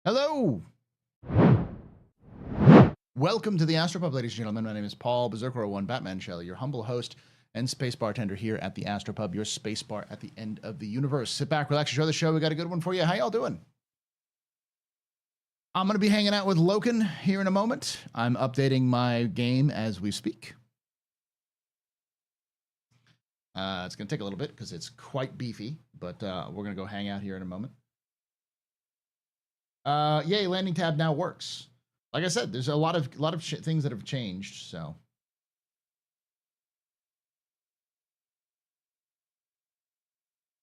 Hello. Welcome to the AstroPub, ladies and gentlemen. My name is Paul Berserker01 Batman Shelley, your humble host and space bartender here at the AstroPub, your space bar at the end of the universe. Sit back, relax, enjoy the show. We got a good one for you. How y'all doing? I'm going to be hanging out with Loken here in a moment. I'm updating my game as we speak. It's going to take a little bit because it's quite beefy, but we're going to go hang out here in a moment. Yay, landing tab now works. Like I said, there's a lot of things that have changed, so.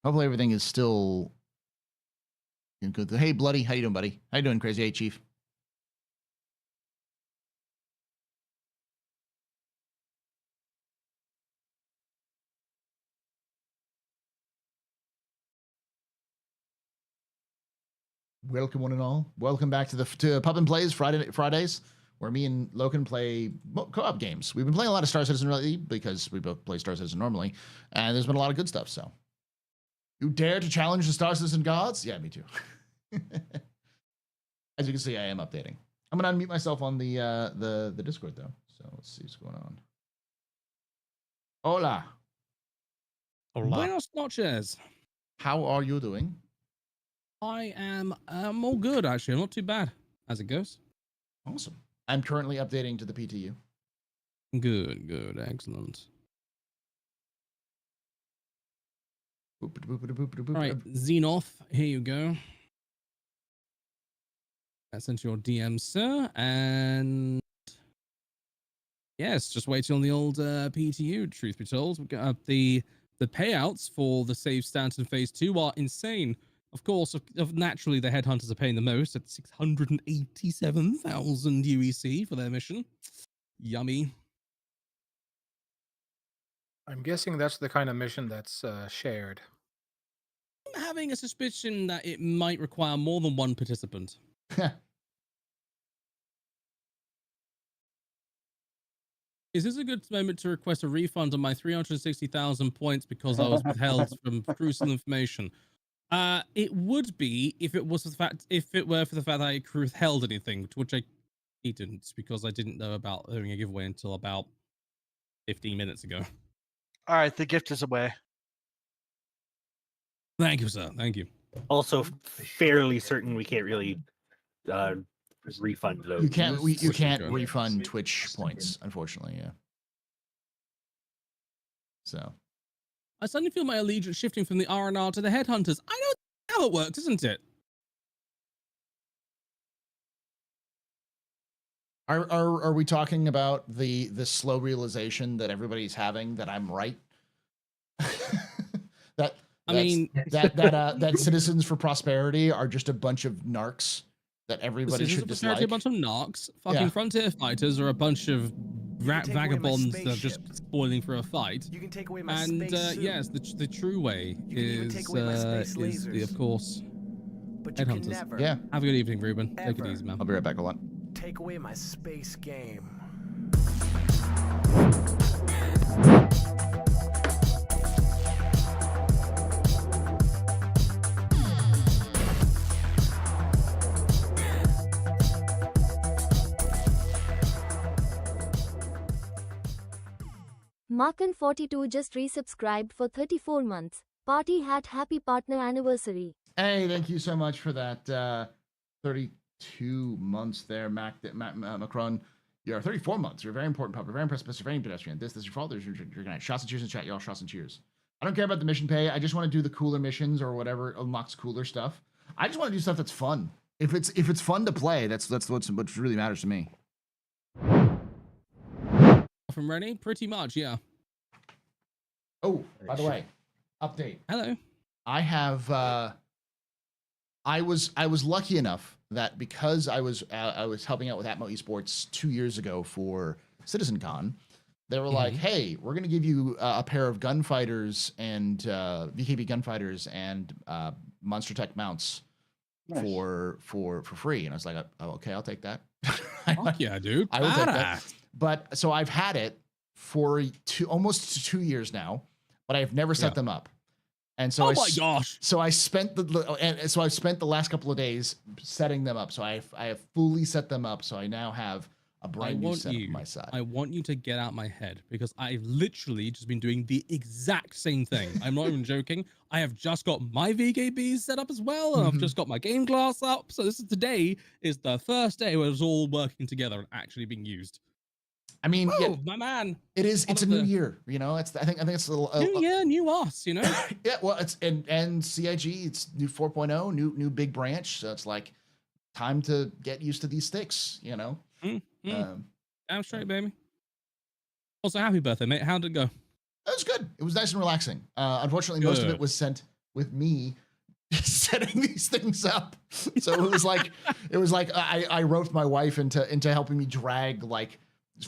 Hopefully everything is still good. Hey, Bloody, how you doing, buddy? How you doing, Crazy? Hey, Chief. Welcome, one and all. Welcome back to Pub and Plays Fridays, where me and Loken play co-op games. We've been playing a lot of Star Citizen lately because we both play Star Citizen normally, and there's been a lot of good stuff. So, you dare to challenge the Star Citizen gods? Yeah, me too. As you can see, I am updating. I'm gonna unmute myself on the Discord though. So let's see what's going on. Hola. Hola. Buenos noches. How are you doing? I am all good, actually. I'm not too bad as it goes. Awesome. I'm currently updating to the PTU. Good, excellent. All right, Xenoth, here you go. That's into your DM, sir. And yes, just waiting on the old PTU, truth be told. We've got the payouts for the Save Stanton Phase 2 are insane. Of course, naturally, the headhunters are paying the most at 687,000 UEC for their mission. Yummy. I'm guessing that's the kind of mission that's shared. I'm having a suspicion that it might require more than one participant. Is this a good moment to request a refund on my 360,000 points because I was withheld from crucial information? It would be if it were for the fact that I withheld anything, which I didn't, because I didn't know about having a giveaway until about 15 minutes ago. All right, the gift is away. Thank you, sir. Thank you. Also, fairly certain we can't really refund those. You can't refund Twitch points, unfortunately. Yeah. So. I suddenly feel my allegiance shifting from the R&R to the headhunters. I know how it works, isn't it? Are we talking about the slow realization that everybody's having that I'm right? that Citizens for Prosperity are just a bunch of narcs that everybody should dislike. A bunch of narcs. Fucking frontier fighters are a bunch of rat vagabonds that are just spoiling for a fight. You can take away my and yes, the true way is of course, but you can never. Yeah. Have a good evening, Ruben. Take it easy, man. I'll be right back. Hold on. Take away my space game. Markin42 just resubscribed for 34 months. Party hat, happy partner anniversary. Hey, thank you so much for that 32 months there, Macron. You're 34 months. You're a very important pup. You're very impressive. You're very pedestrian. This is your fault. You're going to shots and cheers in chat, y'all. Shots and cheers. I don't care about the mission pay. I just want to do the cooler missions or whatever unlocks cooler stuff. I just want to do stuff that's fun. If it's fun to play, that's what really matters to me. From Rennie, pretty much, yeah. Oh, by the way, update. Hello. I have. I was lucky enough that because I was helping out with Atmo Esports 2 years ago for CitizenCon, they were like, "Hey, we're gonna give you a pair of gunfighters and VKB gunfighters and Monster Tech mounts for free." And I was like, "Oh, okay, I'll take that." Fuck yeah, dude! I will take that. But so I've had it for almost 2 years now, but I've never set them up. And so Oh my gosh. So I spent the last couple of days setting them up. So I have fully set them up. So I now have a brand new setup on my side. I want you to get out my head because I've literally just been doing the exact same thing. I'm not even joking. I have just got my VKBs set up as well, and I've just got my game class up. So today is the first day where it's all working together and actually being used. I mean, yeah, my man. It's a new year, you know. I think it's a little new year, new us, you know. Yeah, well, it's and CIG, it's new 4.0, new big branch. So it's like time to get used to these sticks, you know. I'm straight, baby. Also, happy birthday, mate. How'd it go? It was good. It was nice and relaxing. Unfortunately, most of it was sent with me setting these things up. So it was like I roped my wife into helping me drag like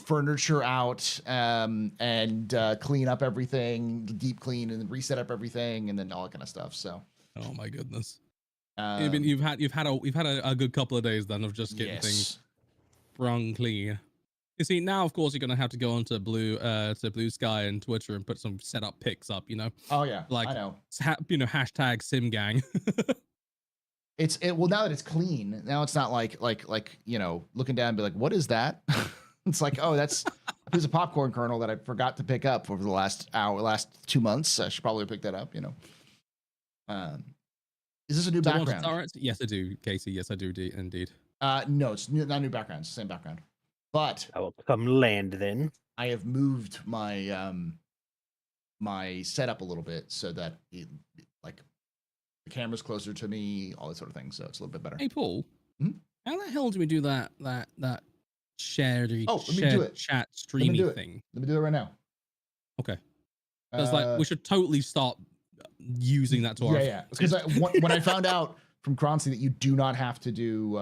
furniture out and clean up everything, deep clean and reset up everything, and then all that kind of stuff. So, oh my goodness, you've had a good couple of days then of just getting things sprung clean. You see, now of course you're gonna have to go onto Blue Sky and Twitter and put some setup pics up. You know. Oh yeah, like I know. Hashtag SimGang. Well, now that it's clean, now it's not like you know, looking down and be like, what is that? It's like, oh, that's a piece of popcorn kernel that I forgot to pick up over the last 2 months. I should probably pick that up, you know. Is this a new background? Yes, I do, Casey. Yes, I do indeed. No, it's not new background. It's the same background. But I will come land then. I have moved my my setup a little bit so that like the camera's closer to me, all that sort of thing. So it's a little bit better. Hey, Paul, how the hell do we do that shared chat streaming thing? Let me do it right now. Okay. That's like we should totally start using that to our because when I found out from Croncy that you do not have to do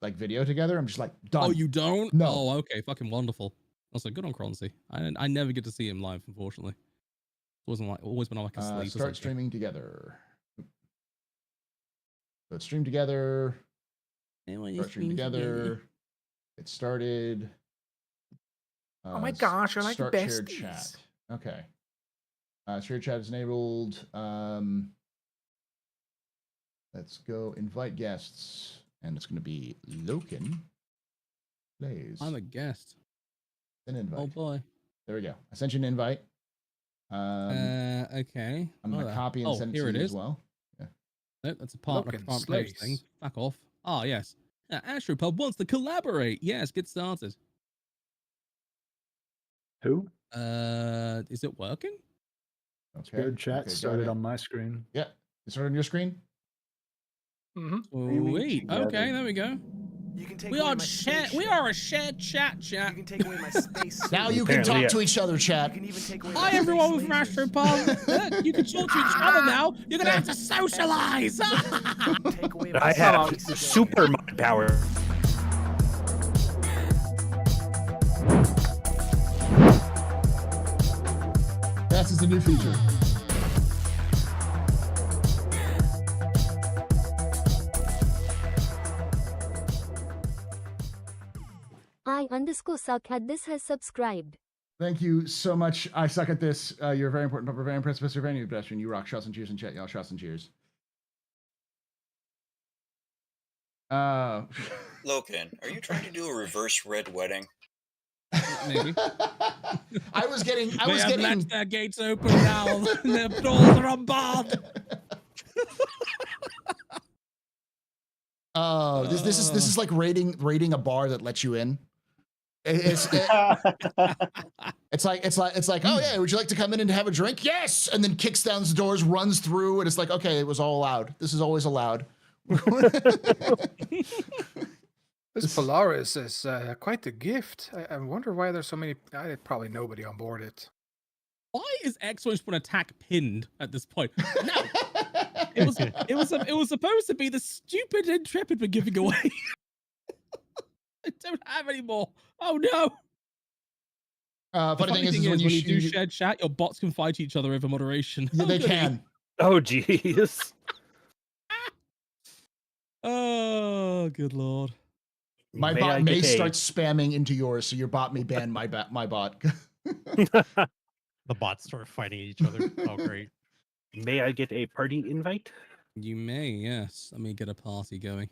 like video together, I'm just like, done. Oh, you don't? No. Oh, okay, fucking wonderful. Also, good on Croncy. I never get to see him live, unfortunately. Always been on like a sleep. Start streaming together. Let's stream together. Start stream together. It started. Oh my gosh, I like the best. Shared chat. Okay. Shared chat is enabled. Let's go invite guests. And it's going to be Loken Plays. I'm a guest. An invite. Oh boy. There we go. I sent you an invite. Okay. I'm going to copy and send it to you as well. Yeah. Nope, that's a partner thing. Fuck off. Ah, yes. AstroPub wants to collaborate. Yes, get started. Who? Is it working? Okay. Shared chat started on my screen. Yeah. It started on your screen? Sweet. Okay, there we go. You can take we are a shared chat. You can take away my space. Now you can talk to each other, chat. You can even take away Hi everyone from AstroPub. You can talk to each other now. You're gonna have to socialize. Take away my I have space. super mind power. That's just a new feature. I_suck at this has subscribed. Thank you so much. I suck at this. You're very important, but we're very impressed with your venue, pedestrian. You rock. Shots and cheers in chat, y'all. Shots and cheers. Loken, are you trying to do a reverse red wedding? Maybe. I was getting. Let their gates open now. Their doors are unbarred. Oh, this is like raiding a bar that lets you in. It's like, oh yeah, would you like to come in and have a drink? Yes, and then kicks down the doors, runs through, and it's like, okay, it was all allowed. This is always allowed. This Polaris is quite the gift. I wonder why there's so many. Probably nobody on board it. Why is X-Wing Spawn attack pinned at this point? No, it was supposed to be the stupid Intrepid we're giving away. I don't have any more. Oh no. Funny thing is when you do shared chat, your bots can fight each other over moderation. Yeah, they can. Oh jeez. Oh good lord. My bot may start spamming into yours, so your bot may ban my bot. The bots start fighting each other. Oh great. May I get a party invite? You may, yes. Let me get a party going.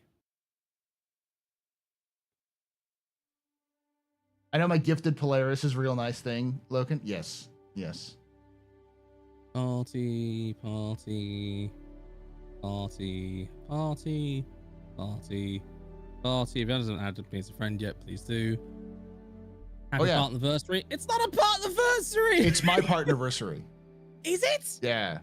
I know my gifted Polaris is a real nice thing, Loken. Yes. Party, party, party, party, party, party. If you haven't added me as a friend yet, please do. Happy partnerversary. It's not a partnerversary. It's my partnerversary. Is it? Yeah.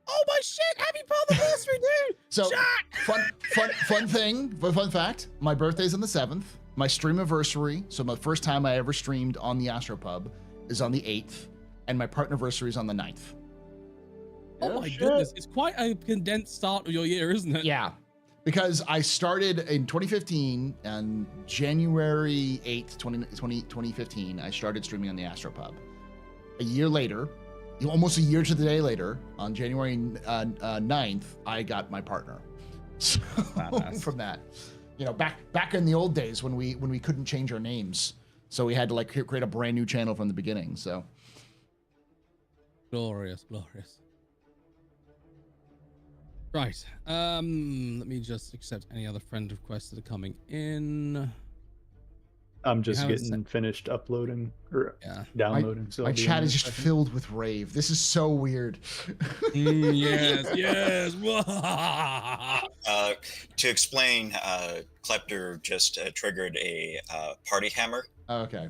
Oh my shit! Happy partnerversary, dude. So Jack! fun fact. My birthday's on the 7th. My stream anniversary, so my first time I ever streamed on the AstroPub, is on the 8th, and my partnerversary is on the 9th. Oh my goodness, it's quite a condensed start of your year, isn't it? Yeah, because I started in 2015, and January 8th, 2015, I started streaming on the AstroPub. A year later, almost a year to the day later, on January 9th, I got my partner. So from that, back in the old days when we couldn't change our names, so we had to like create a brand new channel from the beginning. So glorious. Right. Let me just accept any other friend requests that are coming in. I'm just getting finished uploading or downloading. So my chat is just filled with rave. This is so weird. Yes. To explain, Klepter just triggered a party hammer. Oh, okay.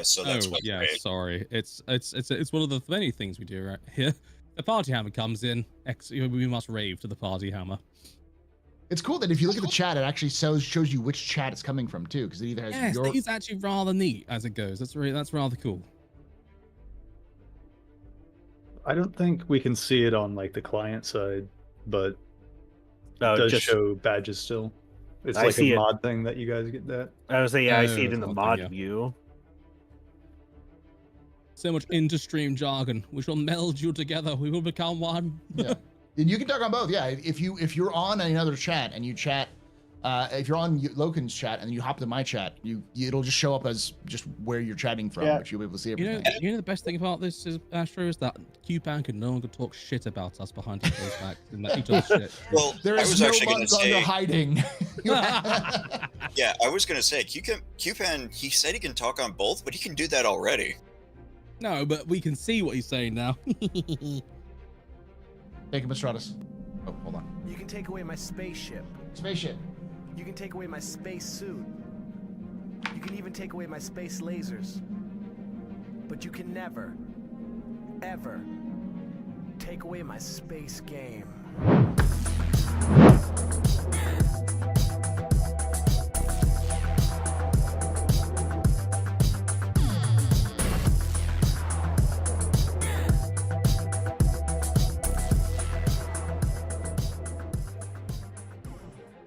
So that's what. Yeah. Sorry. It's one of the many things we do right here. The party hammer comes in. We must rave to the party hammer. It's cool that if you look at the chat, it actually shows you which chat it's coming from too, because it either has that is actually rather neat as it goes. That's rather cool. I don't think we can see it on like the client side, but it does show badges still. It's like a mod thing that you guys get that. I was saying, I see it in the mod view. So much inter-stream jargon. We shall meld you together. We will become one. Yeah. And you can talk on both. Yeah. If you're on another chat and you chat, if you're on Loken's chat and you hop to my chat, it'll just show up as just where you're chatting from, but you'll be able to see everything. You know the best thing about this is Astro is that QPan can no longer talk shit about us behind each other's back and each other's shit. Well, there is no longer hiding. Yeah, I was gonna say QPan. He said he can talk on both, but he can do that already. No, but we can see what he's saying now. Take him, Stratus. Oh, hold on. You can take away my spaceship. Spaceship. You can take away my space suit. You can even take away my space lasers. But you can never, ever take away my space game.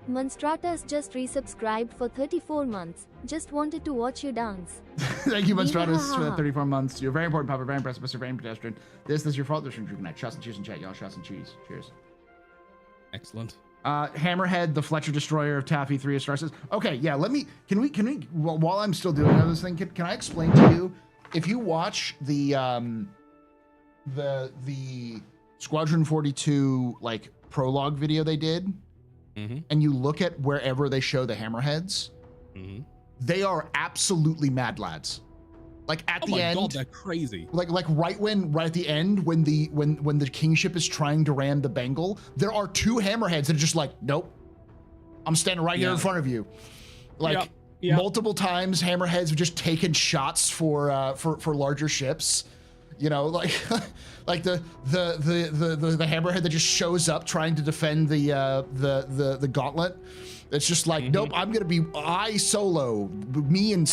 Monstratus just resubscribed for 34 months. Just wanted to watch you dance. Thank you, Monstratus, for the 34 months. You're very important, Papa. Very impressive, Mr. Very pedestrian. This is your fault. There's some good night. Shots and cheers and chat, y'all. Shots and cheese. Cheers. Excellent. Hammerhead, the Fletcher Destroyer of Taffy, 3 stars. Okay, yeah. Can we? While I'm still doing this thing, can I explain to you? If you watch the Squadron 42 like prologue video they did. Mm-hmm. And you look at wherever they show the hammerheads, they are absolutely mad lads. Like at the end, God, they're crazy. Like right at the end when the kingship is trying to ram the Bengal, there are 2 hammerheads that are just like, nope, I'm standing right here in front of you. Like multiple times, hammerheads have just taken shots for larger ships. Like the hammerhead that just shows up trying to defend the gauntlet. It's just like, nope, I'm gonna be solo. Me and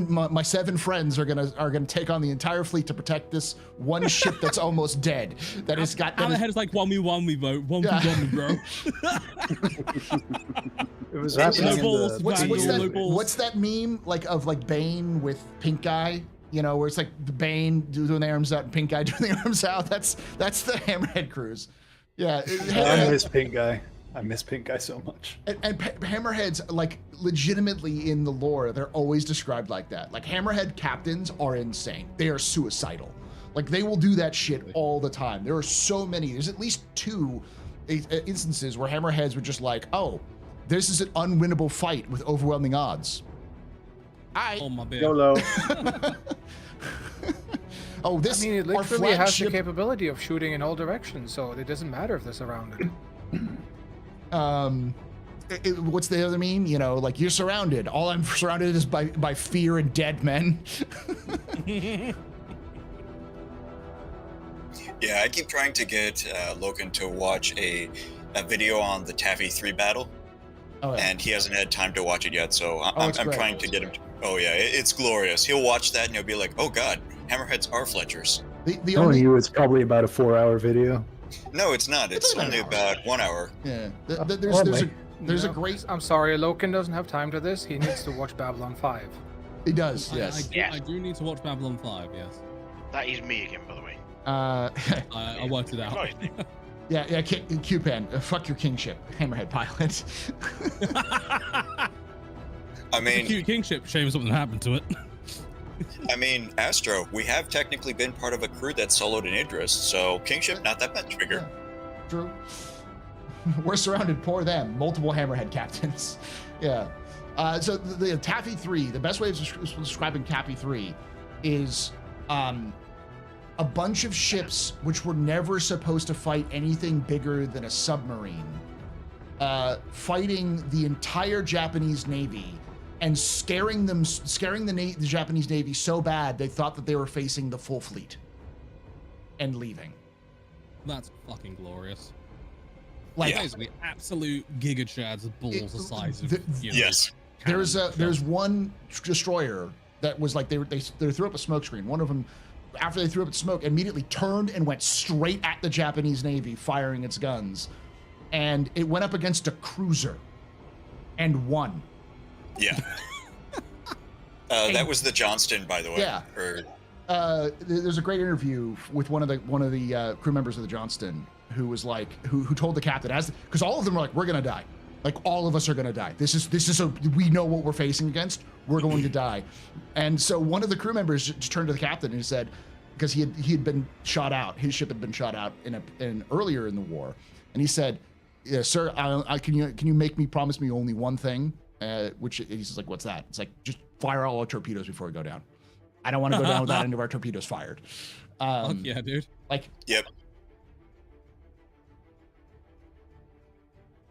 my 7 friends are gonna take on the entire fleet to protect this one ship that's almost dead. That has got. Hammerhead is like 1v1 vote, 1v1 bro. It was happening. What's that meme of Bane with Pink Guy? Where it's like the Bane doing the arms out and Pink Guy doing the arms out. That's the Hammerhead cruise. Yeah. I miss Pink Guy. I miss Pink Guy so much. And Hammerheads, like, legitimately in the lore, they're always described like that. Like, Hammerhead captains are insane. They are suicidal. Like they will do that shit all the time. There are so many. There's at least 2 instances where hammerheads were just like, oh, this is an unwinnable fight with overwhelming odds. Oh my bad. YOLO. Oh, this. I mean, it our literally has the flagship- capability of shooting in all directions, so it doesn't matter if they're surrounded. What's the other meme? You know, like you're surrounded. All I'm surrounded is by fear and dead men. Yeah, I keep trying to get Logan to watch a video on the Taffy 3 battle, and he hasn't had time to watch it yet, so I'm trying to get him to... Oh yeah, it's glorious. He'll watch that and he'll be like, oh god, hammerheads are Fletchers. The Telling only... you, it's probably about a 4-hour video. No, it's not. It's only about 1 hour. Yeah, there's a great... I'm sorry, Loken doesn't have time to this. He needs to watch Babylon 5. He does, yes. I do need to watch Babylon 5, yes. That is me again, by the way. I worked it out. Yeah, Q-Pan, fuck your kingship, hammerhead pilot. I mean, it's a cute kingship. Shame something happened to it. I mean, Astro, we have technically been part of a crew that soloed in Idris, so kingship not that much bigger. Yeah, true. We're surrounded. Poor them. Multiple hammerhead captains. Yeah. So the Taffy 3. The best way of describing Taffy 3 is a bunch of ships which were never supposed to fight anything bigger than a submarine, fighting the entire Japanese Navy and scaring the Japanese Navy so bad they thought that they were facing the full fleet and leaving. That's fucking glorious. Like basically absolute giga chads of balls the size of yes. There's one destroyer that was like they threw up a smoke screen. One of them, after they threw up the smoke, immediately turned and went straight at the Japanese Navy, firing its guns. And it went up against a cruiser and won. Yeah. That was the Johnston, by the way. Yeah. There's a great interview with one of the crew members of the Johnston who was like, who told the captain, because all of them were like, we're gonna die. Like all of us are gonna die. This is we know what we're facing against. We're going to die. And so one of the crew members just turned to the captain and he said, because he had been shot out, his ship had been shot out in earlier in the war, and he said, yeah, sir, can you promise me only one thing? Which he's like, what's that? It's like, just fire all our torpedoes before we go down. I don't want to go down without any of our torpedoes fired. Fuck yeah, dude. Like, yep.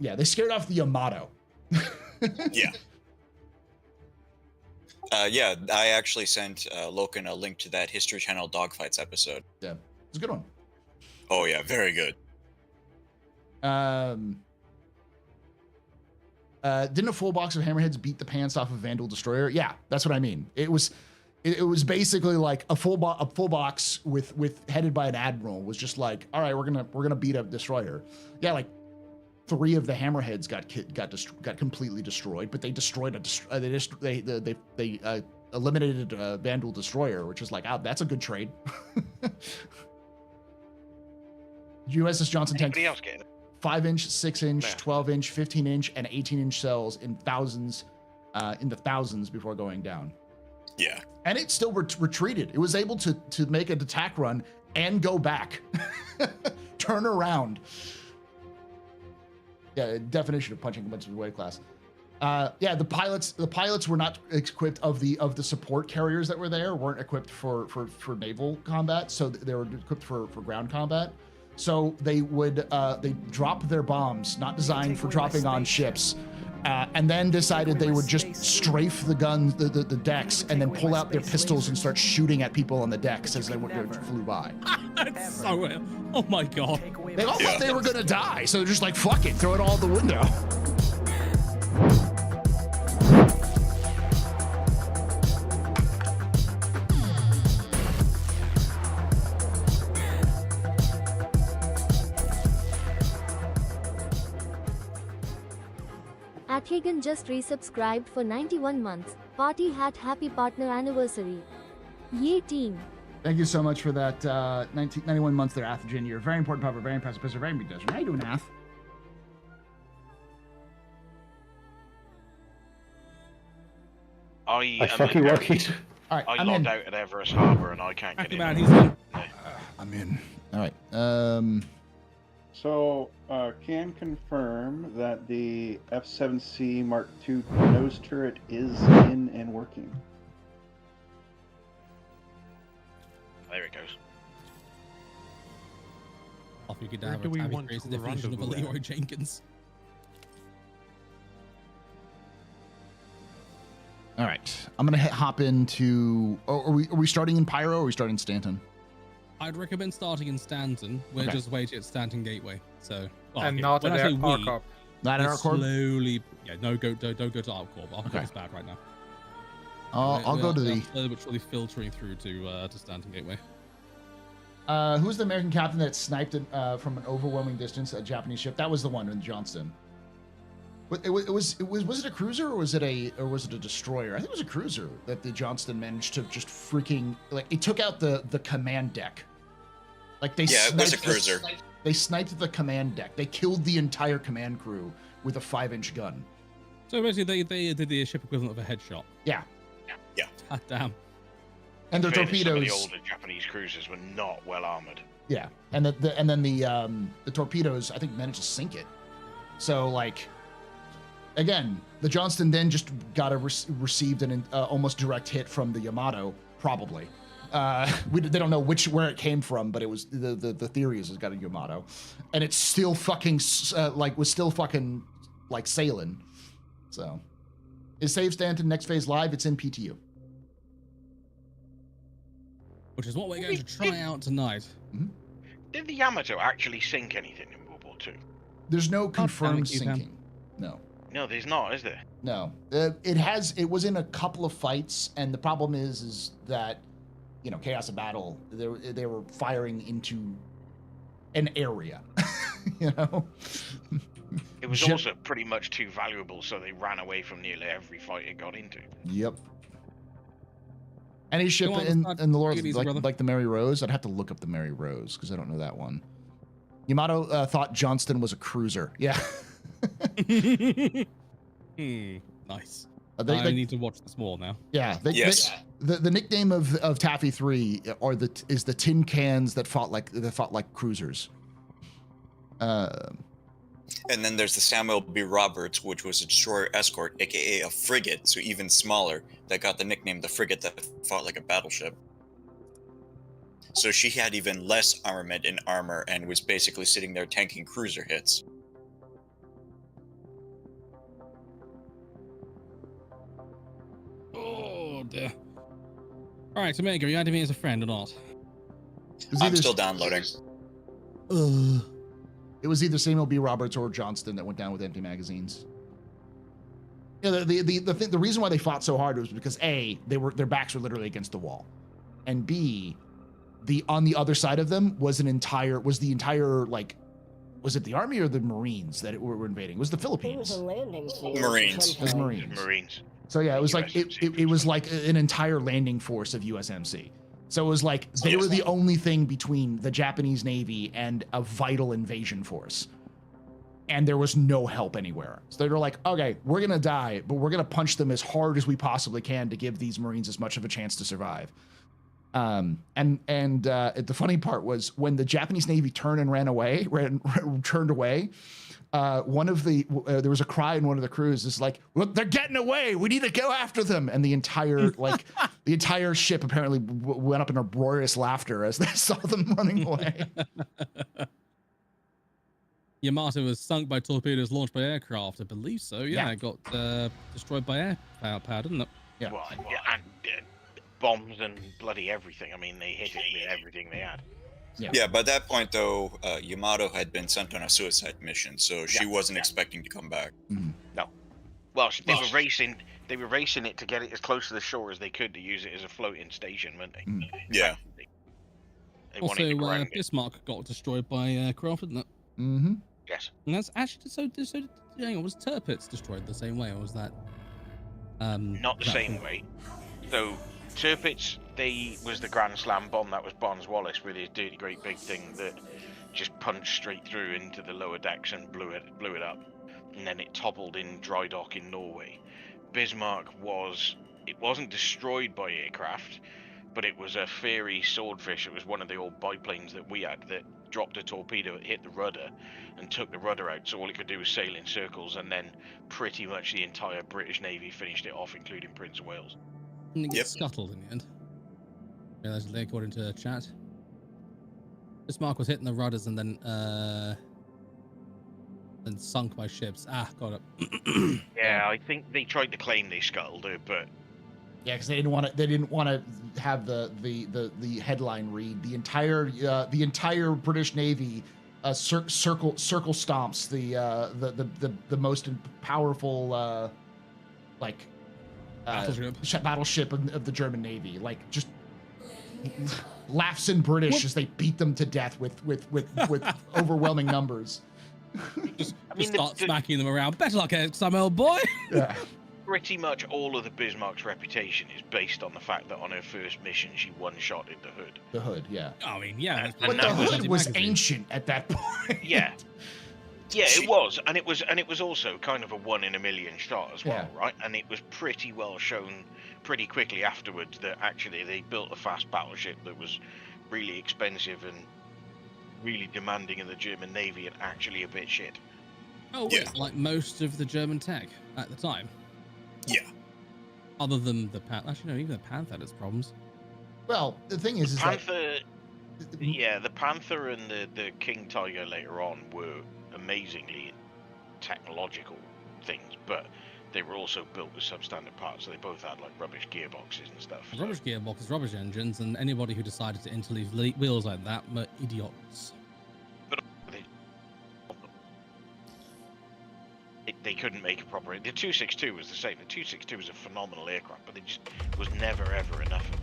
Yeah, they scared off the Yamato. Yeah. Yeah, I actually sent Loken a link to that History Channel Dogfights episode. Yeah, it's a good one. Oh yeah, very good. Didn't a full box of hammerheads beat the pants off of Vandal Destroyer? Yeah, that's what I mean. It was basically like a full box with headed by an admiral was just like, all right, we're gonna beat a destroyer. Yeah, like 3 of the hammerheads got completely destroyed, but they destroyed they eliminated Vandal Destroyer, which is like, oh, that's a good trade. USS Johnson tank. 5-inch, 6-inch, 12-inch, 15-inch, and 18-inch cells in the thousands before going down. Yeah. And it still retreated. It was able to make an attack run and go back, turn around. Yeah, definition of punching a bunch of weight class. Yeah, the pilots were not equipped of the support carriers that were there, weren't equipped for naval combat, so they were equipped for ground combat. So they would they drop their bombs, not designed for dropping on ships, and then decided they would just strafe the guns, the decks, and then pull out their pistols and start shooting at people on the decks as they flew by. That's so real. Oh my god. They all thought they were gonna die, so they're just like, fuck it, throw it all out the window. Athagan just resubscribed for 91 months. Party hat happy partner anniversary. Yay team. Thank you so much for that 91 months there, Athagan. You're a very important part of a very impressive person, very big desert. How you doing, Ath? I fucking worried. All right, I I'm logged in. out at Everest Harbour and I can't get in. Man, he's in. I'm in. All right. So, can confirm that the F-7C Mark II nose turret is in and working. There it goes. I figured Where out do we Tabby want creates to the definition of a rendezvous at? Leroy Jenkins. All right. I'm gonna hop into. Are we starting in Pyro or are we starting in Stanton? I'd recommend starting in Stanton. We're Okay. just waiting at Stanton Gateway. So And not when at I say we, Arcorp. Not at we're Arcorp? slowly. Yeah, no, don't go to Arcorp. Arcorp Okay. is bad right now. I'll go to the. Slowly but surely filtering through to Stanton Gateway. Who's the American captain that sniped it from an overwhelming distance a Japanese ship? That was the one in Johnston. Was it a cruiser or was it a destroyer? I think it was a cruiser that the Johnston managed to just freaking it took out the command deck. Like they Yeah, it was a cruiser. They sniped the command deck. They killed the entire command crew with a 5-inch gun. So basically, they did the ship equivalent of a headshot. Yeah. Yeah. Ah, damn. And their Fairness, some of torpedoes. the older Japanese cruisers were not well armored. Yeah, and then the torpedoes I think managed to sink it. So again, the Johnston then just got received an almost direct hit from the Yamato, probably. They don't know where it came from, but it was the theory is it's got a Yamato, and it's still fucking was still fucking sailing. So, is Save Stanton next phase live? It's in PTU. Which is what we're going to try out tonight. Did the Yamato actually sink anything in World War II? There's no damn confirmed it, Q-Tam. sinking. No. No, there's not, is there? No, it was in a couple of fights, and the problem is that, Chaos of Battle, they were firing into an area, It was also pretty much too valuable, so they ran away from nearly every fight it got into. Yep. Any ship in the Lord, like the Mary Rose, I'd have to look up the Mary Rose because I don't know that one. Yamato thought Johnston was a cruiser. Yeah. Nice. They need to watch this more now. Yeah. Yes. The nickname of Taffy 3 is the tin cans that fought like cruisers. And then there's the Samuel B. Roberts, which was a destroyer escort, aka a frigate, so even smaller, that got the nickname the frigate that fought like a battleship. So she had even less armament and armor and was basically sitting there tanking cruiser hits. Oh dear. All right, so Mega, are you adding me as a friend or not? I'm still downloading. It was either Samuel B. Roberts or Johnston that went down with empty magazines. Yeah, the reason why they fought so hard was because A, their backs were literally against the wall, and B, on the other side of them was the entire was it the Army or the Marines that were invading? It was the Philippines. It was a landing field. Marines. It was Marines. Marines. So yeah, it was it was like an entire landing force of USMC. So it was like they were the only thing between the Japanese Navy and a vital invasion force. And there was no help anywhere. So they were like, okay, we're going to die, but we're going to punch them as hard as we possibly can to give these Marines as much of a chance to survive. The funny part was when the Japanese Navy turned away, there was a cry in one of the crews. It's like, look, they're getting away. We need to go after them. And the entire ship apparently went up in uproarious laughter as they saw them running away. Yamato was sunk by torpedoes launched by aircraft, I believe so. Yeah. It got destroyed by air power, didn't it? Yeah. Well, and bombs and bloody everything. I mean, they hit it with everything they had. Yeah, by that point, though, Yamato had been sent on a suicide mission, so she wasn't expecting to come back. No. Well, they were racing. They were racing it to get it as close to the shore as they could to use it as a floating station, weren't they? Yeah. They wanted to Also, ground it. Bismarck got destroyed by aircraft, didn't it? Mm-hmm. Yes. And that's actually so. Hang on, was Tirpitz destroyed the same way, or was that? Not the same way. So Tirpitz, was the Grand Slam bomb that was Barnes Wallace with his dirty great big thing that just punched straight through into the lower decks and blew it up, and then it toppled in dry dock in Norway. Bismarck wasn't destroyed by aircraft, but it was a Fairy Swordfish. It was one of the old biplanes that we had that dropped a torpedo, it hit the rudder and took the rudder out, so all it could do was sail in circles, and then pretty much the entire British Navy finished it off, including Prince of Wales. And it gets scuttled in the end. Allegedly, according to the chat. Bismarck was hitting the rudders and then sunk by ships. Ah, got it. Yeah, I think they tried to claim they scuttled it, but yeah, because they didn't want to. They didn't want to have the headline read the entire British Navy circle stomps the most powerful battleship of the German Navy. Like, just laughs in British as they beat them to death with overwhelming numbers. Just start smacking them around. Better luck, some old boy. Yeah. Pretty much all of the Bismarck's reputation is based on the fact that on her first mission she one-shotted the Hood. The Hood, yeah. I mean, yeah. But the Hood was ancient at that point. Yeah. Yeah, it was, and it was also kind of a 1 in a million shot as well, right? And it was pretty well shown pretty quickly afterwards that actually they built a fast battleship that was really expensive and really demanding of the German Navy and actually a bit shit. Oh, yeah. Like most of the German tech at the time. Yeah. Other than the Panther. Actually, no, even the Panther had its problems. Well, the thing is, the Panther and the King Tiger later on were amazingly technological things, but they were also built with substandard parts, so they both had like rubbish gearboxes and stuff. Rubbish gearboxes, rubbish engines, and anybody who decided to interleave wheels like that were idiots. But they couldn't make a proper. The 262 was the same. The 262 was a phenomenal aircraft, but it just was never ever enough of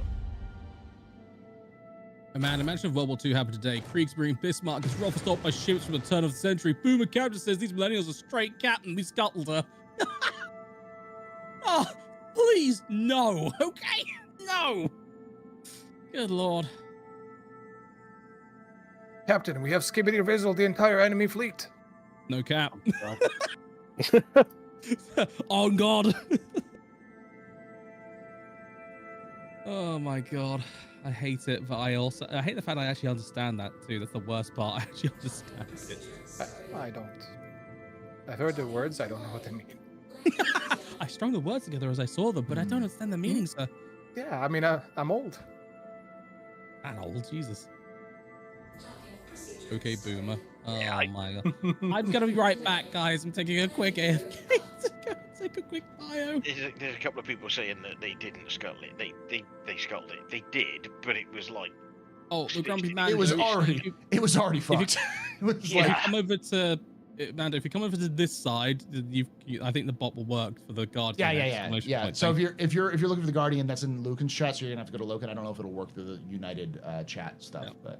them. Man, imagine if World War II happened today. Kriegsmarine Bismarck gets roughed stopped by ships from the turn of the century. Boomer Captain says these millennials are straight captain. We scuttled her. Oh, please, no. Okay, no. Good Lord. Captain, we have skibbity rizzled the entire enemy fleet. No cap. Oh, God. Oh, my God. I hate it, but I hate the fact I actually understand that too. That's the worst part. I actually understand it. I don't. I've heard the words. I don't know what they mean. I strung the words together as I saw them, but I don't understand the meaning, sir. Yeah, I mean, I'm old. I'm old, Jesus. Okay, Boomer. Oh, Yeah, my God. I'm going to be right back, guys. I'm taking a quick AFK to go take a quick bio. There's a couple of people saying that they didn't scuttle it. They scuttled it. They did, but it was like... Oh, the Grumpy Man. It was already fucked. If you come over to... Mando, if you come over to this side, I think the bot will work for the Guardian. Yeah. So if you're looking for the Guardian, that's in Lucan's chat, so you're gonna have to go to Lucan. I don't know if it'll work through the United chat stuff, but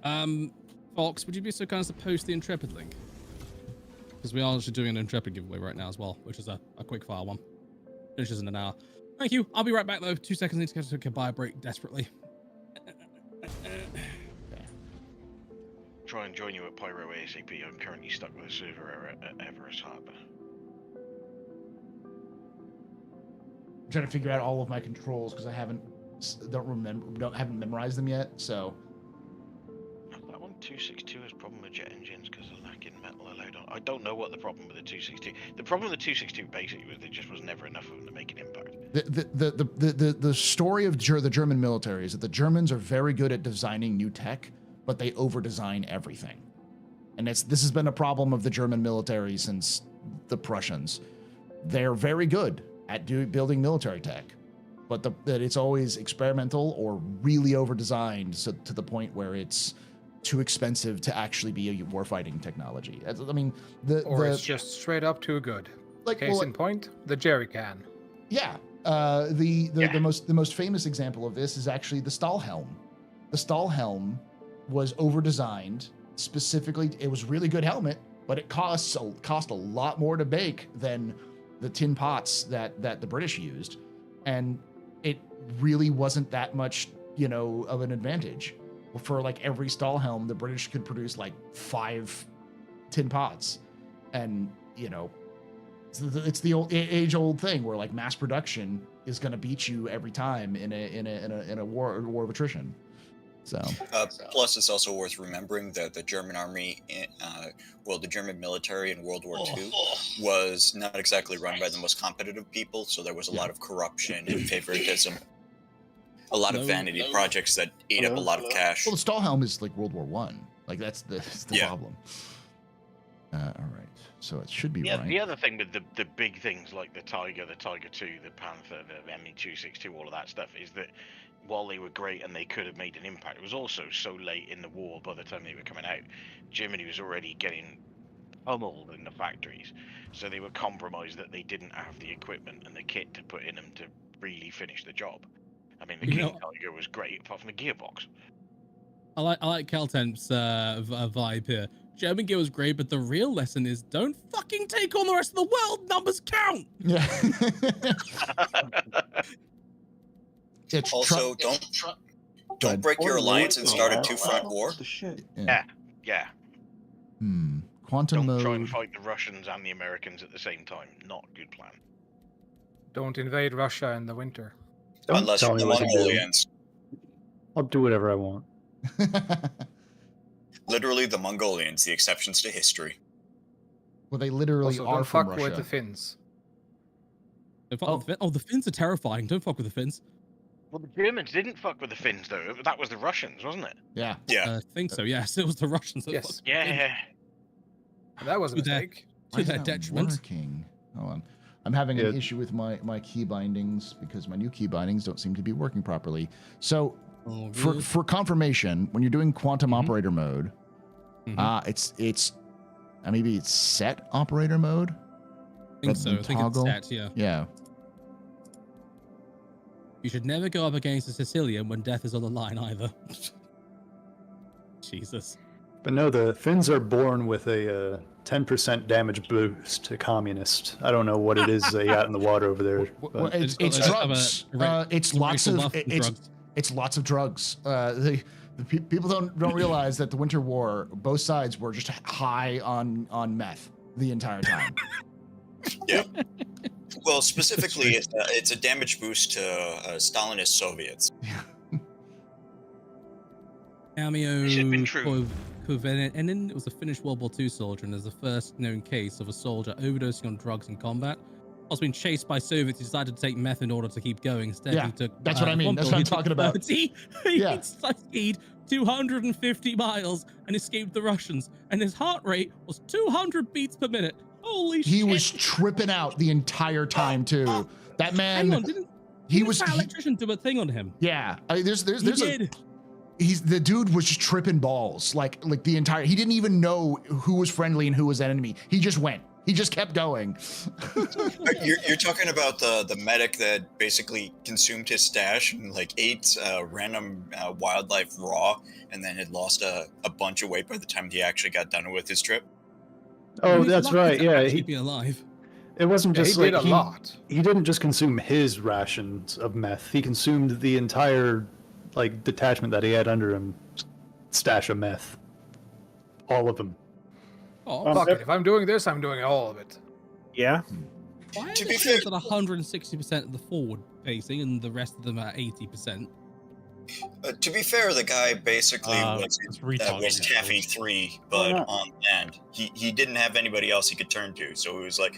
Fox, would you be so kind as to post the Intrepid link? Because we are actually doing an Intrepid giveaway right now as well, which is a quick fire one. Finishes in an hour. Thank you. I'll be right back though. 2 seconds. Need to take a bio break desperately. Try and join you at Pyro ASAP. I'm currently stuck with a server error at Everest Harbour. I'm trying to figure out all of my controls because I haven't memorized them yet. So that one 262 has problem with jet engines because of lacking metal allowed on. I don't know what the problem with the 262. The problem with the 262 basically was there just was never enough of them to make an impact. The story of the German military is that the Germans are very good at designing new tech, but they over-design everything. And this has been a problem of the German military since the Prussians. They're very good at building military tech, but that it's always experimental or really over-designed to the point where it's too expensive to actually be a warfighting technology. I mean, it's just straight up too good. Case in point, the jerry can. Yeah. The most famous example of this is actually the Stahlhelm. The Stahlhelm was over-designed specifically. It was a really good helmet, but it cost a lot more to make than the tin pots that the British used, and it really wasn't that much, of an advantage. For like every Stahlhelm, the British could produce like 5 tin pots, and It's the age-old thing where like mass production is going to beat you every time in a war of attrition. So plus, it's also worth remembering that the German army, the German military in World War II was not exactly run by the most competitive people. So there was a lot of corruption and favoritism, a lot of vanity projects that ate up a lot of cash. Well, the Stahlhelm is like World War I. Like that's the problem. All right, so it should be right. The other thing with the big things like the Tiger II, the Panther, the ME-262, all of that stuff is that while they were great and they could have made an impact, it was also so late in the war by the time they were coming out. Germany was already getting pummeled in the factories, so they were compromised that they didn't have the equipment and the kit to put in them to really finish the job. I mean, the King Tiger was great apart from the gearbox. I like Caltemp's vibe here. German gear was great, but the real lesson is don't fucking take on the rest of the world. Numbers count. Yeah. Also, don't break your alliance and start a two-front war. Yeah. Quantum don't mode. try and fight the Russians and the Americans at the same time. Not a good plan. Don't invade Russia in the winter. Unless you're the Mongolians. I'll do whatever I want. Literally the Mongolians, the exceptions to history. Well, they literally also, are don't from fuck Russia. with the Finns. The Finns are terrifying. Don't fuck with the Finns. Well, the Germans didn't fuck with the Finns, though. That was the Russians, wasn't it? Yeah. I think so, yes. It was the Russians that fucked with the Finns. Yeah. That was a mistake. Why is their that detriment. Working? Hold on. I'm having an issue with my key bindings because my new key bindings don't seem to be working properly. So for confirmation, when you're doing quantum operator mode, it's maybe it's set operator mode. I think so. I think it's set, yeah. Yeah. You should never go up against a Sicilian when death is on the line either. Jesus. But no, the Finns are born with a 10% damage boost to communist. I don't know what it is they got in the water over there. Well, it's drugs. It's lots of drugs. The people don't realize that the Winter War, both sides were just high on meth the entire time. Yeah. Well, specifically, it's a damage boost to Stalinist Soviets. Cameo Kovenenin was a Finnish World War II soldier and is the first known case of a soldier overdosing on drugs in combat. Also been chased by Soviets, he decided to take meth in order to keep going. Instead, he took. That's what I mean. That's what I'm talking about. He skied 250 miles and escaped the Russians, and his heart rate was 200 beats per minute. Holy shit! He was tripping out the entire time too. That man. Hang on, didn't that electrician do a thing on him? Yeah, there's the dude was just tripping balls like the entire. He didn't even know who was friendly and who was enemy. He just went. He just kept going. You're talking about the medic that basically consumed his stash and like ate random wildlife raw, and then had lost a bunch of weight by the time he actually got done with his trip. Oh, that's right. Yeah, he'd be alive. It wasn't just he did a lot. He didn't just consume his rations of meth. He consumed the entire detachment that he had under him stash of meth. All of them. Oh, fuck it. If I'm doing this, I'm doing all of it. Yeah. Why are the ships at 160% of the forward facing and the rest of them at 80%? To be fair, the guy basically was Taffy 3, but on land. He didn't have anybody else he could turn to, so he was like,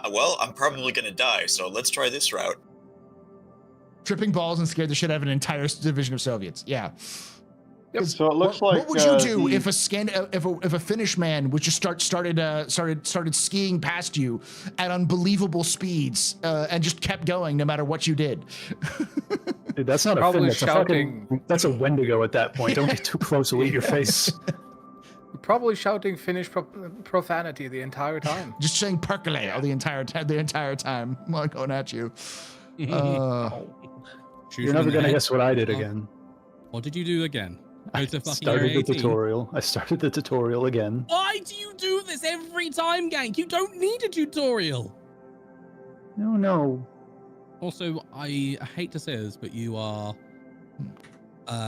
well, I'm probably going to die, so let's try this route. Tripping balls and scared the shit out of an entire division of Soviets. Yeah. Yep. So it looks like. What would you do if a Finnish man would just started skiing past you at unbelievable speeds and just kept going no matter what you did? Dude, that's not Probably a Finn. shouting. That's a Wendigo at that point. Don't get too close; it'll eat your face. Probably shouting Finnish profanity the entire time. Just saying "perkele" the entire time while going at you. You're never gonna guess what I did again. What did you do again? I started the tutorial. I started the tutorial again. Why do you do this every time, Gank? You don't need a tutorial. No. Also, I hate to say this, but you are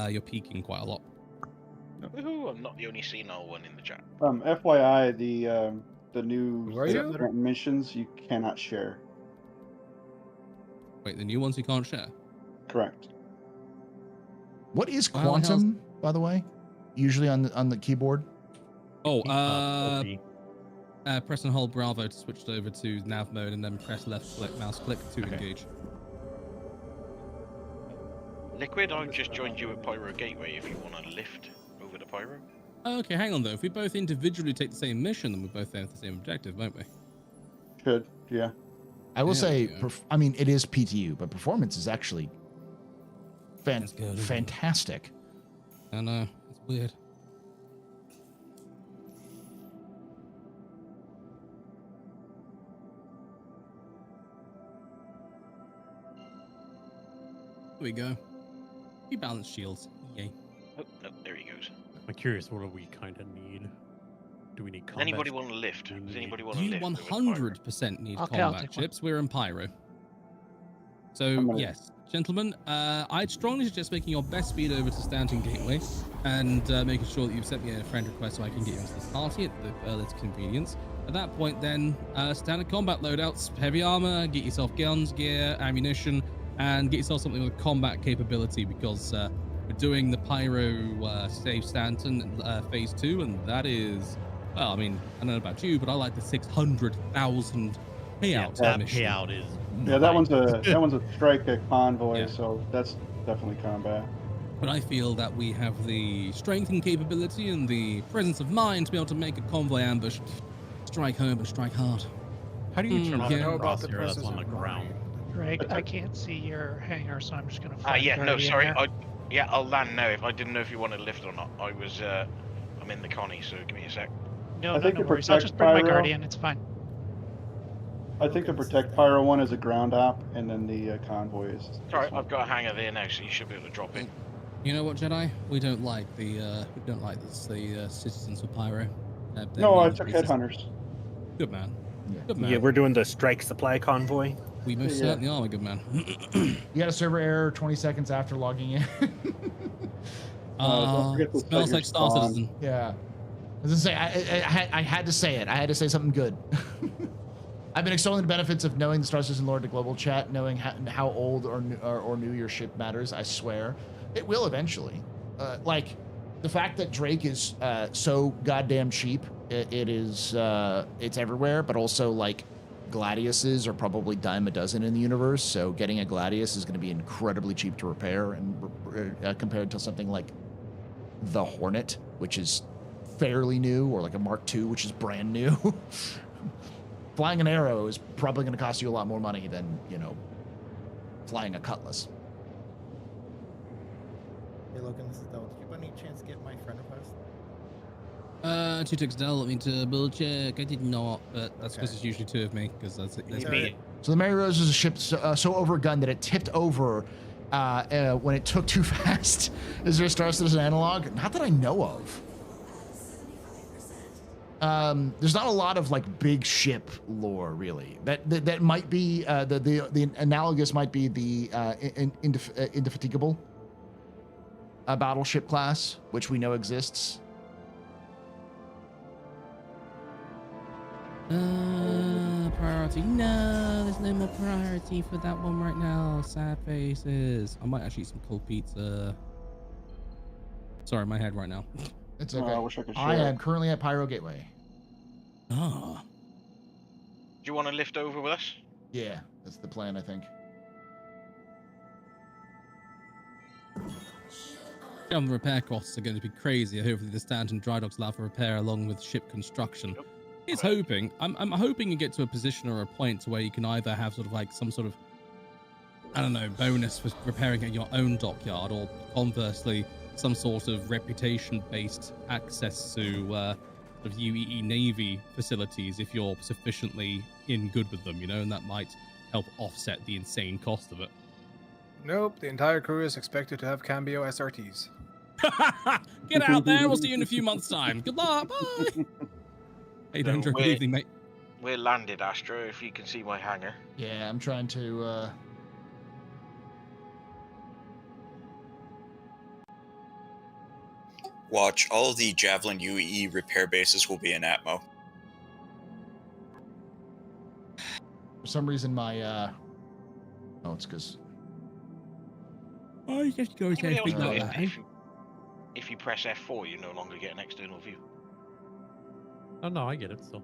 you're peaking quite a lot. Ooh, I'm not the only senile one in the chat. FYI, the The new missions you cannot share. Wait, the new ones you can't share? Correct. What is quantum, by the way? Usually on the keyboard. Oh, press and hold Bravo to switch it over to nav mode, and then press left click, mouse click to engage. Liquid, I've just joined you at Pyro Gateway if you want to lift over to Pyro. Okay, hang on though. If we both individually take the same mission, then we both have the same objective, won't we? Should, yeah. I will say, I mean, it is PTU, but performance is actually fantastic. I know, it's weird. Here we go. We balance shields. Yay. Oh, no, there he goes. I'm curious, what do we kind of need? Do we need combat? Anybody want to lift? Does anybody want to You lift? 100% need combat chips. We're in Pyro. So, yes, gentlemen, I'd strongly suggest making your best speed over to Stanton Gateway and making sure that you've sent me a friend request so I can get you into this party at the earliest convenience. At that point, then, standard combat loadouts, heavy armor, get yourself guns, gear, ammunition, and get yourself something with combat capability because we're doing the Pyro Save Stanton Phase 2, and that is, well, I mean, I don't know about you, but I like the 600,000 payout mission. Payout is that one's a strike convoy, so that's definitely combat. But I feel that we have the strength and capability and the presence of mind to be able to make a convoy ambush, strike home and strike hard. How do you turn off the crosshair that's on the ground? Greg, I can't see your hangar, so I'm just gonna fly. Yeah, no, sorry. I'll land now. I didn't know if you wanted to lift or not. I'm in the Connie, so give me a sec. No worries. I'll just bring my Guardian. It's fine. I think the Protect Pyro one is a ground op, and then the convoy is. Sorry, I've got a hangar there now, so you should be able to drop in. You know what, Jedi? We don't like the citizens of Pyro. No, I took headhunters. Good man. Good man. Yeah, we're doing the strike supply convoy. We most certainly are, my good man. You got a server error 20 seconds after logging in. Smells like Star Citizen. Yeah. I was gonna say, I had to say it. I had to say something good. I've been extolling the benefits of knowing the Star Citizen lore to global chat, knowing how old or new your ship matters. I swear, it will eventually. Like the fact that Drake is so goddamn cheap. It's everywhere, but also like Gladiuses are probably dime a dozen in the universe. So getting a Gladius is going to be incredibly cheap to repair, and compared to something like the Hornet, which is fairly new, or like a Mark II, which is brand new. Flying an Arrow is probably going to cost you a lot more money than, flying a Cutlass. Hey Logan, this is Del. Did you by any chance get my friend request? 2 ticks Del, let me double check. I did not, but that's because it's usually 2 of me, because that's me. So the Mary Rose is a ship so overgunned that it tipped over when it took too fast. Is there a Star Citizen analog? Not that I know of. There's not a lot of like big ship lore really. That might be the analogous might be the Indefatigable battleship class, which we know exists. Priority. No, there's no more priority for that one right now. Sad faces. I might actually eat some cold pizza. Sorry, my head right now. It's okay. I wish I could share. I am currently at Pyro Gateway. Oh. Do you want to lift over with us? Yeah, that's the plan, I think. The repair costs are going to be crazy. Hopefully the Stanton dry docks allow for repair along with ship construction. Yep. It's hoping. I'm hoping you get to a position or a point to where you can either have sort of like some sort of, I don't know, bonus for repairing at your own dockyard, or conversely, some sort of reputation-based access to sort of UEE Navy facilities if you're sufficiently in good with them, and that might help offset the insane cost of it. Nope, the entire crew is expected to have Cambio SRTs. Get out there, we'll see you in a few months' time. Good luck, bye! Hey, Dendro, good evening, mate. We're landed, Astro, if you can see my hangar. Yeah, I'm trying to... Watch, all of the Javelin UEE repair bases will be in Atmo. For some reason, my oh, it's because. Oh, you have to go Anybody else notice that. that if you press F4, you no longer get an external view? Oh no, I get it still.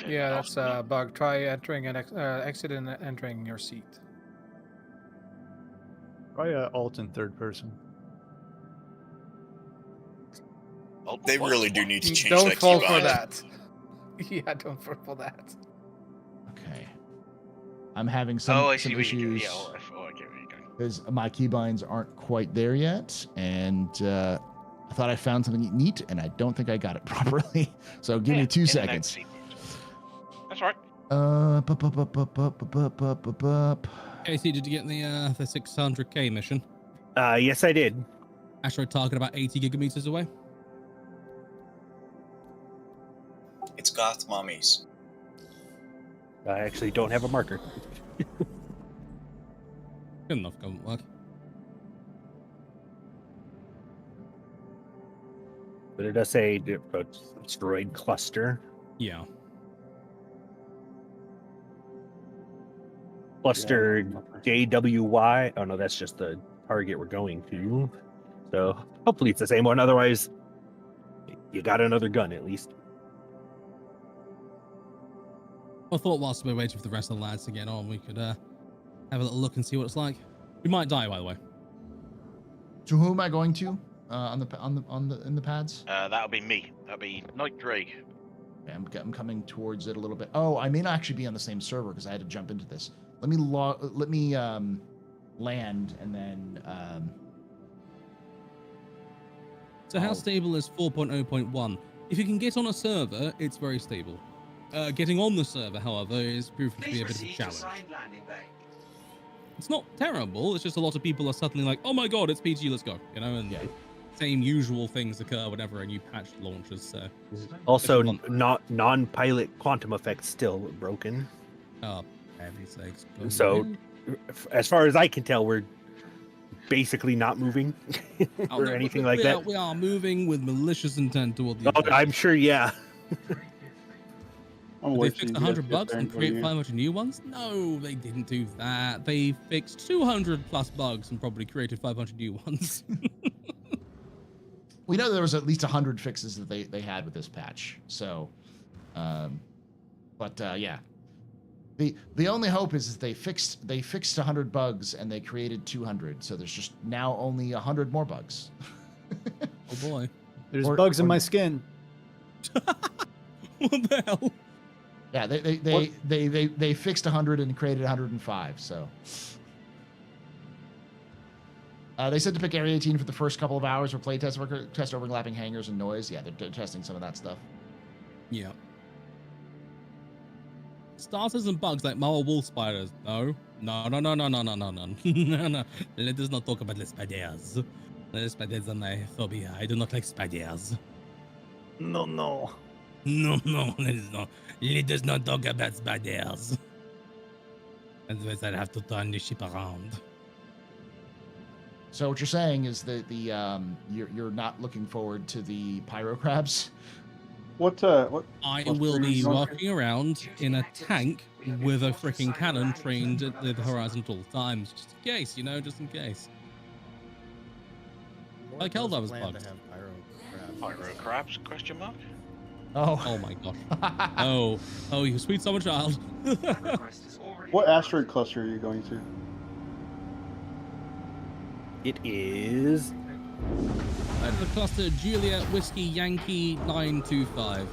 Yeah, that's a bug. Try entering and exit and entering your seat. Try alt in third person. They really do need to change Don't that fall keybind. for that. Yeah, don't fall for that. Okay. I'm having some, I some see what you do. issues Yeah, F4, I get where you're going. because my keybinds aren't quite there yet, and I thought I found something neat, and I don't think I got it properly. So give me 2 seconds. That's right. Casey, did you get the 600k mission? Yes, I did. Astro target about 80 gigameters away. It's goth mummies. I actually don't have a marker. Good enough, doesn't work. But it does say asteroid cluster. Yeah. Cluster JWY. Oh no, that's just the target we're going to. So hopefully it's the same one. Otherwise, you got another gun at least. I thought whilst we were waiting for the rest of the lads to get on, we could have a little look and see what it's like. We might die, by the way. To who am I going to? In the pads? That'll be me. That'll be Night Drake. Okay, I'm coming towards it a little bit. Oh, I may not actually be on the same server because I had to jump into this. Let me land and then. So how stable is 4.0.1? If you can get on a server, it's very stable. Getting on the server, however, is proving to be a bit of a challenge. It's not terrible. It's just a lot of people are suddenly like, "Oh my god, it's PG, let's go!" You know, and yeah. Same usual things occur whenever a new patch launches. So also, non-pilot quantum effects still broken. Oh, heavy sakes! So, as far as I can tell, we're basically not moving or anything like that. We are moving with malicious intent toward the. Oh, I'm sure. Yeah. They fixed 100 bugs and create 500 new ones? No, they didn't do that. They fixed 200 plus bugs and probably created 500 new ones. We know there was at least 100 fixes that they had with this patch. So, yeah, the only hope is that they fixed 100 bugs and they created 200. So there's just now only 100 more bugs. Oh boy, there's bugs in my skin. What the hell? Yeah, they fixed 100 and created 105. So they said to pick Area 18 for the first couple of hours for playtest, test overlapping hangars and noise. Yeah, they're testing some of that stuff. Yeah. Starters and bugs like Mara wolf spiders. No. No. Let us not talk about the spiders. The spiders are my phobia. I do not like spiders. No. Let us not talk about spiders. Otherwise, I'd have to turn the ship around. So what you're saying is that you're not looking forward to the pyro crabs? What? I will be walking around in a tank with a freaking cannon trained at the horizon at all times, just in case, just in case. Like Helldivers bugs. Pyro crabs? Question mark. Oh my god. Oh, you sweet summer child. What asteroid cluster are you going to? It is. The cluster Juliet Whiskey Yankee 925.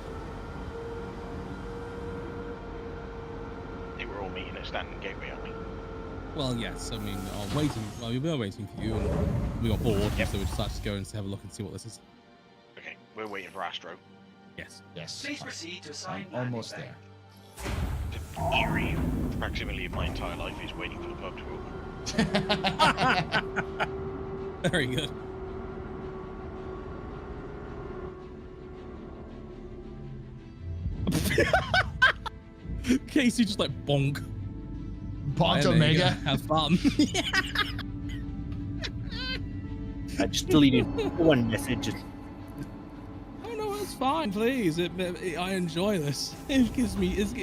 I think we're all meeting at Stanton Gateway, aren't we? Well, yes. I mean, we were waiting for you, and we got bored, so we decided to go and have a look and see what this is. Okay, we're waiting for Astro. Yes. Please proceed to sign. I'm almost there. The eerie facsimile of my entire life is waiting for the pub to open. Very good. Casey just like bonk. Bonk Omega. Have fun. I just deleted one message. Oh no, that's fine, please. I enjoy this. It gives me. This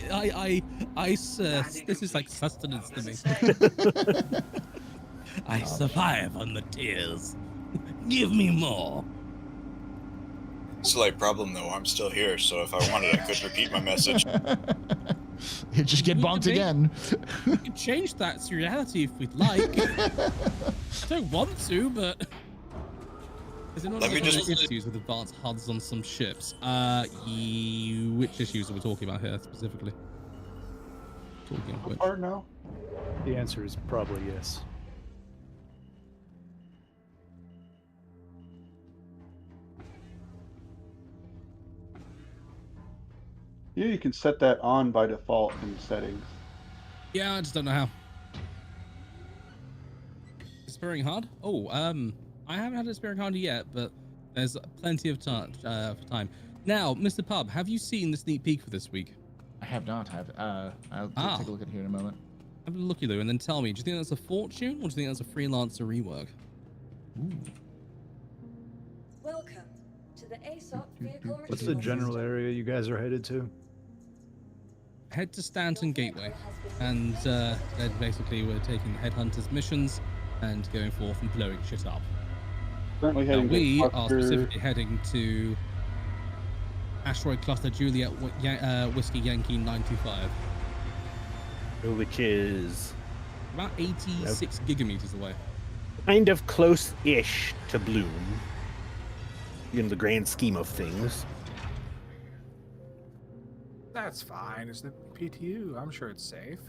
is like sustenance to me. I survive on the tears. Give me more. Slight problem though, I'm still here, so if I wanted, I could repeat my message. You just get bonked again. We could change that to reality if we'd like. I don't want to, but is it not Let me just issues with advanced HUDs on some ships? Which issues are we talking about here specifically? Talking of which? Or no? The answer is probably yes. Yeah, you can set that on by default in settings. Yeah, I just don't know how. Despairing HUD? Oh, I haven't had a despairing HUD yet, but there's plenty of time. Now, Mr. Pub, have you seen the sneak peek for this week? I have not. I'll take a look at it here in a moment. Have a looky loo and then tell me, do you think that's a fortune or do you think that's a freelancer rework? Ooh. Welcome to the ASOP vehicle. What's the general area you guys are headed to? Head to Stanton Gateway, and then basically we're taking headhunters missions and going forth and blowing shit up. Currently heading we to are specifically heading to Asteroid Cluster Juliet Whiskey Yankee 925. Which is about 86 gigameters away. Kind of close-ish to Bloom, in the grand scheme of things. That's fine. It's the PTU. I'm sure it's safe.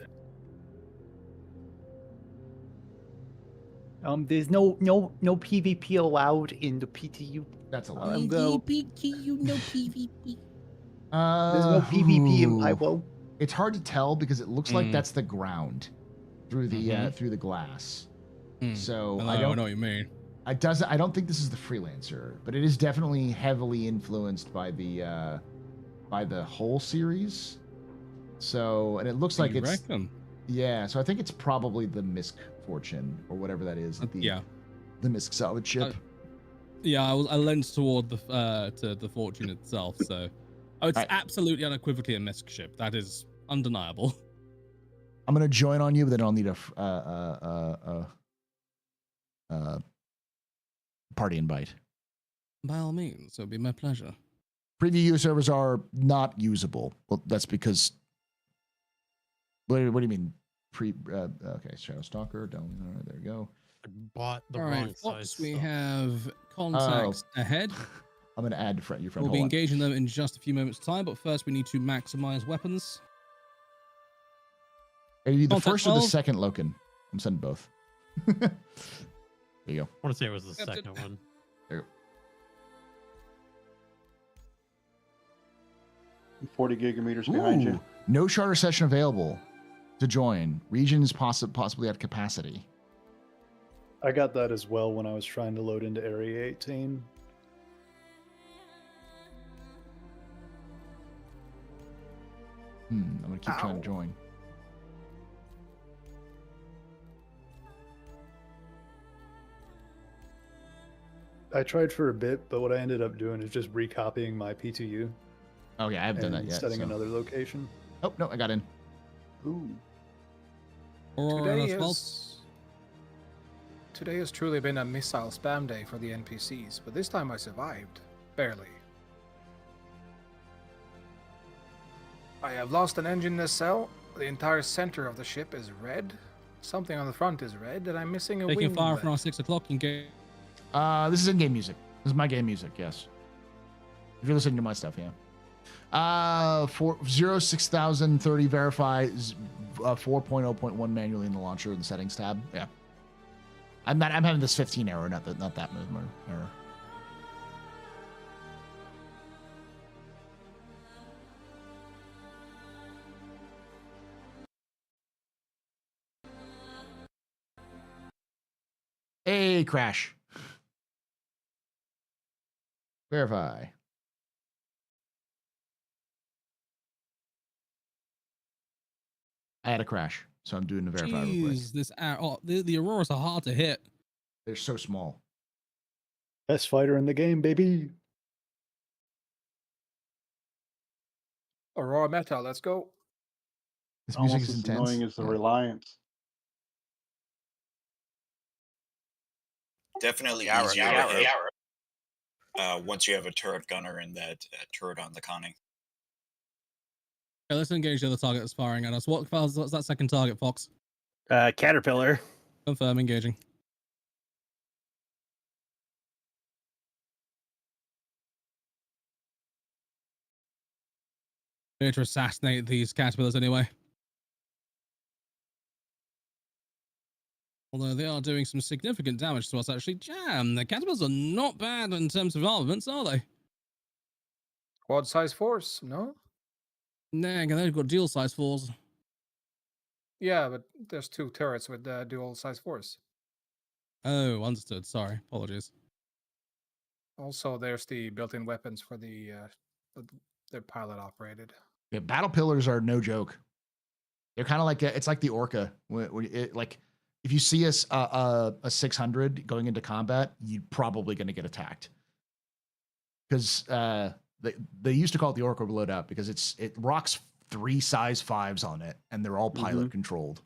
There's no PvP allowed in the PTU. That's allowed. PTU, no PvP. There's no PvP in Pyro. It's hard to tell because it looks like that's the ground through the glass. So I know what you mean. I don't think this is the freelancer, but it is definitely heavily influenced by the whole series. So, and it looks like it's reckon? Yeah. So I think it's probably the Misk Fortune or whatever that is. The Misk salvage ship. I leant toward the Fortune itself. So, it's absolutely unequivocally a Misk ship. That is undeniable. I'm gonna join on you, but then I'll need a party invite. By all means, it'll be my pleasure. Preview servers are not usable. Well, that's because. What do you mean? Okay, Shadow Stalker. Don't. There we go. I bought the all wrong right, size. We have contacts ahead. I'm gonna add your friend. We'll be engaging them in just a few moments' time, but first we need to maximize weapons. Are you the first or the second Loken? I'm sending both. There you go. I want to say it was the second one. There you go. 40 gigameters behind you. No charter session available to join. Region is possibly at capacity. I got that as well when I was trying to load into Area 18. I'm gonna keep trying to join. I tried for a bit, but what I ended up doing is just recopying my PTU. Oh yeah, I haven't done that yet. Setting another location. Oh no, I got in. Ooh. Today has truly been a missile spam day for the NPCs, but this time I survived. Barely. I have lost an engine nacelle. The entire center of the ship is red. Something on the front is red, and I'm missing a wing. Taking fire from our 6 o'clock in game. This is in-game music. This is my game music, yes. If you're listening to my stuff, yeah. 6030 verify 4.0.1 manually in the launcher in the settings tab. Yeah. I'm having this 15 error, not that error. Hey, crash. Verify. I had a crash, so I'm doing the verify real quick. The Auroras are hard to hit. They're so small. Best fighter in the game, baby. Aurora Meta, let's go. This music Almost is as intense. annoying as the Yeah. Reliance. Definitely Yarrow, easier Yarrow. to hit once you have a turret gunner and that turret on the conning. Okay, let's engage the other target that's firing at us. What's that second target, Fox? Caterpillar. Confirm engaging. We need to assassinate these caterpillars anyway. Although they are doing some significant damage to us, actually. Jam, the caterpillars are not bad in terms of armaments, are they? Quad size force, no? Nah, they've got dual size fours. Yeah, but there's 2 turrets with dual size force. Oh, understood. Sorry. Apologies. Also, there's the built-in weapons for they're pilot operated. Yeah, battle pillars are no joke. They're kind of like it's like the Orca. Like if you see a 600 going into combat, you're probably going to get attacked. Because they used to call it the Orca loadout because it rocks 3 size 5s on it, and they're all pilot controlled.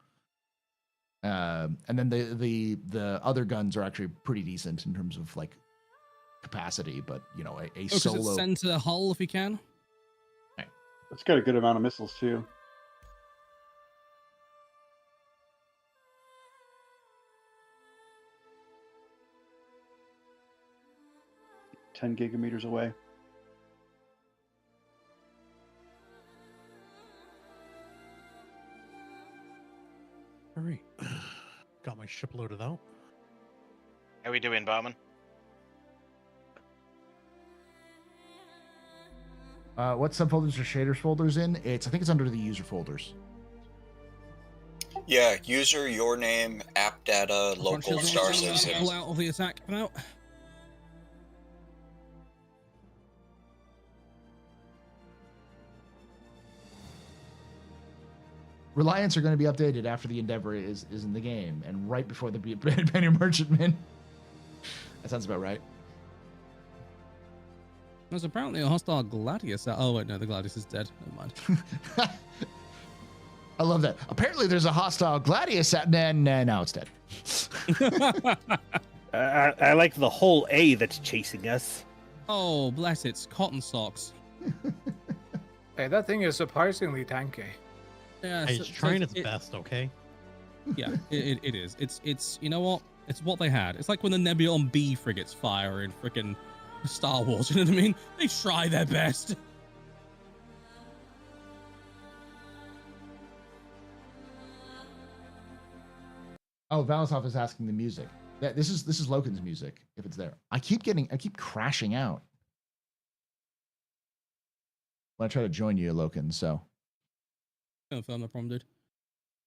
And then the other guns are actually pretty decent in terms of like capacity, but you know a solo center hull if you can. It's got a good amount of missiles too. "10 gigameters away." All right. Got my ship loaded out. How we doing, barman? What subfolders are shaders folders in? I think it's under the user folders. Yeah, user, your name, app data, local, star citizen. Pull out of the attack now. Reliance are going to be updated after the Endeavor is in the game and right before the Penny Merchantman. That sounds about right. There's apparently a hostile Gladius. Oh wait, no, the Gladius is dead. Never mind. I love that. Apparently, there's a hostile Gladius out. Nah, now it's dead. I like the whole A that's chasing us. Oh, bless its cotton socks. Hey, that thing is surprisingly tanky. Yeah, Hey, it's trying its best, okay? Yeah, it is. It's you know what? It's what they had. It's like when the Nebulon B frigates fire in frickin' Star Wars. You know what I mean? They try their best. Oh, Valisov is asking the music. This is Loken's music, if it's there. I keep crashing out when I try to join you, Loken, so. Confirm, no problem, dude.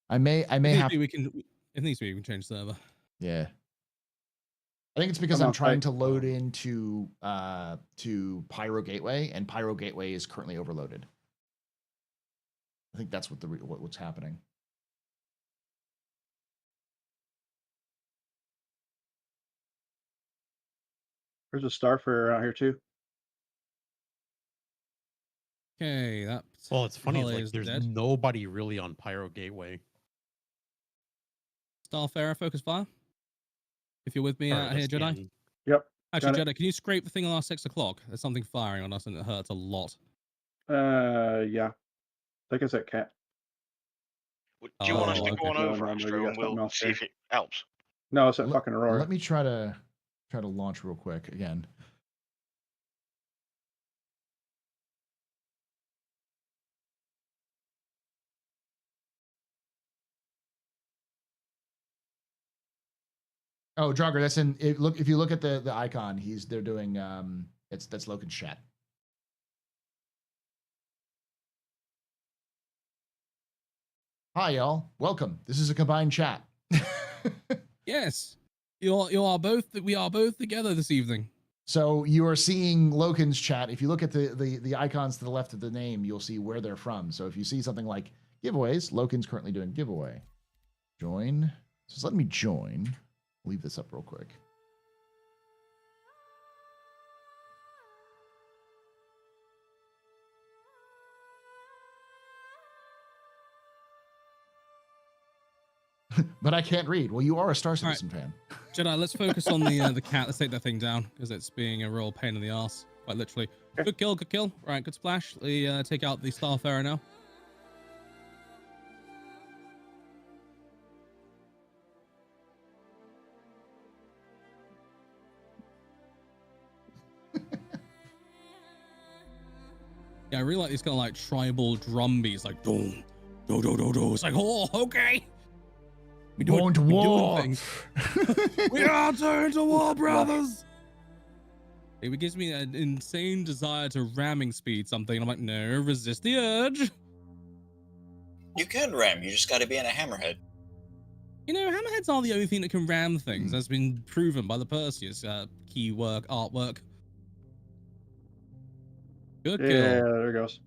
I may have. If needs be, we can change server. Yeah. I think it's because I'm trying to load into to Pyro Gateway, and Pyro Gateway is currently overloaded. I think that's what's happening. There's a Starfarer around here too. Okay, that. Well, it's funny. It's like is there's dead. nobody really on Pyro Gateway. Starfarer, focus fire. If you're with me Alright, here, let's Jedi. scan. Yep. Actually, Jedi, can you scrape the thing on our 6 o'clock? There's something firing on us and it hurts a lot. Yeah. I think it's that cat. Do you want us to okay. go on over, Astro, and we'll see if it helps? No, it's that fucking Aurora. Let me try to launch real quick again. Oh, Jogger, that's in. If you look at the icon, they're doing that's Loken's chat. Hi, y'all. Welcome. This is a combined chat. Yes, we are both together this evening. So you are seeing Loken's chat. If you look at the icons to the left of the name, you'll see where they're from. So if you see something like giveaways, Loken's currently doing giveaway. Join. Just let me join. Leave this up real quick. But I can't read. Well, you are a Star Citizen fan. Jedi, let's focus on the cat. Let's take that thing down because it's being a real pain in the ass, quite literally. Good kill, good kill. Right, good splash. We take out the Starfarer now. Yeah, I really like these kind of like tribal drum beats, like do do do do do. It's like, oh, okay. We going to war. We are turning to war, brothers. It gives me an insane desire to ramming speed something. I'm like, no, resist the urge. You can ram. You just got to be in a hammerhead. You know, hammerheads are the only thing that can ram things. That's been proven by the Perseus key work, artwork. Good kill. Yeah, there it goes.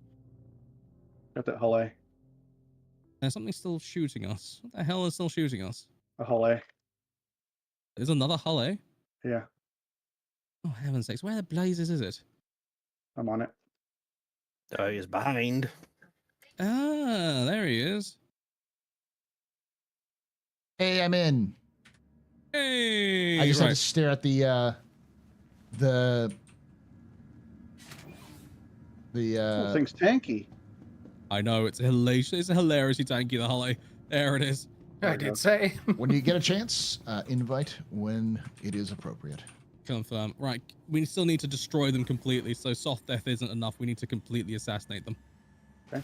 Got that Halle. There's something still shooting us. What the hell is still shooting us? A Halle. There's another Halle? Yeah. Oh, heaven's sakes. Where the blazes is it? I'm on it. He's behind. Ah, there he is. Hey, I'm in. Hey. I just had to stare at the thing's tanky. I know, it's hilarious. It's hilariously tanky, the Halle. There it is. I did say. When you get a chance, invite when it is appropriate. Confirm. Right, we still need to destroy them completely, so soft death isn't enough. We need to completely assassinate them. Okay.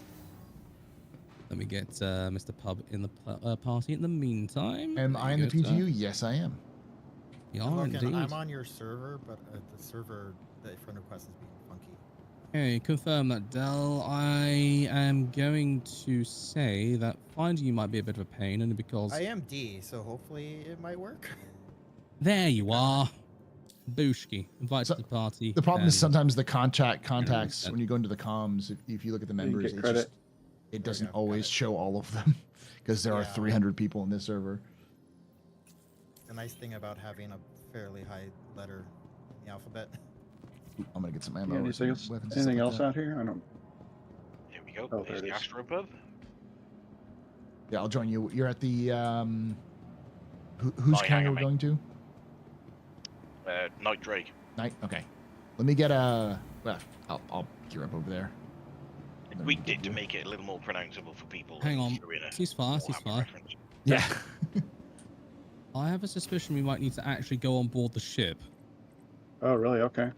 Let me get Mr. Pub in the party in the meantime. Am I in the PTU? Yes, I am. You are indeed. I'm on your server, but the server, the friend request is being funky. Okay, confirm that, Dell. I am going to say that finding you might be a bit of a pain, only because... I am D, so hopefully it might work. There you are. Booshki. Invite to the party. The problem is sometimes the contacts, when you go into the comms, if you look at the members, it doesn't always show all of them because there are 300 people in this server. The nice thing about having a fairly high letter in the alphabet. Ooh, I'm gonna get some ammo. Yeah, anything else out here? I don't. Here we go. Oh, There's the AstroPub. Yeah, I'll join you. You're at the whose carrier we're going to? Night Drake. Night. Okay. Let me get a. Well, I'll gear up over there. I tweaked it to make it a little more pronounceable for people. Hang on. He's fast. He's fast. Yeah. I have a suspicion we might need to actually go on board the ship. Oh, really? Okay.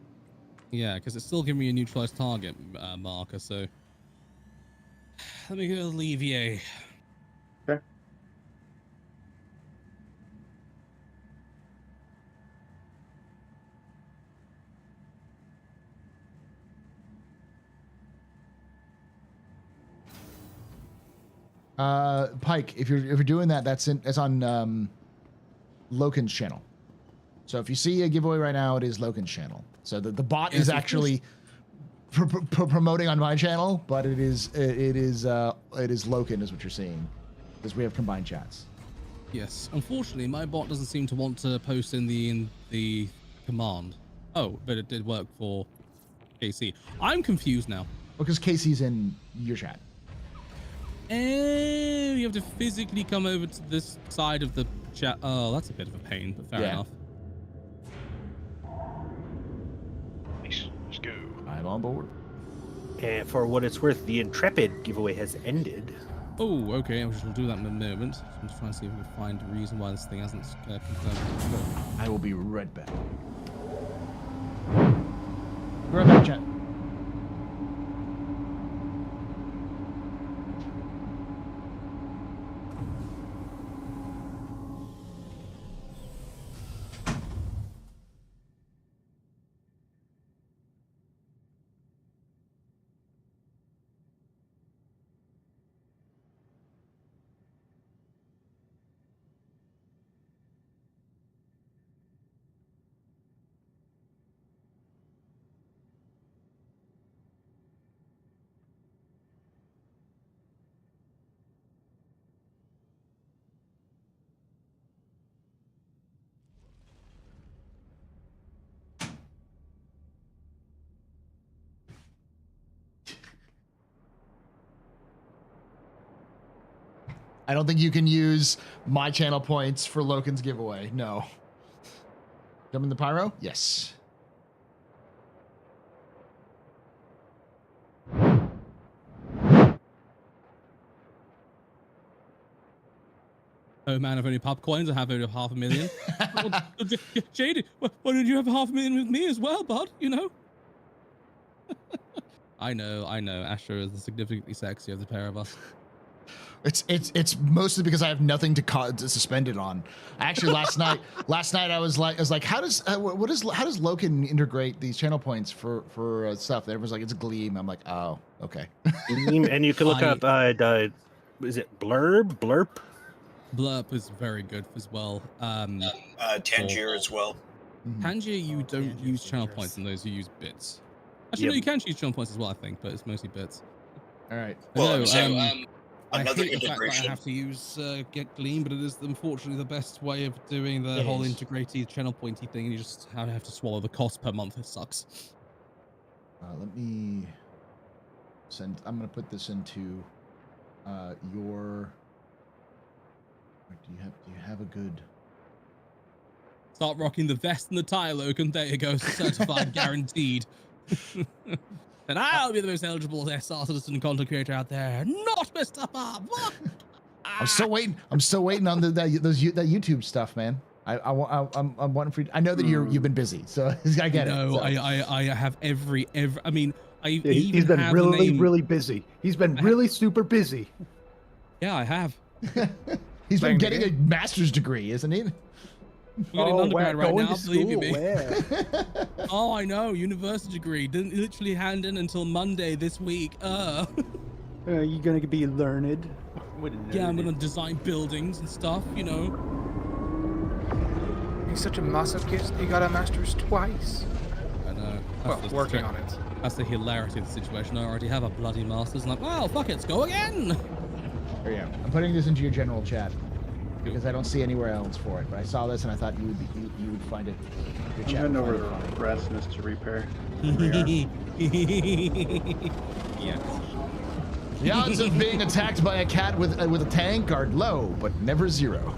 Yeah, because it's still giving me a neutralized target marker, so... Let me go alleviate. Okay. Pike, if you're doing that, that's on Loken's channel. So if you see a giveaway right now, it is Loken's channel. So the bot is actually promoting on my channel, but it is Loken is what you're seeing, because we have combined chats. Yes, unfortunately, my bot doesn't seem to want to post in the command. Oh, but it did work for KC. I'm confused now. Because KC's in your chat. Oh, you have to physically come over to this side of the chat. Oh, that's a bit of a pain, but fair enough. Let's go. I'm on board. And for what it's worth, the Intrepid giveaway has ended. Oh, okay. I shall do that in a moment. I'm just trying to see if we can find a reason why this thing hasn't confirmed. I will be right back. We're right back, chat. I don't think you can use my channel points for Loken's giveaway. No. Jump in the pyro? Yes. Oh man, I've only popped coins. I have only 500,000. Jade, why did you have 500,000 with me as well, bud? You know? I know. Astro is the significantly sexier of the pair of us. It's mostly because I have nothing to suspend it on. Actually, last night I was like, how does Loken integrate these channel points for stuff? And everyone's like, it's Gleam. I'm like, oh, okay. Gleam, and you can look up is it Blurp? Blurp is very good as well. Tangier as well. Tangier, you don't use channel points in those. You use bits. Actually, no, you can use channel points as well, I think, but it's mostly bits. All right. Well, I another hate the fact that I integration. have to use Get Gleam, but it is unfortunately the best way of doing the whole integrated channel pointy thing, and you just have to swallow the cost per month. It sucks. Let me send. I'm gonna put this into your. Do you have a good? Start rocking the vest and the tie, Logan. There you go, certified, guaranteed. And I'll be the most eligible starcitizen content creator out there, not Mr. Pub. I'm still waiting on that YouTube stuff, man. I'm wanting for. I know that you've been busy, so I get it. No, I have every. I mean, he's been really busy. He's been really super busy. Yeah, I have. He's been getting a master's degree, isn't he? We're getting undergrad right now, believe you me. Oh, I know, university degree. Didn't literally hand in until Monday this week. Are you gonna be learned? Yeah, I'm gonna design buildings and stuff, you know. He's such a masochist. He got a master's twice. I know. Well, working on it. That's the hilarity of the situation. I already have a bloody master's, and I'm like, well, fuck it, let's go again. There you go. I'm putting this into your general chat because I don't see anywhere else for it. But I saw this and I thought you would find it. I'm heading over to the Rasmus to repair. Yeah. The odds of being attacked by a cat with a tank are low, but never zero.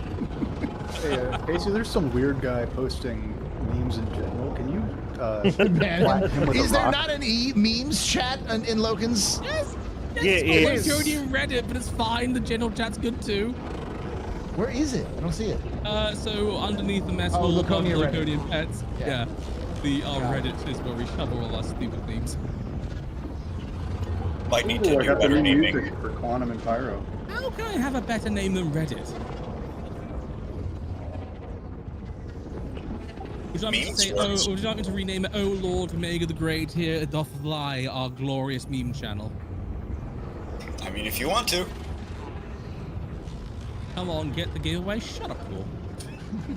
Hey, Casey, there's some weird guy posting memes in general. Can you Man, him with is a there rock? not an memes chat in Loken's? Yes. Yeah. It's already Reddit, but it's fine. The general chat's good too. Where is it? I don't see it. So underneath the mess Oh, hall of Laconia Reddit. Laconian pets. Yeah. The Reddit is where we cover all our stupid themes. Might need to I do got the better new naming. music for Quantum and Pyro. How can I have a better name than Reddit? Would you like me to say, would you like me to rename it, Oh Lord Omega the Great, here doth lie our glorious meme channel? I mean, if you want to. Come on, get the giveaway. Shut up, Paul.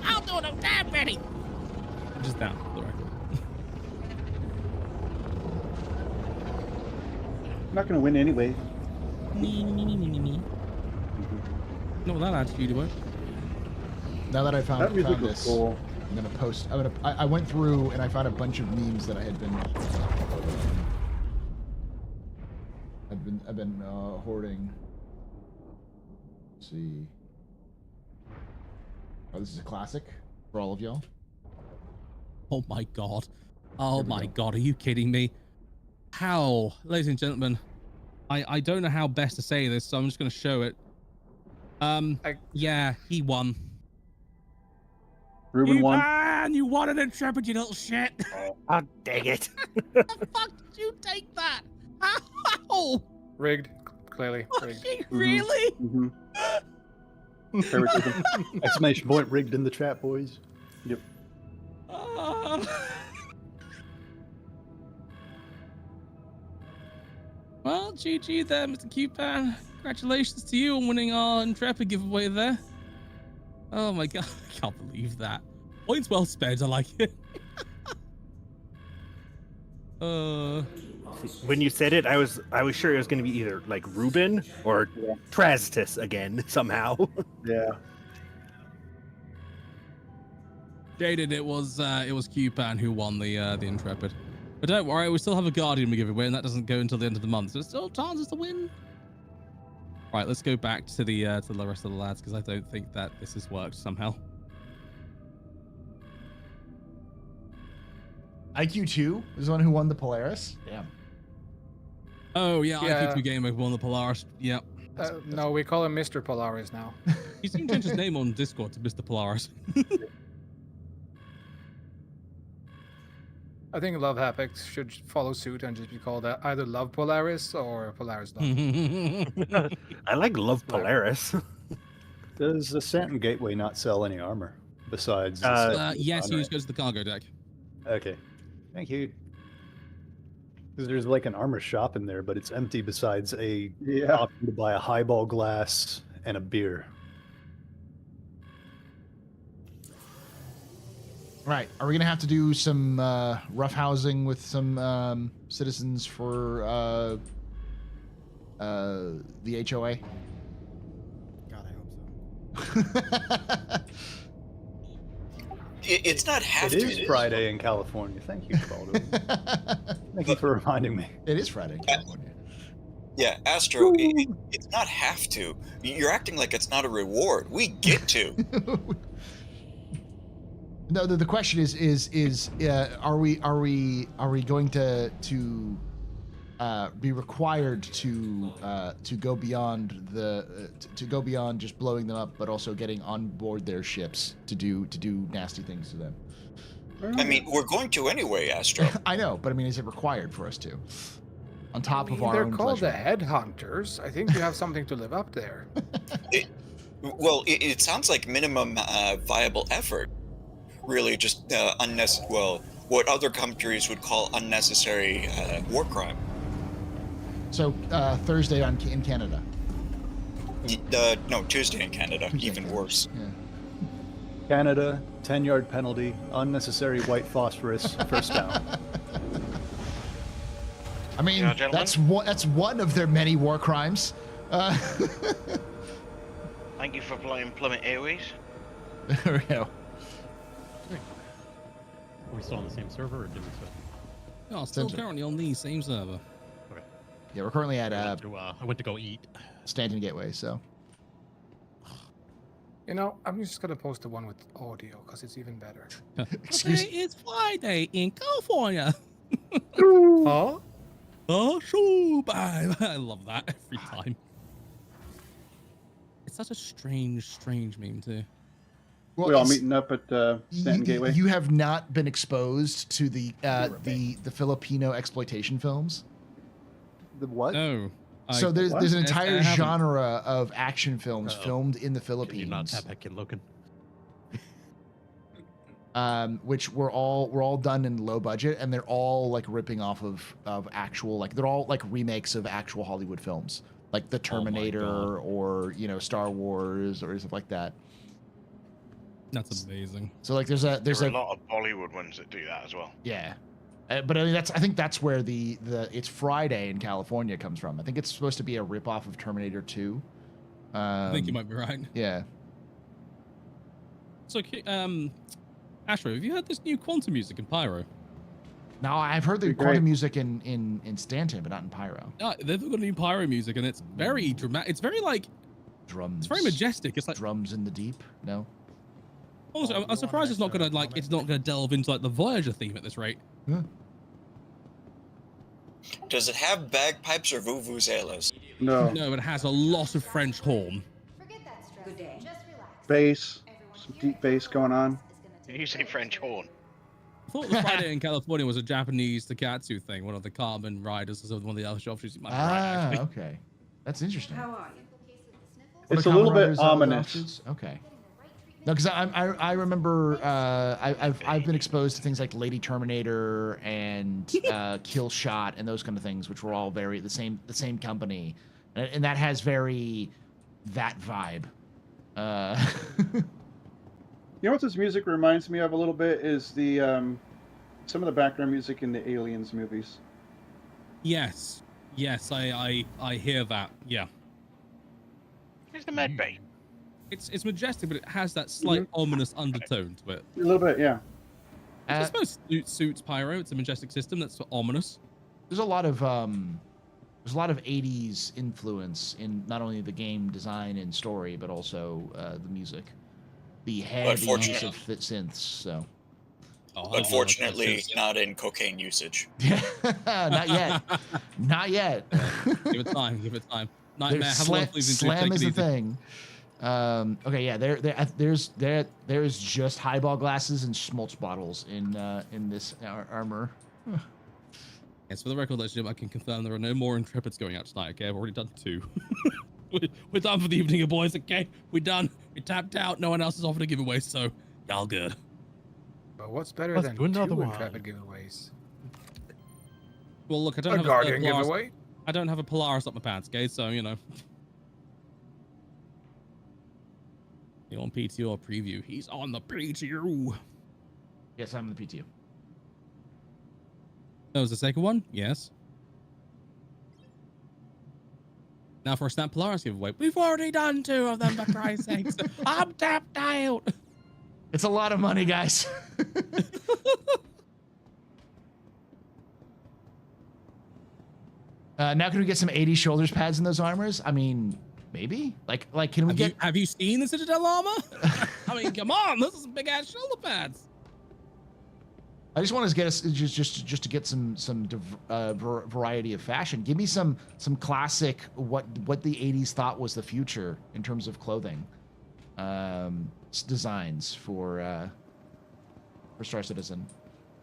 I'll do it, I'm damn ready. Just down, for the record. I'm not going to win anyway. Not with that attitude, you won't. Now that I found That music was this, cool. I'm gonna post. I went through and I found a bunch of memes that I had been. I've been hoarding. Let's see. Oh, this is a classic for all of y'all. Oh my god. Oh my god, are you kidding me? How? Ladies and gentlemen, I don't know how best to say this, so I'm just gonna show it. Yeah, he won. Ruben won. You won an intrepid, you little shit. Oh, dang it. The fuck did you take that? How? Rigged. Clearly. Rigged. Fucking really? Mm-hmm. Exclamation point rigged in the chat, boys. Yep. Well, GG there, Mr. Cupan. Congratulations to you on winning our Intrepid giveaway there. Oh my god, I can't believe that. Points well spent, I like it. When you said it, I was sure it was going to be either like Ruben or Trastus again somehow. Yeah. Jaded, it was Cupan who won the Intrepid. But don't worry, we still have a Guardian we give away, and that doesn't go until the end of the month, so there's still chances to win. Right, let's go back to the rest of the lads because I don't think that this has worked somehow. IQ2 is the one who won the Polaris. Damn. Oh yeah, IQ2 Gamer won the Polaris. Yep. No, we call him Mr. Polaris now. He's even changed his name on Discord to Mr. Polaris. I think Love Hapex should follow suit and just be called either Love Polaris or Polaris Love. I like Love Polaris. Does the Stanton Gateway not sell any armor besides? Yes, you just go to the cargo deck. Okay, thank you. Because there's like an armor shop in there, but it's empty besides a option to buy a highball glass and a beer. Right. Are we gonna have to do some roughhousing with some citizens for the HOA? God, I hope so. It's not have to. It is Friday in California. Thank you, Baldo. Thank you for reminding me. It is Friday in California. Yeah, Astro, it's not have to. You're acting like it's not a reward. We get to. No, the question is are we going to be required to go beyond to go beyond just blowing them up, but also getting on board their ships to do nasty things to them? I mean, we're going to anyway, Astro. I know, but I mean, is it required for us to? On top of our They're own called pleasure. the Headhunters. I think you have something to live up there. It sounds like minimum viable effort. Really, just unnecessary. Well, what other countries would call unnecessary war crime. So Thursday in Canada. No, Tuesday in Canada. Even worse. Yeah. Canada, 10-yard penalty, unnecessary white phosphorus, first down. I mean, that's one of their many war crimes. Thank you for playing Plymouth Airways. There we go. Are we still on the same server, or did we switch? No, still currently on the same server. Okay. Yeah, we're currently at I went to go eat. Stanton Gateway, so. You know, I'm just gonna post the one with audio because it's even better. Excuse me. It's Friday in California. Huh? Oh, sure. I love that every time. It's such a strange meme too. Well, we all meeting up at Stanton Gateway. You have not been exposed to the Filipino exploitation films. The what? No. So there's an entire genre of action films filmed in the Philippines. Not Epic and Logan. Which were all done in low budget, and they're all like ripping off of actual, like they're all like remakes of actual Hollywood films, like The Terminator or Star Wars or stuff like that. That's amazing. So like there's a lot of Bollywood ones that do that as well. Yeah. But I mean, I think that's where the It's Friday in California comes from. I think it's supposed to be a ripoff of Terminator 2. I think you might be right. Yeah. So, Astro, have you heard this new quantum music in Pyro? No, I've heard the quantum music in Stanton, but not in Pyro. They've got new Pyro music, and it's very dramatic. It's very like drums. It's very majestic. It's like drums in the deep. No. Also, I'm surprised it's not gonna delve into like the Voyager theme at this rate. Yeah. Does it have bagpipes or vuvuzelas? No. No, it has a lot of French horn. Good day. Bass, some deep bass going on. You say French horn. I thought the Friday in California was a Japanese Takatsu thing, one of the Carmen Riders or one of the other offshoots. Okay. That's interesting. How are you? It's a little bit ominous. Okay. No, because I remember I've been exposed to things like Lady Terminator and Kill Shot and those kind of things, which were all very the same company, and that has very that vibe. You know what this music reminds me of a little bit is the some of the background music in the Aliens movies. Yes, I hear that. Yeah. Where's the med bay? It's majestic, but it has that slight ominous undertone to it. A little bit, yeah. I suppose suits Pyro. It's a majestic system that's ominous. There's a lot of there's a lot of 80s influence in not only the game design and story, but also the music. The heavy use of synths. So, unfortunately, not in cocaine usage. Not yet. Not yet. Give it time. Give it time. Nightmare. Slam is the thing. Okay, yeah. There's just highball glasses and schmaltz bottles in this armor. Yes, for the record, ladies and gentlemen, I can confirm there are no more Intrepids going out tonight. Okay, I've already done 2. We're done for the evening, boys. Okay, we're done. We tapped out. No one else is offering a giveaway, so y'all good. But what's better than 2 Intrepid giveaways? Well, look, I don't have Guardian a Polaris. giveaway. I don't have a Polaris up my pants, okay? So you know. You on PTO or preview? He's on the PTO. Yes, I'm on the PTO. That was the second one? Yes. Now for a Snap Polaris giveaway. We've already done 2 of them, for Christ's sakes. I'm tapped out. It's a lot of money, guys. Now can we get some 80 shoulders pads in those armors? I mean, maybe? Like can we have you seen the Citadel armor? I mean, come on, this is big ass shoulder pads. I just want to get us just to get some variety of fashion. Give me some classic what the 80s thought was the future in terms of clothing designs for Star Citizen.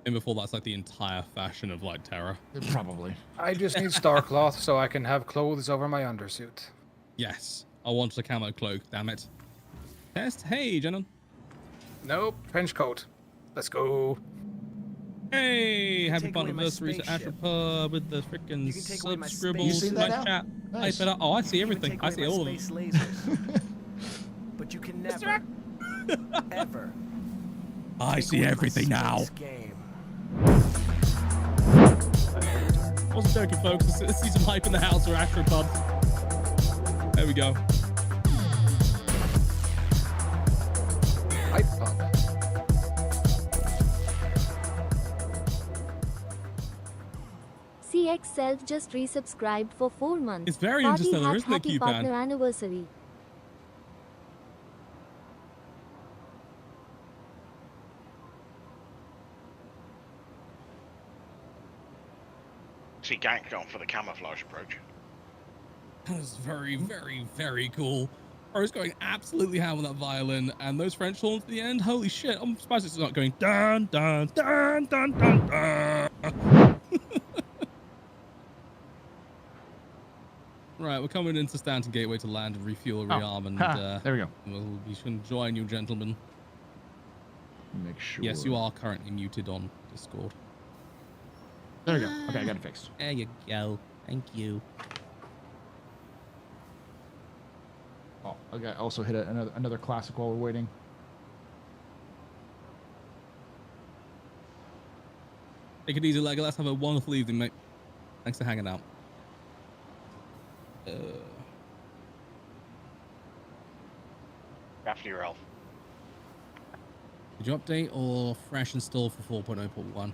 And before that's like the entire fashion of like Terra. Probably. I just need star cloth so I can have clothes over my undersuit. Yes, I want a camo cloak. Damn it. Test. Hey, gentlemen. Nope. Trench coat. Let's go. Hey, happy fun anniversary to AstroPub with the freaking scribbles in my chat. Nice. Oh, I see everything. I see all of them. But you can never, ever. I see everything now. I wasn't joking, folks. Let's see some hype in the house for AstroPub. There we go. Hype pub. CX Self just resubscribed for 4 months. It's very Party interstellar, hat isn't it, happy Q-Pan? partner anniversary. See, Gank gone for the camouflage approach. That is very, very, very cool. Bro's going absolutely ham on that violin, and those French horns at the end. Holy shit! I'm surprised it's not going dun dun dun dun dun dun. Right, we're coming into Stanton Gateway to land and refuel and rearm, and there we go. We'll be join you, gentlemen. Make sure. Yes, you are currently muted on Discord. There we go. Okay, I got it fixed. There you go. Thank you. Oh, okay. I also hit another classic while we're waiting. Take it easy, Lego. Let's have a wonderful evening, mate. Thanks for hanging out. After your elf. Did you update or fresh install for 4.0.1?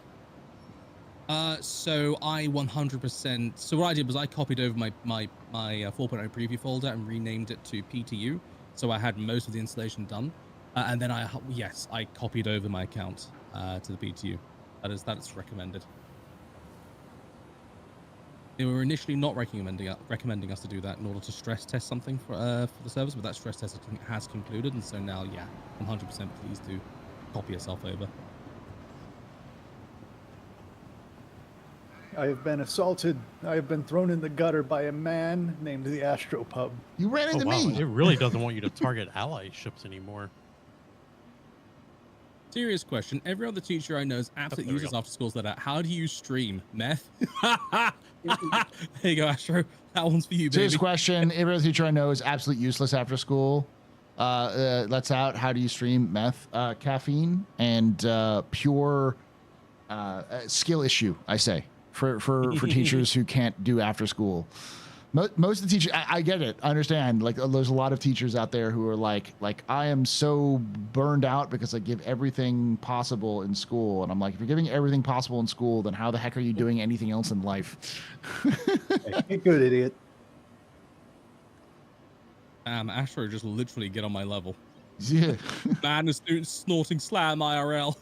So I 100%. So what I did was I copied over my 4.0 preview folder and renamed it to PTU. So I had most of the installation done, and then I copied over my account to the PTU. That is recommended. They were initially not recommending us to do that in order to stress test something for the service, but that stress test has concluded, and so now, yeah, 100% please do copy yourself over. I have been assaulted. I have been thrown in the gutter by a man named TheAstroPub. You ran into me. It really doesn't want you to target ally ships anymore. Serious question. Every other teacher I know is absolutely useless after school's let out. How do you stream? Meth? There you go, Astro. That one's for you, baby. Serious question. Every other teacher I know is absolutely useless after school. Let's out. How do you stream? Meth, caffeine, and pure skill issue, I say. For teachers who can't do after school. Most of the teachers, I get it. I understand. Like, there's a lot of teachers out there who are like, I am so burned out because I give everything possible in school. And I'm like, if you're giving everything possible in school, then how the heck are you doing anything else in life? Good idiot. Astro just literally get on my level. Yeah. Man, a student snorting slam IRL.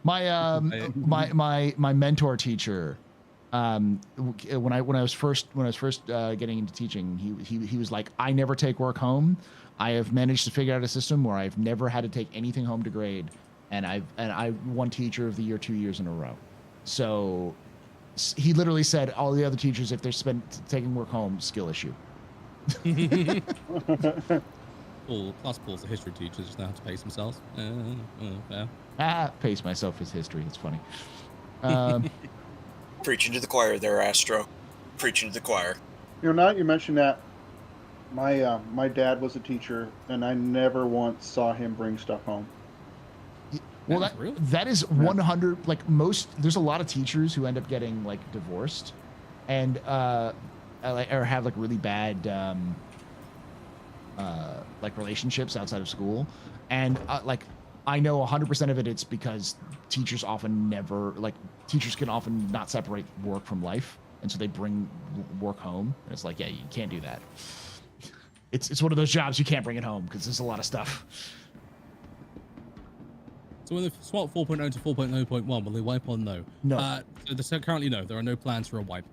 my mentor teacher, when I was first getting into teaching, he was like, I never take work home. I have managed to figure out a system where I've never had to take anything home to grade, and I won teacher of the year 2 years in a row. So he literally said, all the other teachers, if they're taking work home, skill issue. Plus Paul's a history teacher, just now have to pace themselves. Pace myself as history. It's funny. Preaching to the choir there, Astro. Preaching to the choir. You know, now that you mentioned that, my dad was a teacher, and I never once saw him bring stuff home. Well, that is 100. Like there's a lot of teachers who end up getting like divorced, and or have like really bad like relationships outside of school, and like I know 100% of it. It's because teachers can often not separate work from life, and so they bring work home, and it's like, yeah, you can't do that. It's one of those jobs you can't bring it home because there's a lot of stuff. So when they swap 4.0 to 4.0.1, will they wipe or no? No. Currently, no. There are no plans for a wipe.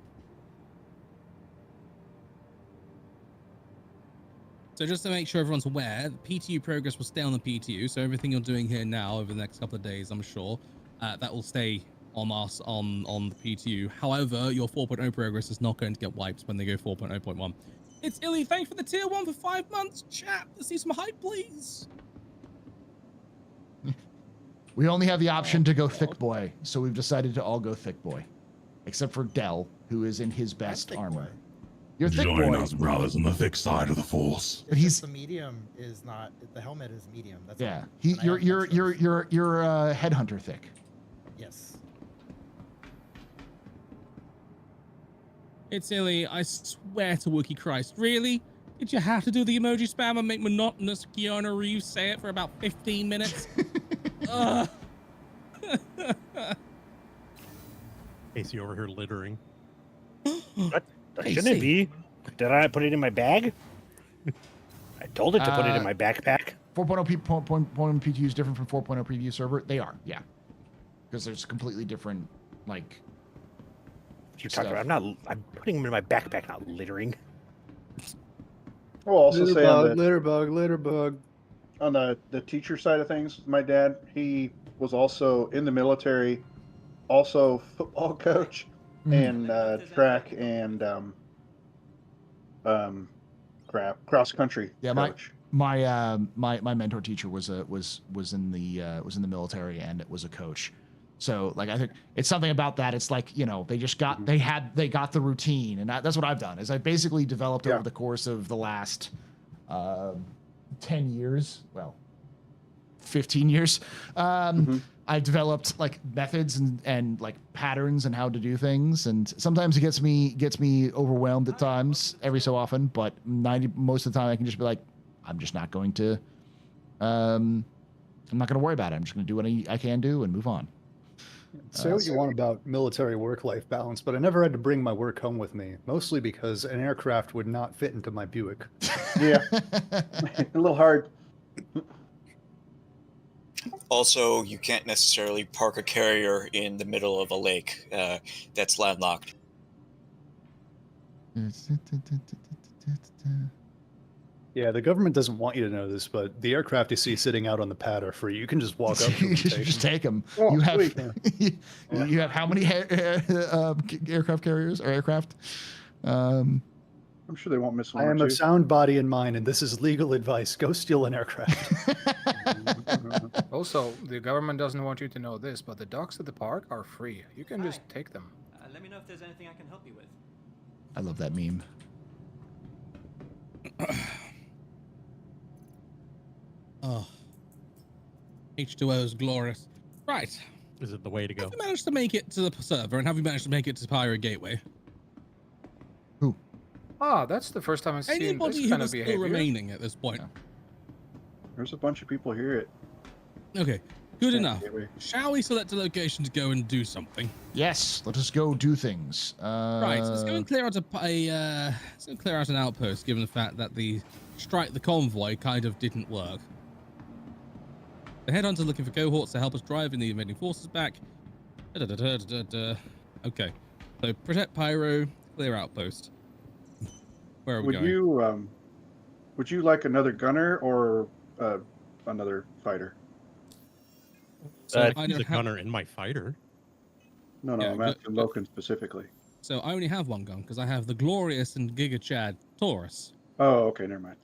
So just to make sure everyone's aware, the PTU progress will stay on the PTU. So everything you're doing here now over the next couple of days, I'm sure, that will stay on us on the PTU. However, your 4.0 progress is not going to get wiped when they go 4.0.1. It's Illy. Thanks for the tier 1 for 5 months. Chat, let's see some hype, please. We only have the option to go thick boy, so we've decided to all go thick boy, except for Dell, who is in his best armor. You're thick boy. Join us, brothers, on the thick side of the force. It's just the medium is not. The helmet is medium. That's Yeah, all. you're headhunter thick. Yes. It's Illy. I swear to Wookie Christ. Really? Did you have to do the emoji spam and make monotonous Keanu Reeves say it for about 15 minutes? AC over here littering. What? Shouldn't it be? Did I put it in my bag? I told it to put it in my backpack. 4.0 PTU is different from 4.0 preview server. They are, yeah, because there's completely different like. You're talking about. I'm putting them in my backpack, not littering. I'll also say litter bug. On the teacher side of things, my dad, he was also in the military, also football coach, and track and cross country coach. My mentor teacher was in the military and was a coach. So like I think it's something about that. It's like, you know, they got the routine, and that's what I've done. Is I basically developed over the course of the last 10 years, well, 15 years. I developed like methods and like patterns and how to do things, and sometimes it gets me overwhelmed at times, every so often. But most of the time, I can just be like, I'm just not going to. I'm not going to worry about it. I'm just going to do what I can do and move on. Say what you want about military work-life balance, but I never had to bring my work home with me, mostly because an aircraft would not fit into my Buick. Yeah, a little hard. Also, you can't necessarily park a carrier in the middle of a lake that's landlocked. Yeah, the government doesn't want you to know this, but the aircraft you see sitting out on the pad are free. You can just walk up to them. Just take them. Oh, you have sweet. you have how many aircraft carriers or aircraft? I'm sure they won't miss one. I am of sound body and mind, and this is legal advice. Go steal an aircraft. Also, the government doesn't want you to know this, but the docks at the park are free. You can just take them. Let me know if there's anything I can help you with. I love that meme. Oh, H2O is glorious. Right. Is it the way to go? Have you managed to make it to the server, and have you managed to make it to Pyro Gateway? Who? Ah, that's the first time I've seen Anybody this who kind is of still behavior. remaining at this point. There's a bunch of people here. Okay, good Stanton enough. Gateway. Shall we select a location to go and do something? Yes, let us go do things. Right, so let's go and clear out let's go clear out an outpost, given the fact that the strike the convoy kind of didn't work. The headhunters looking for cohorts to help us drive in the invading forces back. Okay, so protect Pyro, clear outpost. Where are we going? Would you like another gunner or another fighter? So I use a gunner in my fighter. No, I'm asking Loken specifically. So I only have one gun because I have the glorious and Giga Chad Taurus. Oh, okay, never mind.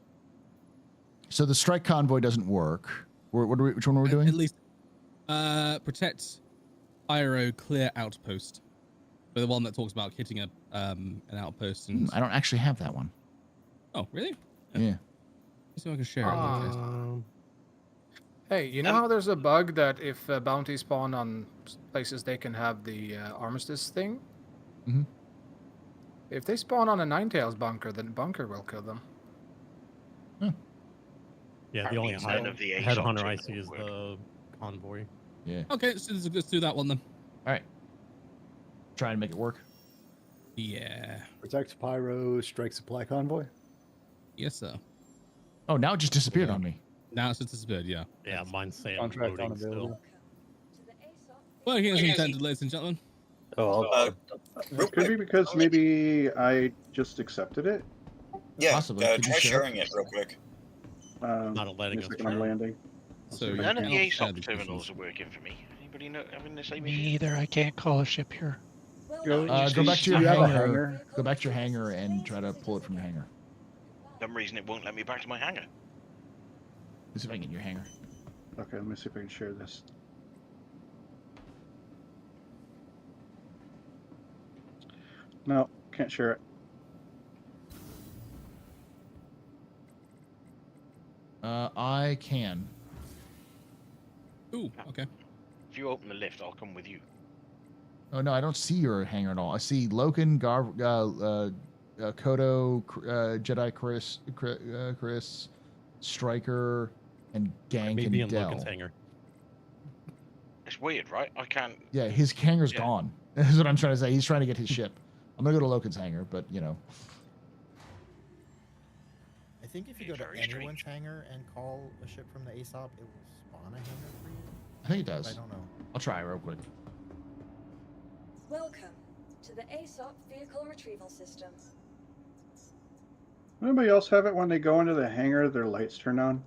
So the strike convoy doesn't work. Which one are we doing? At least protect Pyro, clear outpost. But the one that talks about hitting an outpost. And... I don't actually have that one. Oh, really? Yeah. Let's see if I can share it. Hey, you know how there's a bug that if bounties spawn on places, they can have the armistice thing? Mm-hmm. If they spawn on a Ninetales bunker, then bunker will kill them. Yeah, the only headhunter I see is the convoy. Yeah. Okay, so let's do that one then. All right. Try and make it work. Yeah. Protect Pyro, strike supply convoy. Yes, sir. Oh, now it just disappeared on me. Now it's just disappeared, yeah. Yeah, mine's saying Contract loading unavailable. still. Working as intended, ladies and gentlemen. It could be because maybe I just accepted it. Yeah, Possibly. try sharing it real quick. Not letting us I'm landing. So None of the ASOP terminals are working for me. Anybody know having the same Me issue? either. I can't call a ship here. Go back to your you have a hangar. hangar? Go back to your hangar and try to pull it from your hangar. For some reason it won't let me back to my hangar. Let's see if I can get in your hangar. Okay, let me see if I can share this. No, can't share it. I can. Ooh, okay. If you open the lift, I'll come with you. Oh no, I don't see your hangar at all. I see Loken, Kodo, Jedi Chris, Striker, and Gang Maybe and in Dell. Logan's hangar. It's weird, right? I can't. Yeah, his hangar's gone. That's what I'm trying to say. He's trying to get his ship. I'm gonna go to Loken's hangar, but you know. I think if you go to anyone's hangar and call a ship from the ASOP, it will spawn a hangar for you. I think it does. I don't know. I'll try real quick. Welcome to the ASOP vehicle retrieval system. Anybody else have it when they go into the hangar, their lights turn on?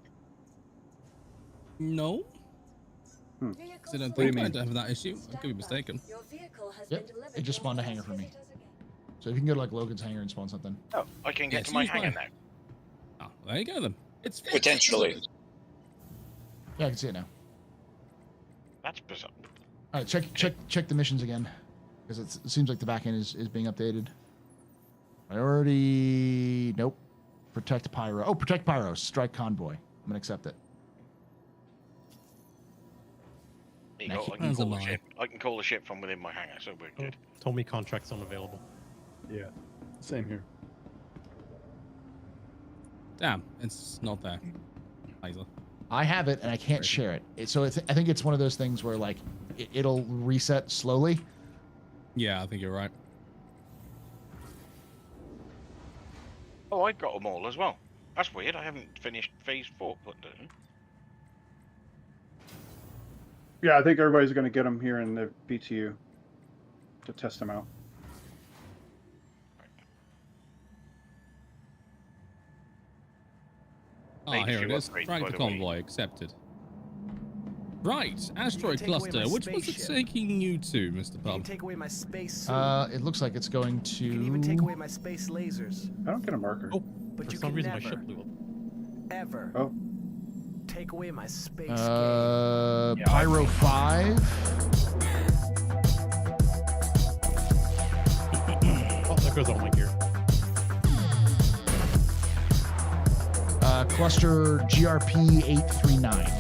No. Hmm. So I don't think I don't have that issue. I could be mistaken. Your vehicle has Yep, been delivered. it just spawned a hangar for me. So if you can go to like Logan's hangar and spawn something. Oh, I can get to my hangar now. Oh, there you go then. It's Potentially. Yeah, I can see it now. That's bizarre. All right, check the missions again, because it seems like the back end is being updated. Priority, nope. Protect Pyro. Oh, protect Pyro. Strike convoy. I'm gonna accept it. There you go. I can call the ship. I can call the ship from within my hangar, so we're good. Told me contracts unavailable. Yeah, same here. Damn, it's not there. Either. I have it and I can't share it. So I think it's one of those things where like it'll reset slowly. Yeah, I think you're right. Oh, I got them all as well. That's weird. I haven't finished phase 4 put down. Yeah, I think everybody's going to get them here in the BTU to test them out. Ah, here it is. Strike the convoy. Accepted. Right, asteroid cluster. Which one's it taking you to, Mr. Pub? You can take away my space suit. It looks like it's going to. You can even take away my space lasers. I don't get a marker. Oh, but for you some can reason never, my ship blew up. ever take away my space Pyro 5. Oh, there goes all my gear. Cluster GRP 839.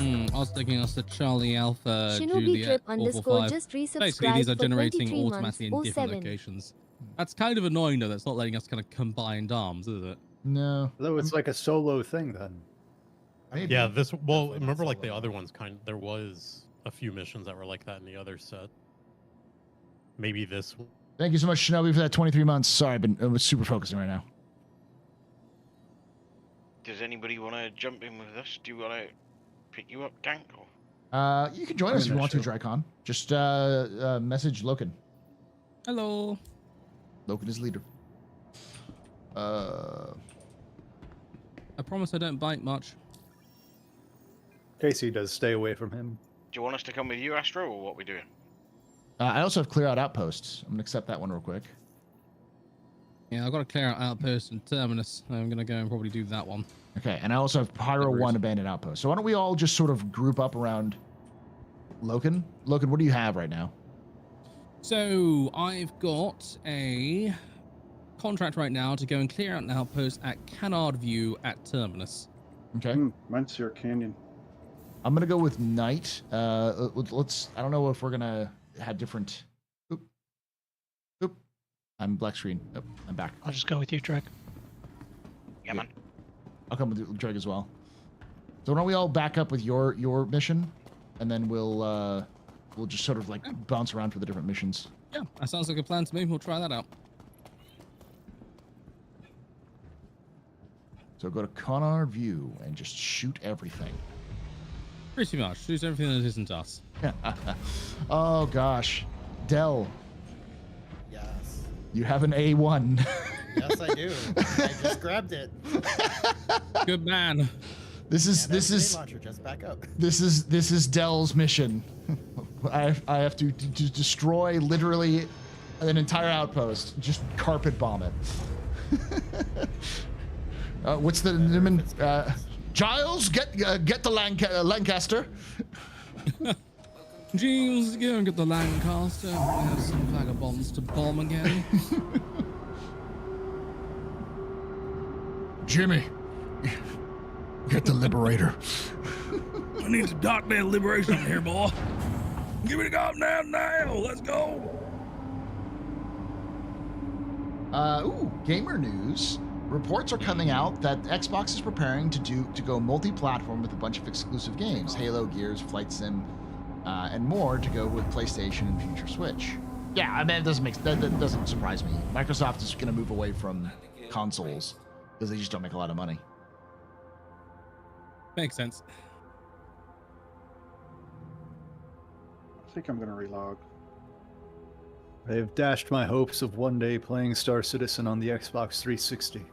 I was taking us to Charlie Alpha Shinobi Juliet Trip Alpha _ 5. just Basically, resubscribed these are for generating 23 automatically in months, different 07. locations. That's kind of annoying, though. That's not letting us kind of combined arms, is it? No. Though it's like a solo thing then. Maybe. Yeah, this. Well, remember, like the other ones, there was a few missions that were like that in the other set. Maybe this one. Thank you so much, Shinobi, for that 23 months. Sorry, I was super focusing right now. Does anybody want to jump in with us? Do you want to pick you up, Gank? You can join us if you want to, Drycon. Just message Loken. Hello. Loken is leader. I promise I don't bite much. Casey does stay away from him. Do you want us to come with you, Astro, or what we doing? I also have clear out outposts. I'm gonna accept that one real quick. Yeah, I've got to clear out outpost and terminus. I'm gonna go and probably do that one. Okay, and I also have Pyro 1 abandoned outpost. So why don't we all just sort of group up around Loken? Loken, what do you have right now? So I've got a contract right now to go and clear out an outpost at Canard View at terminus. Okay. Mine's Sierra Canyon. I'm gonna go with night. Let's. I don't know if we're gonna have different. Oop. I'm black screen. Oh, I'm back. I'll just go with you, Drake. Yeah, man. I'll come with Drake as well. So why don't we all back up with your mission, and then we'll just sort of like bounce around for the different missions. Yeah, that sounds like a plan to me. We'll try that out. So go to Canard View and just shoot everything. Pretty much. Shoot everything that isn't us. Oh gosh, Dell. Yes. You have an A1. Yes, I do. I just grabbed it. Good man. This is launcher, just back up. This is Dell's mission. I have to destroy literally an entire outpost. Just carpet bomb it. What's the name? Giles, get the Lancaster. James, go and get the Lancaster. We have some vagabonds to bomb again. Jimmy, get the Liberator. I need to dock that liberation here, boy. Give it a go now. Let's go. Gamer news. Reports are coming out that Xbox is preparing to go multi-platform with a bunch of exclusive games, Halo, Gears, Flight Sim, and more to go with PlayStation and future Switch. Yeah, I mean, that doesn't surprise me. Microsoft is going to move away from consoles because they just don't make a lot of money. Makes sense. I think I'm going to relog. They've dashed my hopes of one day playing Star Citizen on the Xbox 360.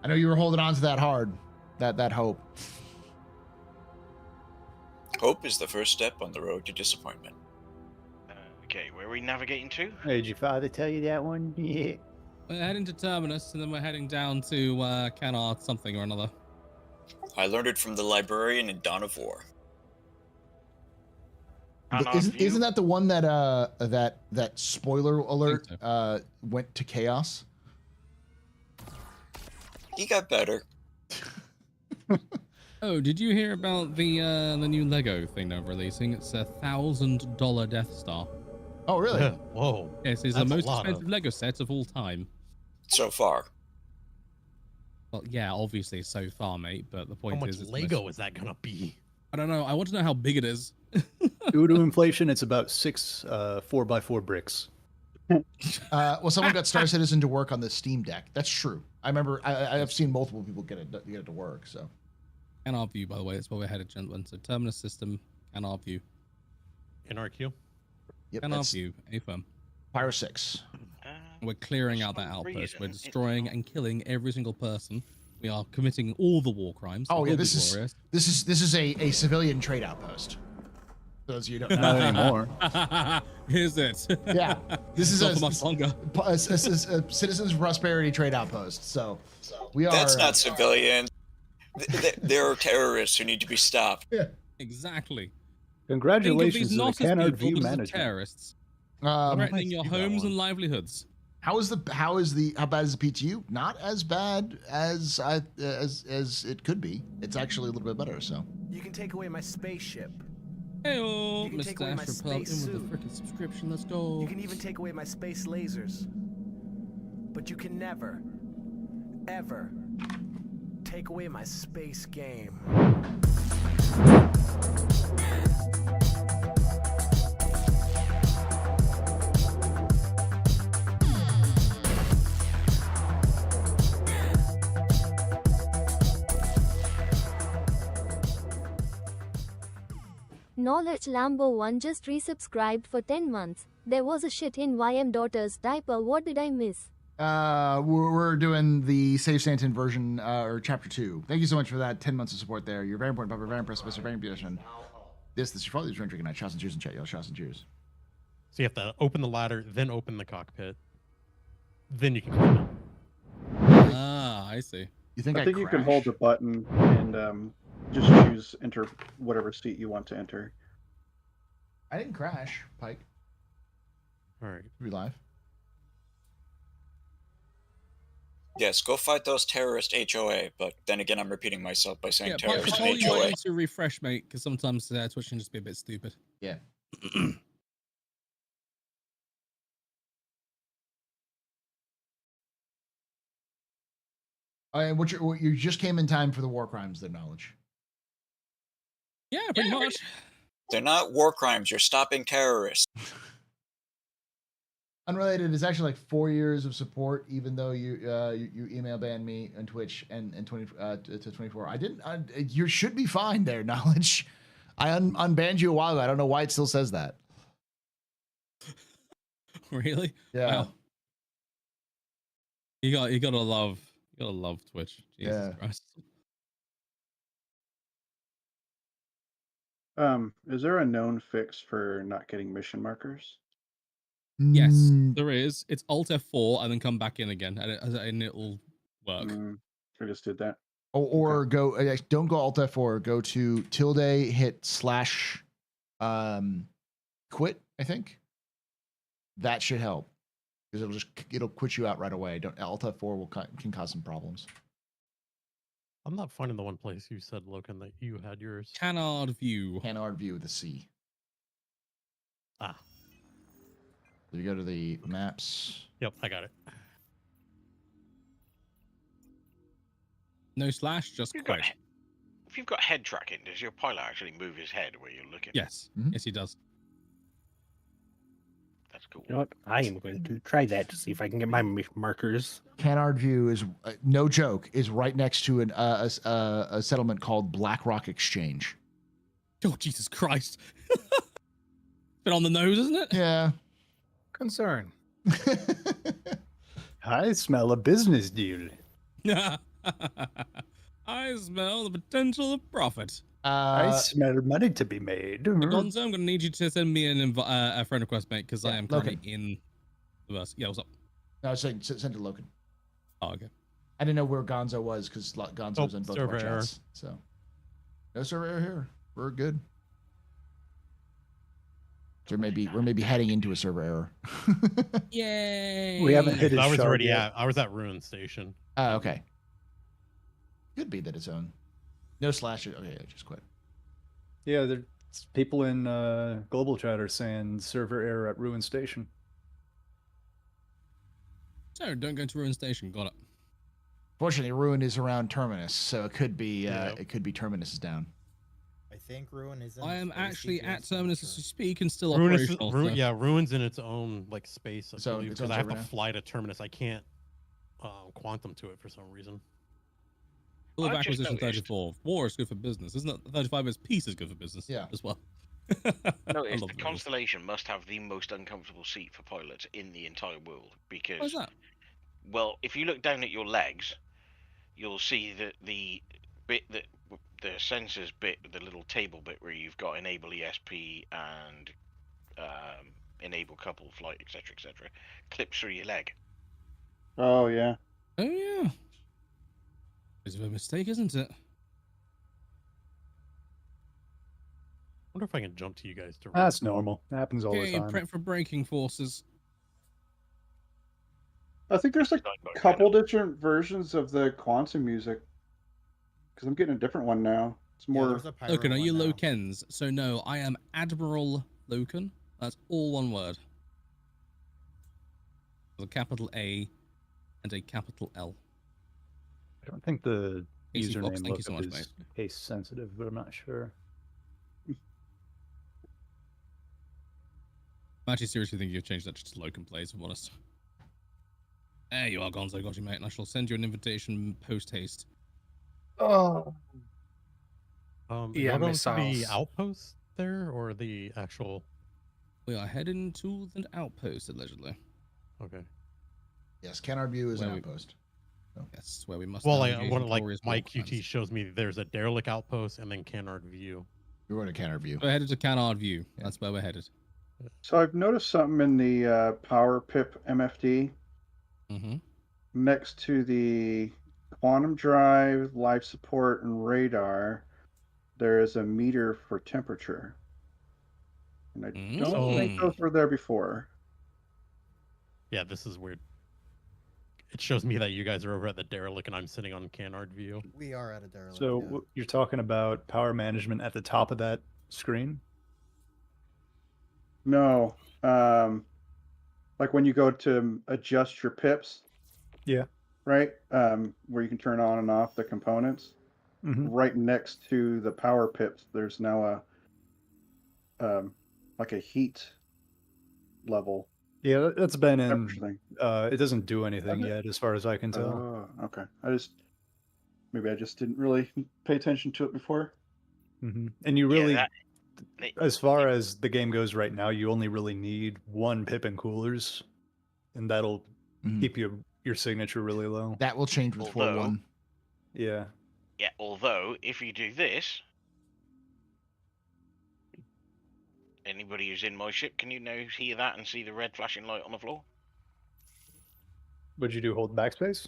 I know you were holding on to that hard, that hope. Hope is the first step on the road to disappointment. Okay, where are we navigating to? Hey, did your father tell you that one? Yeah. We're heading to Terminus, and then we're heading down to Canard something or another. I learned it from the librarian in Dawn of War. Isn't that the one that that spoiler alert went to chaos? He got better. Oh, did you hear about the new Lego thing they're releasing? It's $1,000 Death Star. Oh, really? Whoa. Yes, it's the most expensive Lego set of all time. So far. Well, yeah, obviously so far, mate. But the point is, how much Lego is that gonna be? I don't know. I want to know how big it is. Due to inflation, it's about 6 4x4 bricks. Well, someone got Star Citizen to work on the Steam Deck. That's true. I remember. I've seen multiple people get it to work. So. And our view, by the way, that's where we're headed, gentlemen. So Terminus system and our view. In our queue. Yep, and our view, A-firm. Pyro 6. We're clearing out that outpost. We're destroying and killing every single person. We are committing all the war crimes. Oh yeah, this is a civilian trade outpost. For those of you who don't know. Not anymore. Is it? Yeah, this is a citizens prosperity trade outpost. So we are. That's not civilian. There are terrorists who need to be stopped. Yeah, exactly. Congratulations to the Canard View management. management. Terrorists threatening your homes and livelihoods. How bad is the PTU? Not as bad as it could be. It's actually a little bit better. So You can take away my spaceship, Hey-oh, You can take Mr. away my AstroPub, space in with suit. the freaking subscription. Let's go. You can even take away my space lasers. But you can never, ever take away my space game. Knowledge Lambo 1 just resubscribed for 10 months. There was a shit in YM daughter's diaper. What did I miss? We're doing the Save Stanton version, or chapter 2. Thank you so much for that 10 months of support there. You're very important, Papa, very impressive, very beautiful. This is your father's drink drinking night. Shots and cheers and chat, y'all. Shots and cheers. So you have to open the ladder, then open the cockpit. Then you can climb it. Ah, I see. You think I think you can hold the button and just choose enter whatever seat you want to enter. I didn't crash, Pike. All right. We live? Yes, go fight those terrorist HOA. But then again, I'm repeating myself by saying Yeah, terrorist Pike, you might HOA. need to refresh, mate, because sometimes Twitch can just be a bit stupid. Yeah. You just came in time for the war crimes, then, Knowledge. Yeah, pretty much. They're not war crimes. You're stopping terrorists. Unrelated, it's actually like 4 years of support, even though you email banned me on Twitch and 20 to 24. I didn't. You should be fine there, Knowledge. I unbanned you a while ago. I don't know why it still says that. Really? Yeah. Wow. You gotta love Twitch. Jesus Christ. Is there a known fix for not getting mission markers? Yes, there is. It's Alt F4 and then come back in again, and it'll work. I just did that. Or go. Don't go Alt F4. Go to tilde. Hit slash. Quit. I think. That should help because it'll quit you out right away. Don't Alt F4 can cause some problems. I'm not finding the one place you said, Logan, that you had yours. Canard View. Canard View with the C. Ah. So you go to the maps. Yep, I got it. No slash, just quit. If you've got head tracking, does your pilot actually move his head where you're looking? Yes. Yes, he does. That's cool. You know what? I am going to try that to see if I can get my markers. Canard View is no joke. Is right next to a settlement called Black Rock Exchange. Oh Jesus Christ! Bit on the nose, isn't it? Yeah. Concern. I smell a business deal. I smell the potential of profit. I smell money to be made. Gonzo, I'm going to need you to send me a friend request, mate, because I am currently in the bus. Yeah, what's up? No, I was saying send to Logan. Oh, okay. I didn't know where Gonzo was because Gonzo was in both of our error. chats. So no server error here. We're good. So we're maybe heading into a server error. Yay! We haven't hit. I was already at. I was at Ruin Station. Oh, okay. Could be that it's own. No slash. Okay, I just quit. Yeah, there's people in global chat are saying server error at Ruin Station. So don't go to Ruin Station. Got it. Fortunately, Ruin is around Terminus, so it could be Terminus is down. I think Ruin is. I am actually at Terminus as we speak and still Ruin operational. is, yeah, Ruin's in its own like space. So because I have to fly to Terminus. I can't quantum to it for some reason. Full of acquisition 34. War is good for business, isn't it? 35 is peace is good for business. Yeah. As well. Notice the Constellation must have the most uncomfortable seat for pilots in the entire world because. Why's that? Well, if you look down at your legs, you'll see that the bit that the sensors bit, the little table bit where you've got enable ESP and enable couple flight, etc., clips through your leg. Oh yeah. Oh yeah. It's a mistake, isn't it? Wonder if I can jump to you guys to. That's normal. It happens all the time. Prep for braking forces. I think there's like a couple different versions of the quantum music. Because I'm getting a different one now. It's more. Loken, are you Lokens? So no, I am Admiral Loken. That's all one word. With a capital A and a capital L. I don't think the AC Fox, username thank you so lookup much, mate. is case sensitive, but I'm not sure. I'm actually seriously thinking you've changed that to Loken Plays, if I'm honest. There you are, Gonzo. Got you, mate. And I shall send you an invitation post haste. Oh. Yeah, going to the outpost there or the actual? We are heading to the outpost, allegedly. Okay. Yes, Canard View is an outpost. So. Yes, where we must. Well, my QT shows me there's a derelict outpost and then Canard View. You're going to Canard View. We're headed to Canard View. Yeah. That's where we're headed. So I've noticed something in the Power Pip MFD. Mm-hmm. Next to the quantum drive, life support, and radar, there is a meter for temperature. And I don't think those were there before. Yeah, this is weird. It shows me that you guys are over at the derelict and I'm sitting on Canard View. We are at a derelict. So you're talking about power management at the top of that screen? No. Like when you go to adjust your pips. Yeah. Right? Where you can turn on and off the components. Mm-hmm. Right next to the power pips, there's now a like a heat level. Yeah, that's been in. It doesn't do anything yet, as far as I can tell. Oh, okay. Maybe I just didn't really pay attention to it before. Mm-hmm. And you really, as far as the game goes right now, you only really need one pip and coolers, and that'll keep your signature really low. That will change with 4.1. Yeah. Yeah, although if you do this, anybody who's in my ship, can you now hear that and see the red flashing light on the floor? What'd you do? Hold backspace?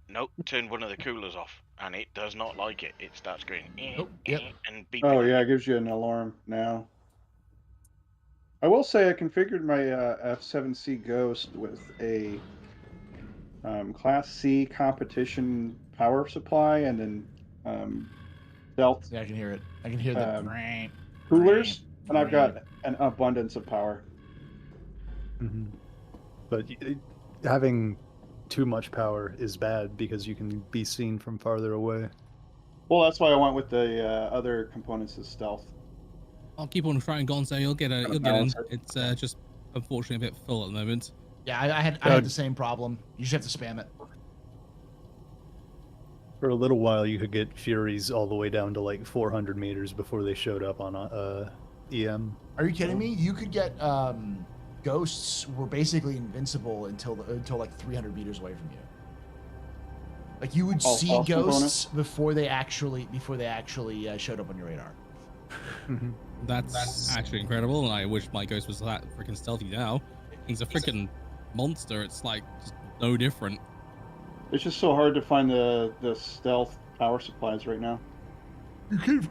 Nope, turn one of the coolers off, and it does not like it. It starts going and beeping. Oh yeah, it gives you an alarm now. I will say I configured my F7C Ghost with a Class C competition power supply, and then stealth. Yeah, I can hear it. I can hear the coolers, and I've got an abundance of power. Mm-hmm. But having too much power is bad because you can be seen from farther away. Well, that's why I went with the other components of stealth. I'll keep on trying, Gonzo. You'll get in. It's just unfortunately a bit full at the moment. Yeah, I had the same problem. You just have to spam it. For a little while, you could get Furies all the way down to like 400 meters before they showed up on EM. Are you kidding me? You could get ghosts were basically invincible until like 300 meters away from you. Like you would see ghosts before they actually showed up on your radar. That's actually incredible, and I wish my ghost was that freaking stealthy now. He's a freaking monster. It's like just no different. It's just so hard to find the stealth power supplies right now.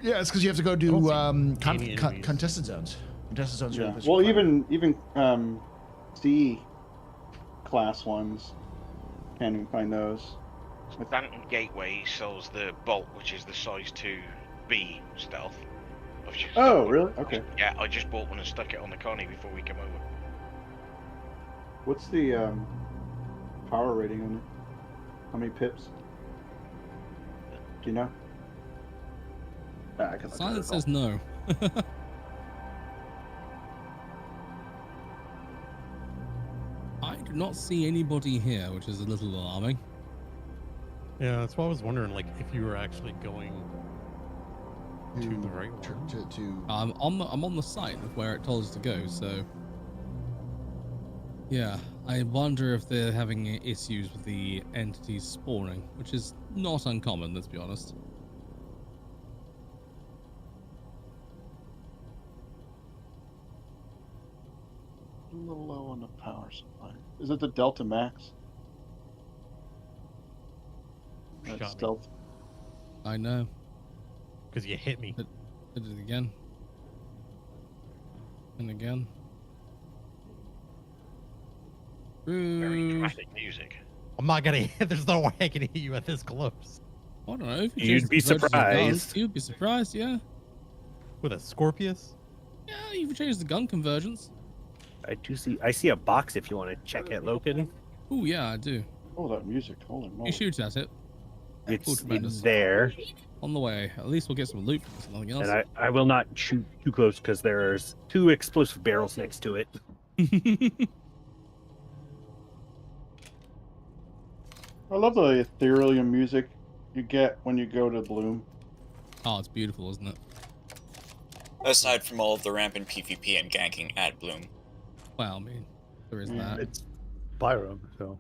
Yeah, it's because you have to go do contested zones. Contested zones. Yeah. Well, even C class ones, can't even find those. Stanton Gateway sells the Bolt, which is the size 2B stealth. Oh, really? Okay. Yeah, I just bought one and stuck it on the Connie before we came over. What's the power rating on it? How many pips? Do you know? Silence says no. I do not see anybody here, which is a little alarming. Yeah, that's why I was wondering, like, if you were actually going to the right one. I'm on the site of where it told us to go, so yeah, I wonder if they're having issues with the entities spawning, which is not uncommon, let's be honest. A little low on the power supply. Is it the Delta Max? That's stealth. I know. Because you hit me. Hit it again. And again. Very dramatic music. I'm not gonna hit. There's no way I can hit you at this close. I don't know. If you You'd be surprised. You'd be surprised, yeah. With a Scorpius? Yeah, you can change the gun conversions. I see a box if you want to check it, Logan. Oh yeah, I do. Oh, that music! Holy moly! You shoot at it. It's there. On the way. At least we'll get some loot from something else. And I will not shoot too close because there's 2 explosive barrels next to it. I love the ethereal music you get when you go to Bloom. Oh, it's beautiful, isn't it? Aside from all of the rampant PvP and ganking at Bloom. Well, I mean, there is that. It's Byram, so.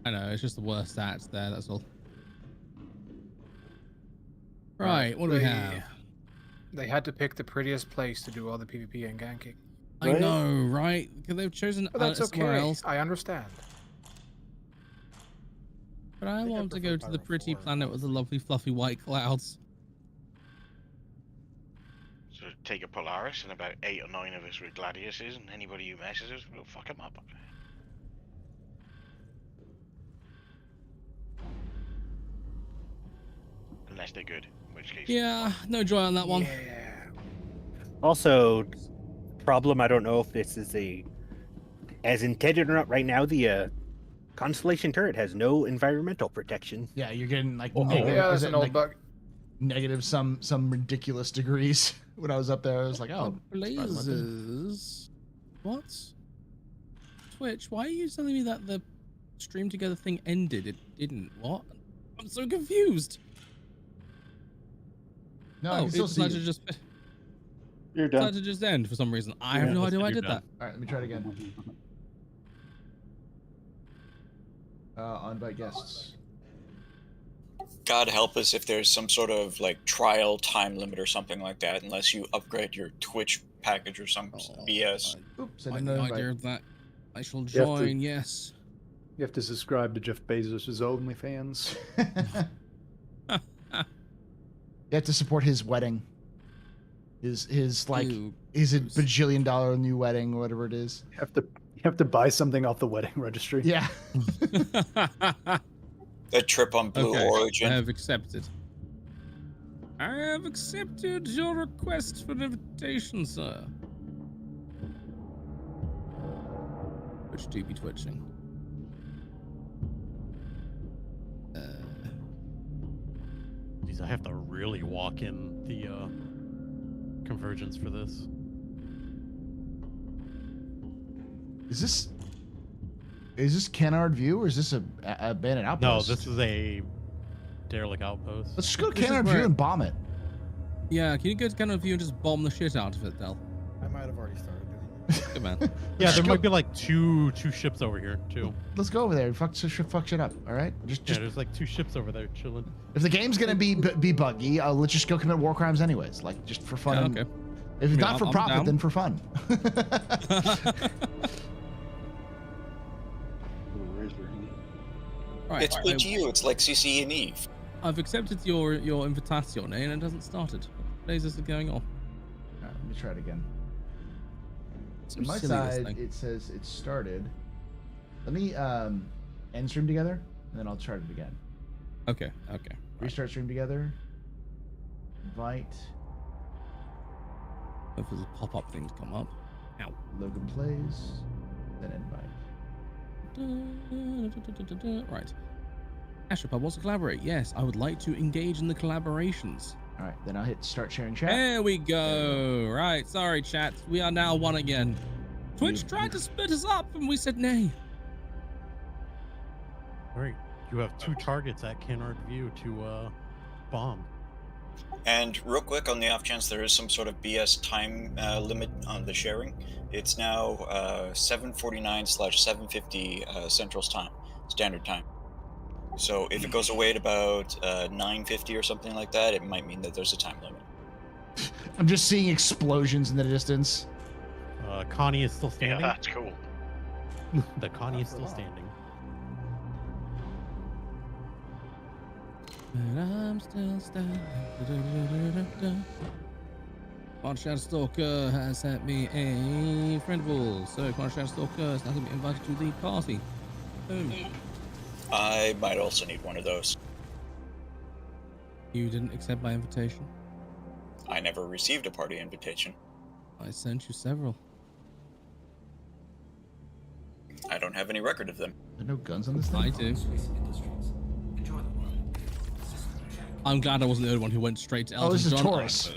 I know, it's just the worst stats there, that's all. Right, what do we have? They had to pick the prettiest place to do all the PvP and ganking. I know, right? Because they've chosen But that's somewhere okay. else. I understand. But I want to go to the pretty planet with the lovely fluffy white clouds. So take a Polaris and about 8 or 9 of us with Gladiuses, and anybody who messes us, we'll fuck them up. Unless they're good, in which case. Yeah, no joy on that one. Yeah. Also, problem, I don't know if this is as intended or not right now, the Constellation turret has no environmental protection. Yeah, you're getting like negative, yeah, that's an old bug. Negative some ridiculous degrees. When I was up there, I was like, oh, blazes. What? Twitch, why are you telling me that the stream together thing ended? It didn't. What? I'm so confused. No, I can still see you. You're done. Decided to just end for some reason. I have no idea why I did that. All right, let me try it again. Invite guests. God help us if there's some sort of like trial time limit or something like that, unless you upgrade your Twitch package or some BS. Oops, I had no idea of that. I shall join, yes. You have to subscribe to Jeff Bezos' OnlyFans. You have to support his wedding. His like is it bajillion-dollar new wedding, whatever it is. You have to buy something off the wedding registry. Yeah. That trip on Blue Origin. I have accepted. I have accepted your request for an invitation, sir. Which do be twitching? Geez, I have to really walk in the convergence for this. Is this Canard View or is this a abandoned outpost? No, this is a derelict outpost. Let's just go to Canard View and bomb it. Yeah, can you go to Canard View and just bomb the shit out of it, Del? I might have already started doing that. Good man. Yeah, there might be like two ships over here too. Let's go over there and fuck shit up. All right, just there's like 2 ships over there chilling. If the game's gonna be buggy, let's just go commit war crimes anyways, like just for fun. Yeah, okay. If it's not for profit, then for fun. Right, It's PTU, it's like CC and Eve. I've accepted your invitation, and it hasn't started. What days is it going on? Alright, let me try it again. So On my side, it says it started. Let me end stream together, and then I'll start it again. Okay. Restart stream together. Invite. If there's a pop-up thing to come up. Ow. Logan plays. Then invite. Right. AstroPub wants to collaborate. Yes, I would like to engage in the collaborations. All right, then I'll hit start sharing chat. There we go. Right. Sorry, chat. We are now one again. Twitch tried to split us up, and we said nay. All right. You have 2 targets at Canard View to bomb. And real quick, on the off chance there is some sort of BS time limit on the sharing, it's now 7:49/7:50 Central Standard Time. So if it goes away at about 9:50 or something like that, it might mean that there's a time limit. I'm just seeing explosions in the distance. Connie is still standing. Yeah, that's cool. The Connie is still standing. And I'm still standing. Shadow Stalker has sent me a friendable. So Shadow Stalker is now going to be invited to the party. Boom. I might also need one of those. You didn't accept my invitation? I never received a party invitation. I sent you several. I don't have any record of them. There are no guns on this thing? I do. I'm glad I wasn't the only one who went straight to Elton Oh, this is John. Taurus.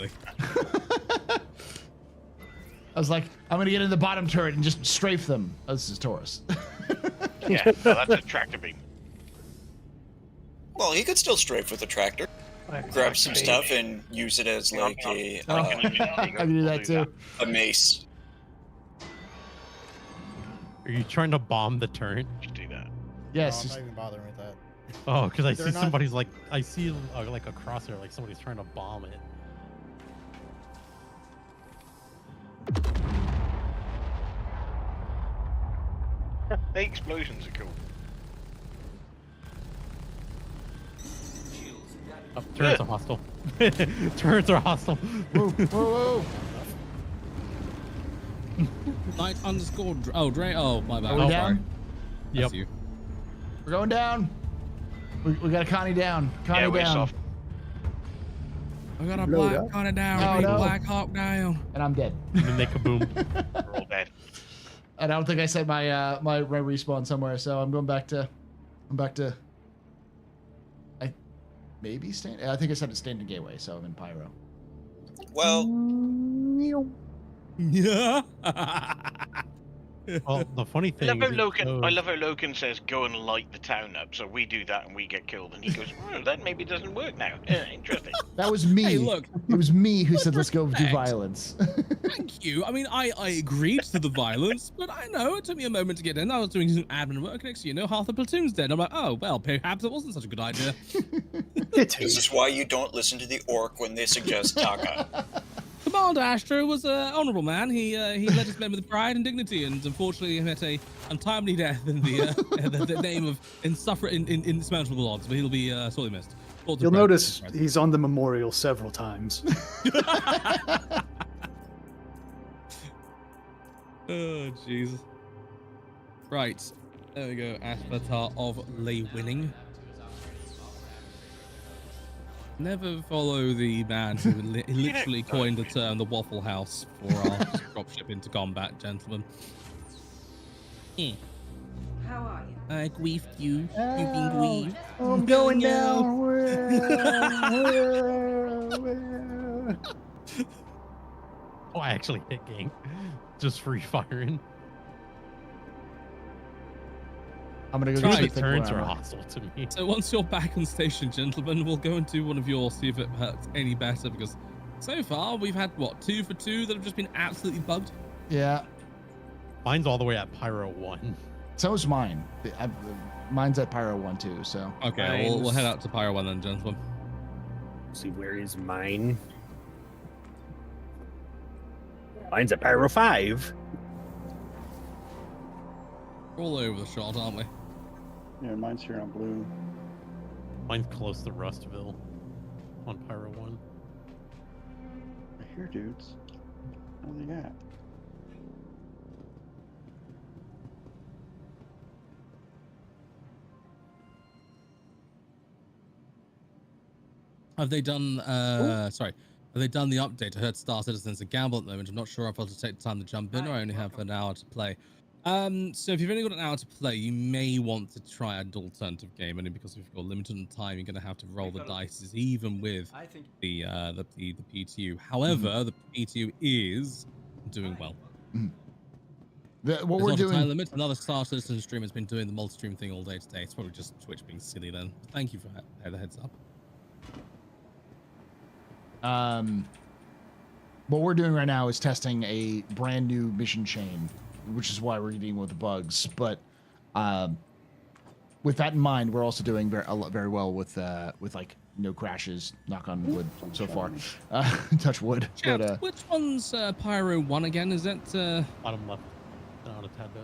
I was like, I'm gonna get in the bottom turret and just strafe them. Oh, this is Taurus. Yeah, no, that's a tractor beam. Well, he could still strafe with a tractor. Grab some stuff and use it as like a I can do that too. a mace. Are you trying to bomb the turret? Just do that. Yes. No, I'm not even bothering with that. Oh, because I They're see not- somebody's like, I see like a crosshair, like somebody's trying to bomb it. The explosions are cool. Oh, turrets are hostile. Turrets are hostile. Whoa, whoa, whoa. Knight underscore. Oh, Dre. Oh, my bad. Are we Oh, down? sorry. That's you. We're going down. We got a Connie down. Connie Yeah, we're down. soft. I got a Load black up. Connie down. Oh, Big no. Black Hawk down. And I'm dead. And then they kaboom. We're all dead. And I don't think I said my my respawn somewhere, so I'm going back to. I maybe Stanton. I think I said it's Stanton Gateway, so I'm in Pyro. Well, Yeah. Well, the funny I thing love, how is it Logan, I shows- love how Logan says, go and light the town up, so we do that and we get killed. And he goes, oh, that maybe doesn't work now. Interesting. That was me. Hey, look. It was me who said let's go do respect. violence. Thank you. I mean, I agreed to the violence, but I know it took me a moment to get in. I was doing some admin work. Next thing you know, half the platoon's dead. I'm like, oh, well, perhaps it wasn't such a good idea. this is why you don't listen to the orc when they suggest Taka. Commander Astro was an honourable man. He led his men with pride and dignity, and unfortunately he met a untimely death in the name of insurmountable odds. But he'll be sorely missed. Thoughts You'll of notice pride. he's on the memorial several times. Oh, Jesus. Right. There we go. Avatar of Lay Winning. Never follow the man who literally coined the term the Waffle House for our dropship into combat, gentlemen. How are you? I griefed you. You've been grieved. I'm going down. Oh, I actually hit gang. Just free firing. I'm gonna go Try. get The the thick turns are armor. hostile to me. So once you're back on station, gentlemen, we'll go into one of yours, see if it hurts any better, because so far we've had, what, 2 for 2 that have just been absolutely bugged? Yeah. Mine's all the way at Pyro 1. So is mine. Mine's at Pyro 1 too, so. Okay, we'll head out to Pyro 1 then, gentlemen. See, where is mine? Mine's at Pyro 5. We're all over the shot, aren't we? Yeah, mine's here on blue. Mine's close to Rustville on Pyro 1. Right here, dudes. What do they got? Have they done, sorry, have they done the update? I heard Star Citizen's a gamble at the moment. I'm not sure if I'll take the time to jump in or I only have an hour to play. So if you've only got an hour to play, you may want to try an alternative game, only because if you've got limited on time, you're going to have to roll the dice, even with the PTU. However, the PTU is doing well. What There's we're not a time doing. limit. Another Star Citizen streamer has been doing the multi-stream thing all day today. It's probably just Twitch being silly then. But thank you for the heads up. What we're doing right now is testing a brand new mission chain, which is why we're dealing with the bugs. But with that in mind, we're also doing very well with like no crashes. Knock on wood so far. Touch wood. Chat, But, which one's Pyro 1 again? Is that Bottom left. Down a tad bit.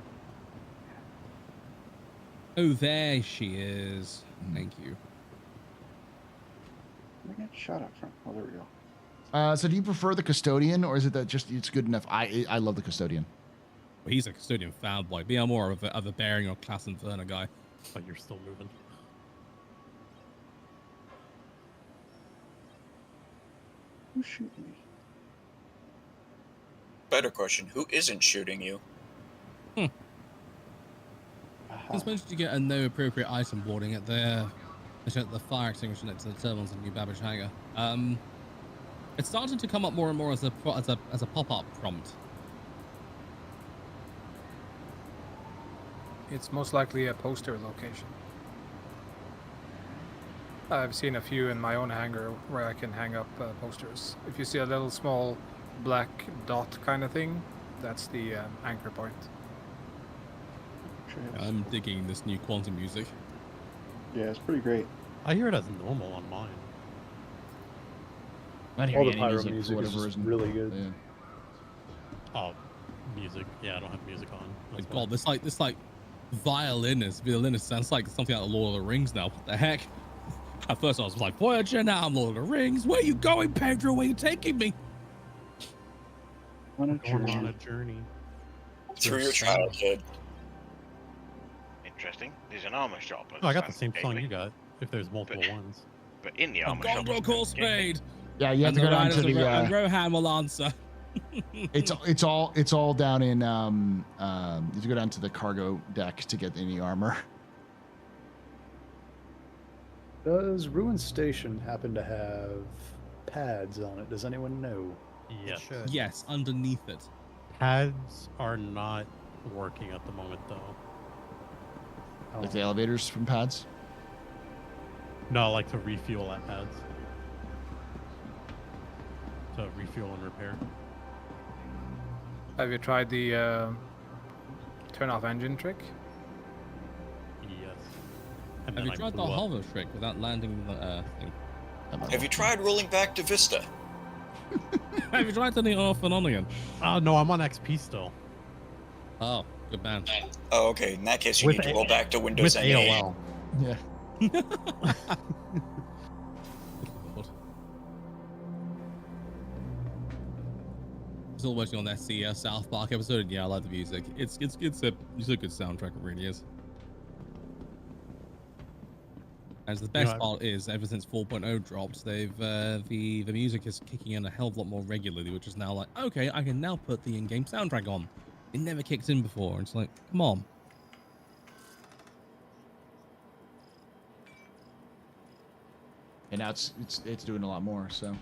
Oh, there she is. Thank you. I get shot up front. Oh, there we go. so do you prefer the custodian, or is it that just it's good enough? I love the custodian. Well, he's a custodian fanboy. Me, I'm more of a bearing or class inferno guy. But you're still moving. Who's shooting me? Better question: who isn't shooting you? Just mentioned you get a no appropriate item warning at the fire extinguisher next to the terminals in New Babbage Hangar. It's starting to come up more and more as a pop-up prompt. It's most likely a poster location. I've seen a few in my own hangar where I can hang up posters. If you see a little small black dot kind of thing, that's the anchor point. I'm digging this new quantum music. Yeah, it's pretty great. I hear it as normal on mine. All the pyro music is really good. Yeah. Oh, music. Yeah, I don't have music on. My God, this violinist sounds like something out of Lord of the Rings now. What the heck? At first I was like, Voyager, now I'm Lord of the Rings. Where are you going, Pedro? Where are you taking me? On a journey. Through your childhood. Interesting. There's an armor shop. Oh, I got the same song you got. If there's multiple ones. But in the armor shop. Call Spade. Yeah, you have to go down to the. Rohan will answer. It's all down in. You have to go down to the cargo deck to get any armor. Does Ruin Station happen to have pads on it? Does anyone know? Yes. Yes, underneath it. Pads are not working at the moment, though. Like the elevators from pads? No, like to refuel at pads. To refuel and repair. Have you tried the turn off engine trick? Yes. Have you tried the hover trick without landing the thing? Have you tried rolling back to Vista? Have you tried turning it off and on again? Oh, no, I'm on XP still. Oh, good man. Oh, okay. In that case, you need to roll back to Windows with NA. AOL. Yeah. Still watching on that South Park episode, and yeah, I like the music. It's a good soundtrack. It really is. And the best part is, ever since 4.0 dropped, they've the music is kicking in a hell of a lot more regularly, which is now like, okay, I can now put the in-game soundtrack on. It never kicked in before. It's like, come on. And now it's doing a lot more. So.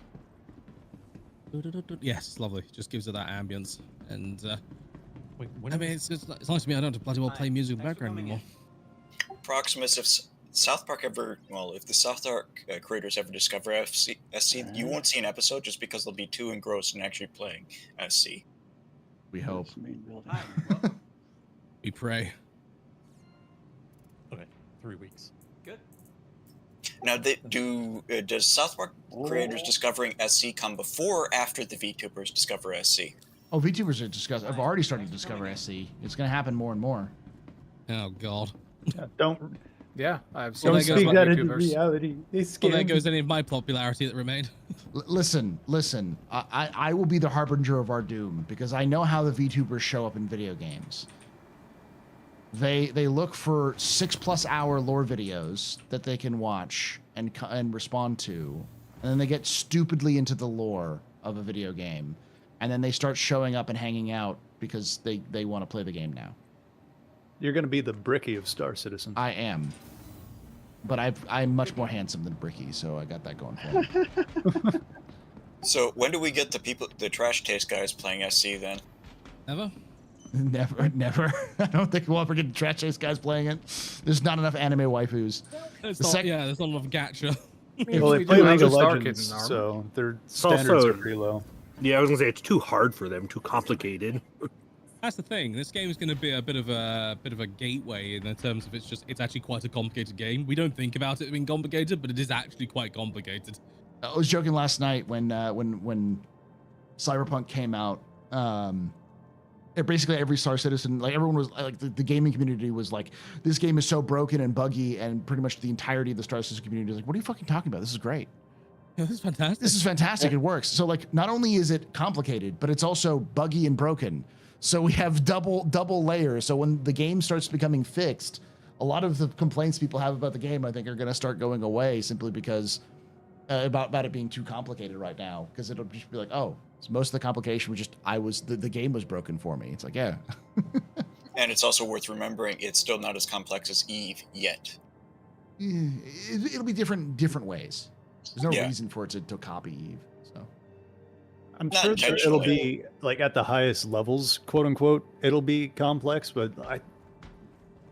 Yes, it's lovely. Just gives it that ambience. And Wait, I mean, it's nice to me. I don't have to bloody well play music in the background anymore. Proximus, if South Park ever, if the South Park creators ever discover SC, you won't see an episode just because they'll be too engrossed in actually playing SC. We hope. We pray. Okay, 3 weeks. Good. Now, does South Park creators discovering SC come before or after the VTubers discover SC? Oh, VTubers have already started to discover SC. It's going to happen more and more. Oh God. Don't. Yeah, I've seen that speak that into VTubers. reality. Well, there goes any of my popularity that remained. Listen. I will be the harbinger of our doom because I know how the VTubers show up in video games. They look for 6+ hour lore videos that they can watch and respond to, and then they get stupidly into the lore of a video game, and then they start showing up and hanging out because they want to play the game now. You're going to be the Bricky of Star Citizen. I am, but I'm much more handsome than Bricky, so I got that going for me. So when do we get the trash taste guys playing SC then? Never. Never. I don't think we'll ever get the trash chase guys playing it. There's not enough anime waifus. There's not enough gacha. Well, they play League of Legends, so their standards are pretty low. Yeah, I was gonna say it's too hard for them, too complicated. That's the thing. This game is going to be a bit of a gateway in terms of it's actually quite a complicated game. We don't think about it being complicated, but it is actually quite complicated. I was joking last night when Cyberpunk came out. Basically every Star Citizen, like everyone was like, the gaming community was like, this game is so broken and buggy, and pretty much the entirety of the Star Citizen community was like, what are you fucking talking about? This is great. Yeah, this is fantastic. This is fantastic. It works. So like, not only is it complicated, but it's also buggy and broken. So we have double layers. So when the game starts becoming fixed, a lot of the complaints people have about the game, I think, are going to start going away simply because about it being too complicated right now, because it'll just be like, oh, so most of the complication was just the game was broken for me. It's like, yeah. And it's also worth remembering it's still not as complex as Eve yet. It'll be different ways. There's no reason for it to copy Eve. So I'm Not sure that it'll intentionally. be like at the highest levels, quote unquote, it'll be complex, but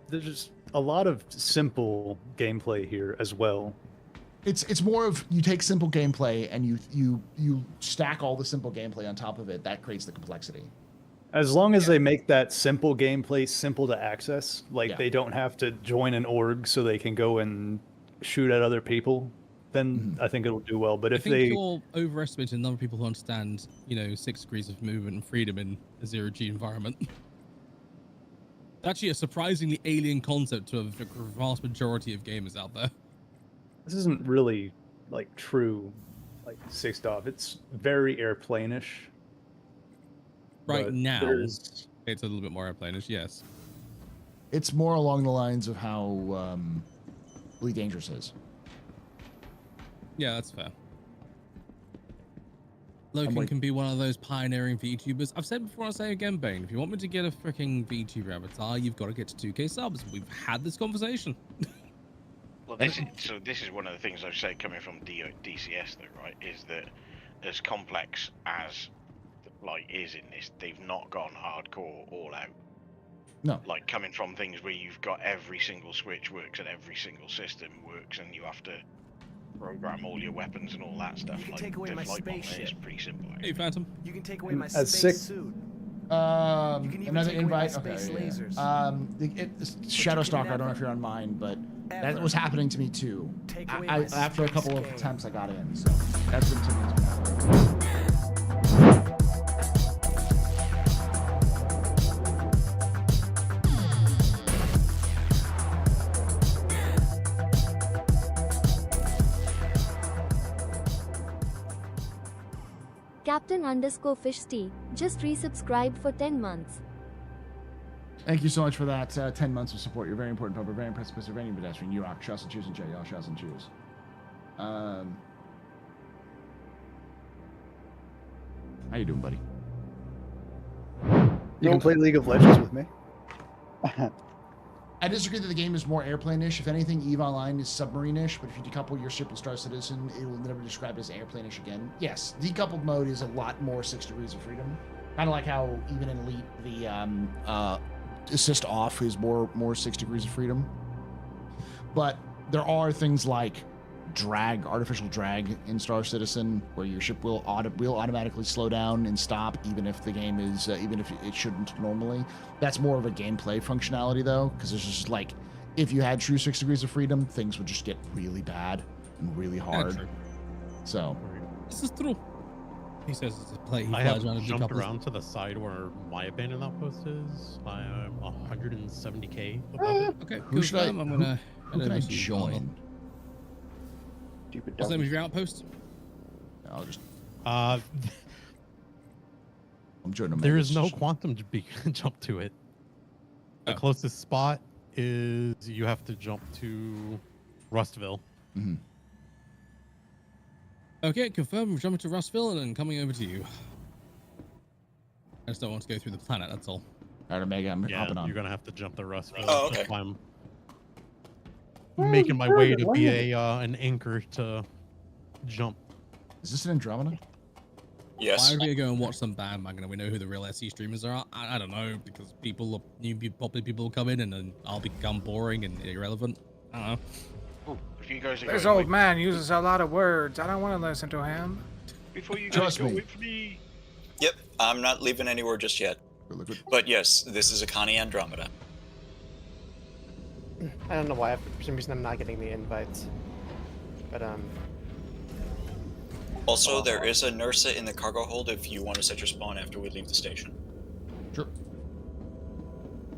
there's just a lot of simple gameplay here as well. it's more of you take simple gameplay and you stack all the simple gameplay on top of it. That creates the complexity. As long as they make that simple gameplay simple to access, like they don't have to join an org so they can go and shoot at other people, then I think it'll do well. But I if think they you're overestimating the number of people who understand, 6 degrees of movement and freedom in a zero-G environment. It's actually a surprisingly alien concept to a vast majority of gamers out there. this isn't really like true, like sixed off. It's very airplane-ish. Right but now, there's- it's a little bit more airplane-ish, yes. It's more along the lines of how Elite Dangerous is. Yeah, that's fair. Logan can be one of those pioneering VTubers. I've said before, I'll say again, Bane, if you want me to get a freaking VTuber avatar, you've got to get to 2K subs. We've had this conversation. Well, this is one of the things I've said coming from DCS, though, right? Is that as complex as like is in this, they've not gone hardcore all out. No. Like coming from things where you've got every single switch works and every single system works, and you have to program all your weapons and all that stuff. You can like take away the my flight bomber spaceship. is pretty simple. Hey, Phantom. You can take away my As space sick- suit. You can even Another take away my invite. Okay. space lasers. Shadow can Stalker. I don't know never, if you're on mine, but that ever was happening to me too. take away my After a space couple of game. attempts, I got in. So that's been to me. Captain_Fishty just resubscribed for 10 months. Thank you so much for that 10 months of support. You're very important, Pupper. Very impressive, Pennsylvania pedestrian. You rock. Shots and choose and Jay. Y'all shots and choose. How you doing, buddy? You can play League of Legends with me. I disagree that the game is more airplane-ish. If anything, EVE Online is submarine-ish, but if you decouple your ship with Star Citizen, it will never be described as airplane-ish again. Yes, decoupled mode is a lot more 6 degrees of freedom. Kind of like how even in Elite, the assist off is more 6 degrees of freedom. But there are things like artificial drag in Star Citizen, where your ship will automatically slow down and stop, even if the game is even if it shouldn't normally. That's more of a gameplay functionality, though, because it's just like if you had true 6 degrees of freedom, things would just get really bad and really hard. True. So This is true. He says it's a play. He I flies have around and jumped decouples. around to the side where my abandoned outpost is. I'm 170k above it. Okay, who should I? I'm gonna Who can I join? What's the name of your outpost? I'll just. Uh, I'm joining. there is no quantum jump to it. The Oh. closest spot is you have to jump to Rustville. Mm-hmm. Okay, confirm. We're jumping to Rustville and then coming over to you. I just don't want to go through the planet. That's all. All right, Omega, I'm Yeah, hopping on. you're gonna have to jump to Rustville. Oh, okay. That's why I'm making my way to be an anchor to jump. Is this an Andromeda? Yes. Why would we go and watch some bandwagon and we know who the real SE streamers are? I don't know, because popular people will come in and then I'll become boring and irrelevant. I don't know. Oh, if you guys are This going, old man uses a lot of words. I don't want to listen to him. before you Trust guys go, me. wait for me. Yep. I'm not leaving anywhere just yet. But yes, this is a Connie Andromeda. I don't know why. For some reason, I'm not getting the invites. But Also, there is a Nursa in the cargo hold if you want to set your spawn after we leave the station. Sure.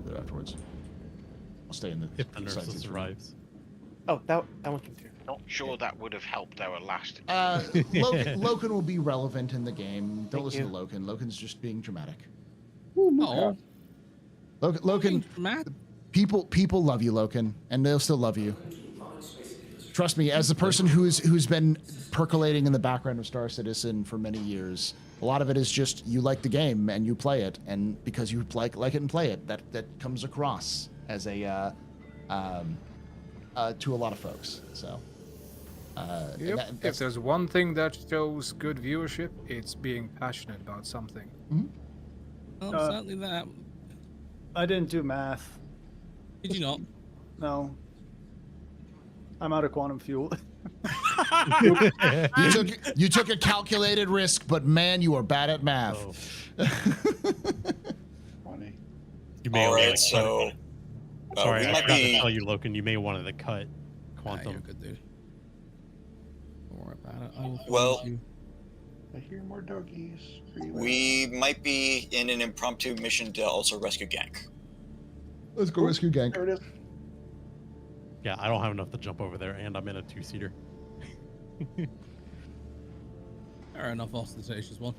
Do it afterwards. I'll stay in the. If the besides Nursa these survives. oh, that one came through. Not sure that would have helped our last. Loken will be relevant in the game. Don't Thank listen you. to Loken. Loken's just being dramatic. Oh, Loken, Matt. people love you, Loken, and they'll still love you. Trust me, as the person who's been percolating in the background of Star Citizen for many years, a lot of it is just you like the game and you play it, and because you like it and play it, that comes across as a to a lot of folks. So. If there's one thing that shows good viewership, it's being passionate about something. Oh, certainly that. I didn't do math. Did you not? No. I'm out of quantum fuel. You took a calculated risk, but man, you are bad at math. Funny. You may All want right, to so sorry, we I might forgot to be. tell you, Loken. You may want to cut quantum. You're good, dude. Don't worry about it. I will find Well, you. I hear more doggies. we might be in an impromptu mission to also rescue Gank. Let's go rescue Gank. There it is. Yeah, I don't have enough to jump over there, and I'm in a 2-seater. Fair enough, ostentatious one.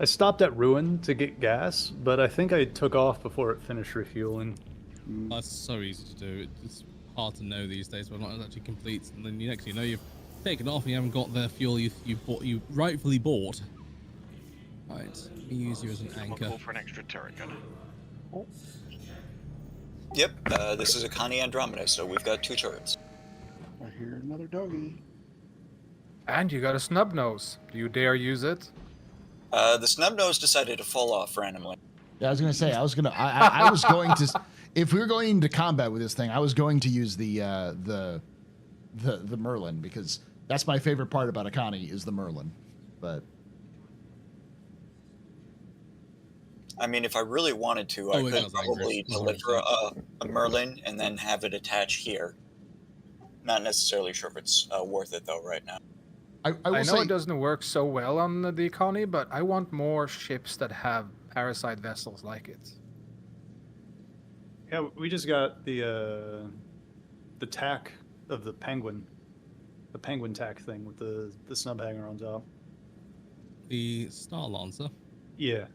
I stopped at Ruin to get gas, but I think I took off before it finished refueling. That's so easy to do. It's hard to know these days when it actually completes, and then next thing you know, you've taken off and you haven't got the fuel you rightfully bought. Right, let me use you as an anchor. Call for an extra turret gunner. Yep, this is a Connie Andromeda, so we've got 2 turrets. I hear another doggy. And you got a snub nose. Do you dare use it? The snub nose decided to fall off randomly. Yeah, I was gonna say I was going to, if we were going into combat with this thing, I was going to use the Merlin, because that's my favorite part about Akani is the Merlin, but. I mean, if I really wanted to, I could probably deliver a Merlin and then have it attach here. Not necessarily sure if it's worth it, though, right now. I know it doesn't work so well on the Connie, but I want more ships that have parasite vessels like it. Yeah, we just got the tack of the penguin tack thing with the snub hanger on top. The Star Lancer. Yeah.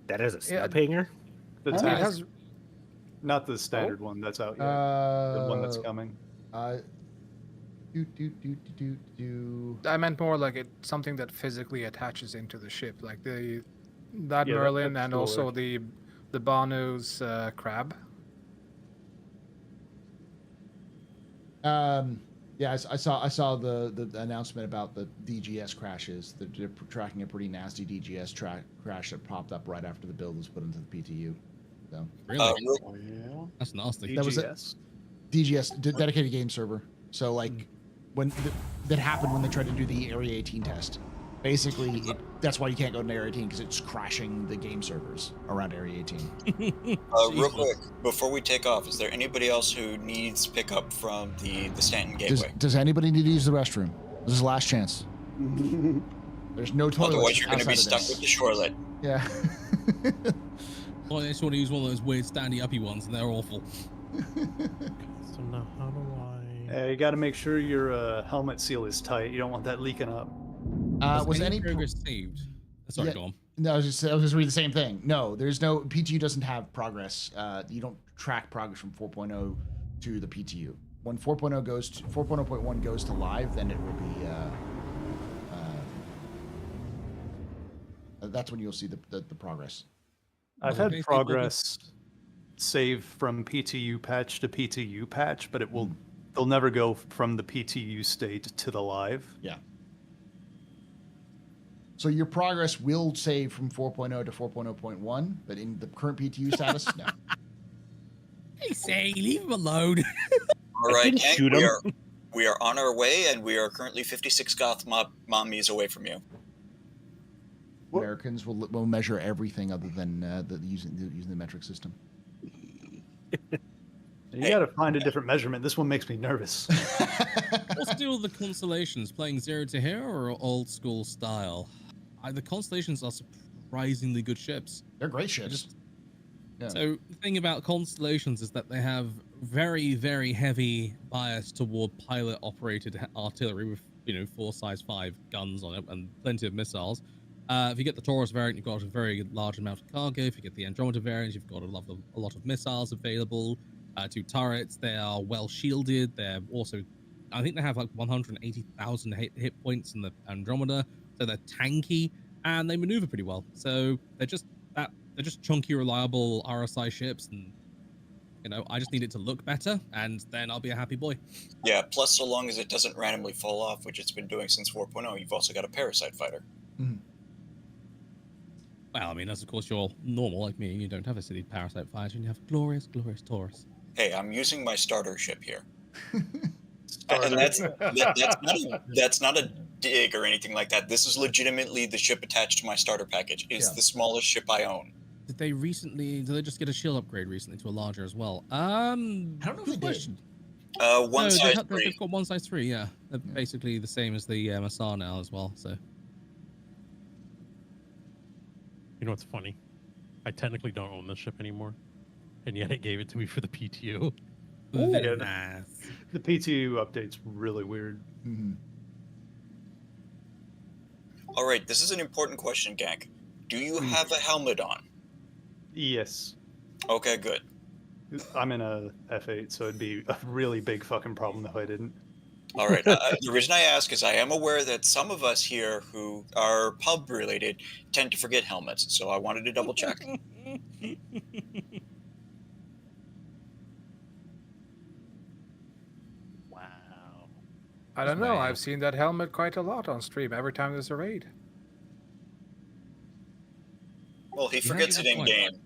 That is a snub hanger? The It tack. has... Not the standard one that's out yet. The one that's coming. I meant more like something that physically attaches into the ship, like that Yeah, Merlin that's and also stored. the Banu's crab. Yeah, I saw the announcement about the DGS crashes. They're tracking a pretty nasty DGS crash that popped up right after the build was put into the PTU. So Really? Yeah. That's nasty. That was a DGS, dedicated game server. So like when that happened when they tried to do the Area 18 test. Basically, that's why you can't go to Area 18, because it's crashing the game servers around Area 18. Real quick, before we take off, is there anybody else who needs pickup from the Stanton gateway? Does anybody need to use the restroom? This is the last chance. There's no toilets. Otherwise, you're going to be outside of stuck this. with the shorelet. Yeah. Well, I just want to use one of those weird standy uppy ones, and they're awful. So now how do I... You got to make sure your helmet seal is tight. You don't want that leaking up. Was any progress saved? Sorry, Yeah. go on. No, I was just reading the same thing. No, there's no PTU doesn't have progress. You don't track progress from 4.0 to the PTU. When 4.0 goes to 4.0.1 goes to live, then it will be. That's when you'll see the progress. I've had progress save from PTU patch to PTU patch, but they'll never go from the PTU state to the live. Yeah. So your progress will save from 4.0 to 4.0.1, but in the current PTU status, no. Hey, say, leave him alone. All right, Hank, we are on our way, and we are currently 56 goth mommies away from you. Americans will measure everything other than using the metric system. You got to find a different measurement. This one makes me nervous. What's the deal with the constellations? Playing Zero to Hero or old school style? The constellations are surprisingly good ships. They're great ships. Yeah. So the thing about constellations is that they have very, very heavy bias toward pilot-operated artillery with 4.5 guns on it and plenty of missiles. If you get the Taurus variant, you've got a very large amount of cargo. If you get the Andromeda variant, you've got a lot of missiles available. 2 turrets. They are well shielded. They're also, I think they have like 180,000 hit points in the Andromeda, so they're tanky and they maneuver pretty well. So they're just chunky, reliable RSI ships, and I just need it to look better, and then I'll be a happy boy. Yeah. Plus, so long as it doesn't randomly fall off, which it's been doing since 4.0, you've also got a parasite fighter. Mm-hmm. Well, I mean, as of course you're normal like me, you don't have a silly parasite fighter, and you have a glorious, glorious Taurus. Hey, I'm using my starter ship here. And that's not a dig or anything like that. This is legitimately the ship attached to my starter package. It's the smallest ship I own. Did they just get a shield upgrade recently to a larger as well? I don't know if they did. One size 3. They've got one size 3, yeah. They're basically the same as the MSR now as well, so. You know what's funny? I technically don't own this ship anymore, and yet it gave it to me for the PTO. Yeah, the PTU update's really weird. Mm-hmm. All right, this is an important question, Gank. Do you have a helmet on? Yes. Okay, good. I'm in a F8, so it'd be a really big fucking problem if I didn't. All right. The reason I ask is I am aware that some of us here who are pub related tend to forget helmets, so I wanted to double check. Wow. I don't know. I've seen that helmet quite a lot on stream every time there's a raid. Well, he forgets it in game.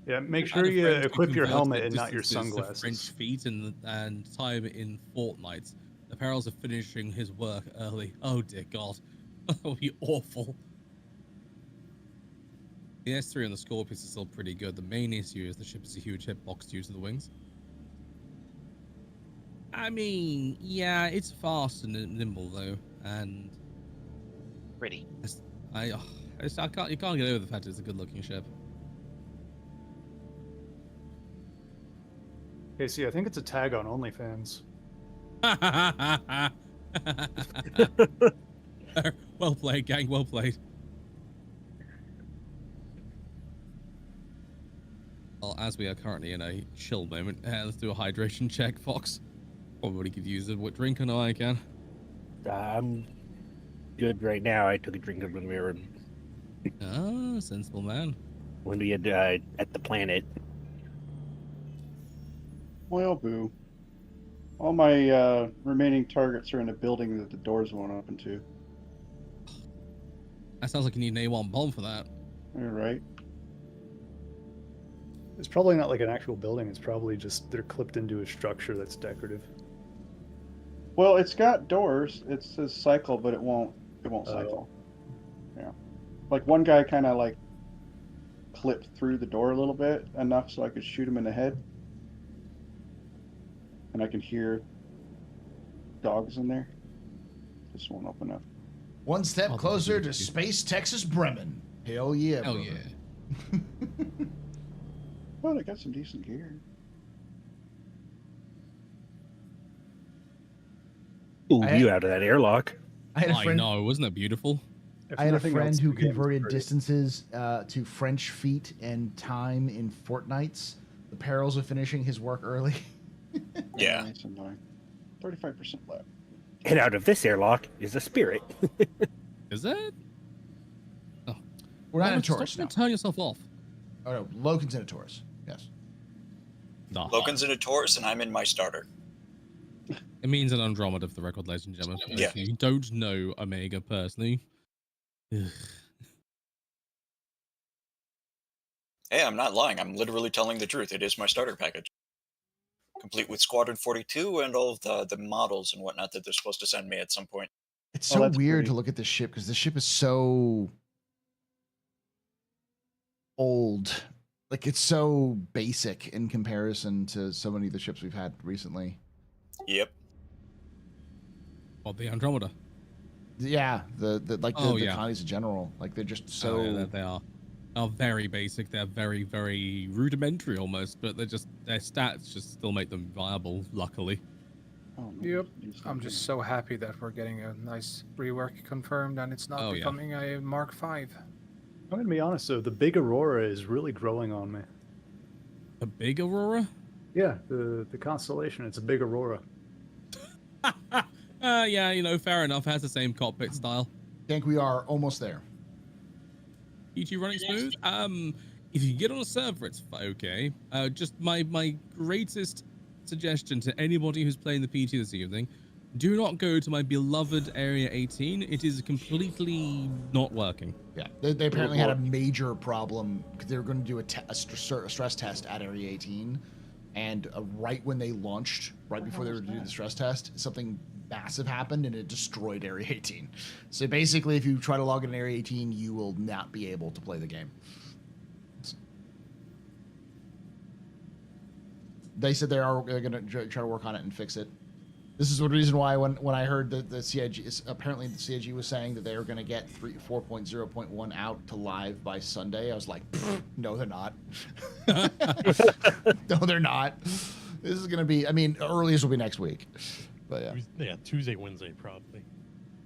Yeah, make sure you equip your helmet and not your distances of sunglasses. French feet and time in Fortnite. The perils of finishing his work early. Oh dear God, that would be awful. The S3 and the Scorpius is still pretty good. The main issue is the ship is a huge hitbox due to the wings. I mean, yeah, it's fast and nimble though, and pretty. You can't get over the fact it's a good-looking ship. Casey, I think it's a tag on OnlyFans. Well played, gang. Well played. Well, as we are currently in a chill moment, let's do a hydration check, Fox. Probably could use a drink, and I can. I'm good right now. I took a drink of the mirror. Ah, sensible man. When we had at the planet. Well, boo. All my remaining targets are in a building that the doors won't open to. That sounds like you need an A1 bomb for that. You're right. It's probably not like an actual building. It's probably just they're clipped into a structure that's decorative. Well, it's got doors. It says cycle, but it won't cycle. Yeah. Like one guy kind of like clipped through the door a little bit, enough so I could shoot him in the head. And I can hear dogs in there. This won't open up. One step closer to Space Texas Bremen. Hell yeah. Hell brother. yeah. Well, I got some decent gear. Ooh, you out of that airlock. I know, wasn't that beautiful? I had a friend who converted distances to French feet and time in fortnights. The perils of finishing his work early. Yeah. 35% left. And out of this airlock is a spirit. Is it? Oh. We're not in Taurus Stop now. turn yourself off. Oh no, Logan's in a Taurus. Yes. No. Logan's in a Taurus, and I'm in my starter. It means an Andromeda for the record, ladies and gentlemen. Yeah. If you don't know Omega personally. Ugh. Hey, I'm not lying. I'm literally telling the truth. It is my starter package. Complete with Squadron 42 and all of the models and whatnot that they're supposed to send me at some point. It's so weird to look at this ship because this ship is so old. Like it's so basic in comparison to so many of the ships we've had recently. Yep. Well, the Andromeda. Yeah, the Connies in general. Like they're just so. Oh, yeah, they are very basic. They're very, very rudimentary almost, but their stats just still make them viable. Luckily. Yep. I'm just so happy that we're getting a nice rework confirmed, and it's not becoming a Mark V. I'm gonna be honest though, the big Aurora is really growing on me. A big aurora? Yeah, the constellation. It's a big aurora. Yeah, you know, fair enough. Has the same cockpit style. I think we are almost there. PT running smooth. If you get on a server, it's okay. Just my greatest suggestion to anybody who's playing the PT this evening: do not go to my beloved Area 18. It is completely not working. Yeah, they apparently had a major problem because they were going to do a stress test at Area 18, and right when they launched, right before they were to do the stress test, something massive happened and it destroyed Area 18. So basically, if you try to log in Area 18, you will not be able to play the game. They said they're going to try to work on it and fix it. This is the reason why when I heard that the CIG, apparently the CIG was saying that they were going to get 4.0.1 out to live by Sunday, I was like, no, they're not. No, they're not. This is going to be, I mean, earliest will be next week. But yeah. Yeah, Tuesday, Wednesday, probably.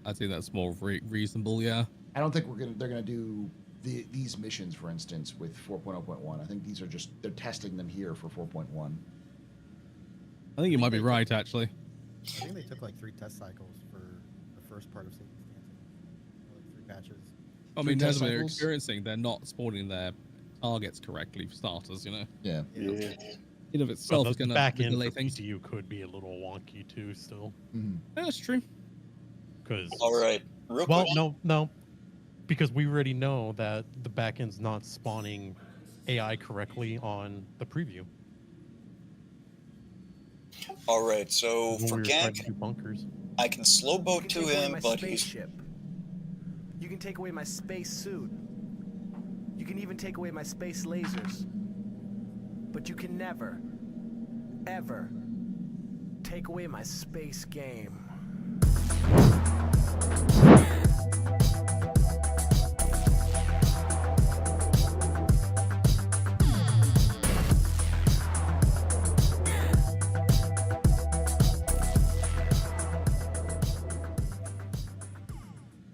I think that's more reasonable, yeah. I don't think they're going to do these missions, for instance, with 4.0.1. I think these are just, they're testing them here for 4.1. I think you might be right, actually. I think they took like 3 test cycles for the first part of Stanton. Like 3 patches. I mean, as we're experiencing, they're not spawning their targets correctly, for starters, you know? Yeah. In of itself is going to delay things. You could be a little wonky too, still. Mm-hmm. Yeah, that's true. Because all right, no, because we already know that the backend's not spawning AI correctly on the preview. All right, so When for we were trying Gank, to do bunkers. I can slow boat to him, but spaceship. You can take away my space suit. You can even take away my space lasers. But you can never, ever take away my space game.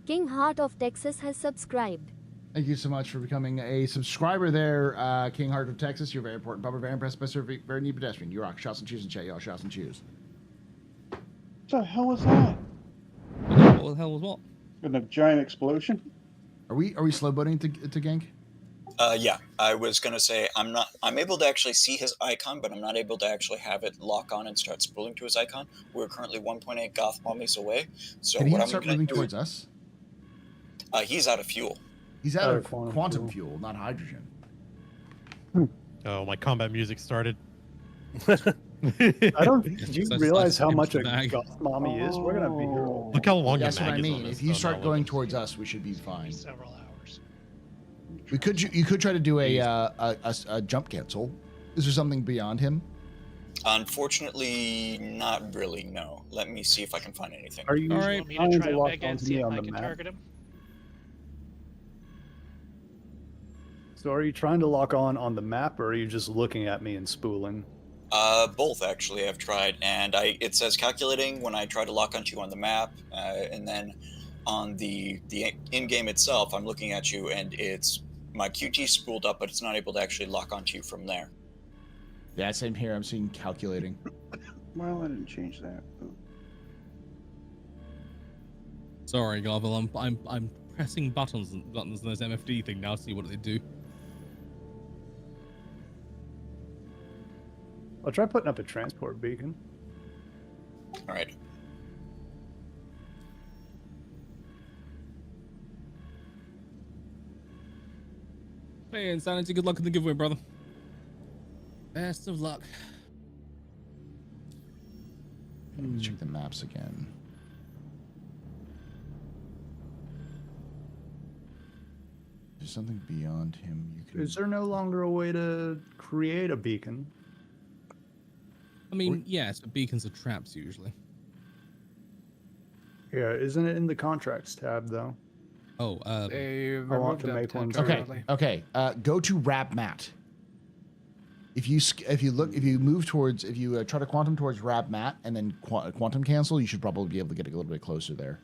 King Heart of Texas has subscribed. Thank you so much for becoming a subscriber there, King Heart of Texas. You're very important. Bubba, very impressed by serving, very neat pedestrian. You rock. Shots and choose and chat, y'all. Shots and choose. What the hell was that? What the hell was what? In a giant explosion? Are we slow boating to gank? Yeah, I was gonna say I'm able to actually see his icon, but I'm not able to actually have it lock on and start spooling to his icon. We're currently 1.8 goth mommies away. So Can he what I'm start gonna moving do, towards us? He's out of fuel. He's out of quantum fuel, not hydrogen. Oh, my combat music started. I don't. Do you realize how much a goth mommy is? We're gonna be here. Look how long That's your what mag I is on mean. this If you stuff, start now, going look. towards us, we should be fine. Several hours. You could try to do a jump cancel. Is there something beyond him? Unfortunately, not really. No. Let me see if I can find anything. Are you Want me to try Omega and see if I can target him? So are you trying to lock on the map, or are you just looking at me and spooling? Both actually. I've tried, and it says calculating when I try to lock onto you on the map, and then on the in-game itself, I'm looking at you, and it's my QT spooled up, but it's not able to actually lock onto you from there. Yeah, same here. I'm seeing calculating. Well, I didn't change that. Sorry, Garvel. I'm pressing buttons on this MFD thing now to see what they do. I'll try putting up a transport beacon. All right. Hey, Insanity, good luck in the giveaway, brother. Best of luck. Let's check the maps again. There's something beyond him. You can. Is there no longer a way to create a beacon? I mean, yes, but beacons are traps usually. Yeah, isn't it in the contracts tab though? Oh, they I want to make one. Okay. Go to Wrap Mat. If you move towards, if you try to quantum towards Wrap Mat and then quantum cancel, you should probably be able to get a little bit closer there.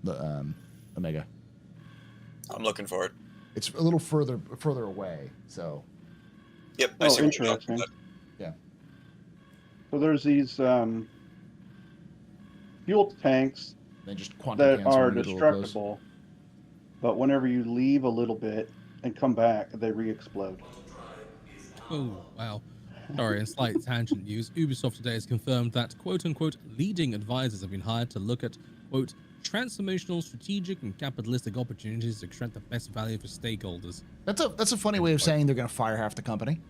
The Omega. I'm looking for it. It's a little further away, so. Yep, I see what you're talking interesting. about. Yeah. So there's these fuel tanks They just quantum that cancel are when you get a little close. destructible, but whenever you leave a little bit and come back, they re-explode. Oh, wow. Sorry, a slight tangent news. Ubisoft today has confirmed that quote-unquote leading advisors have been hired to look at quote transformational, strategic, and capitalistic opportunities to extract the best value for stakeholders. That's a funny way of saying they're going to fire half the company.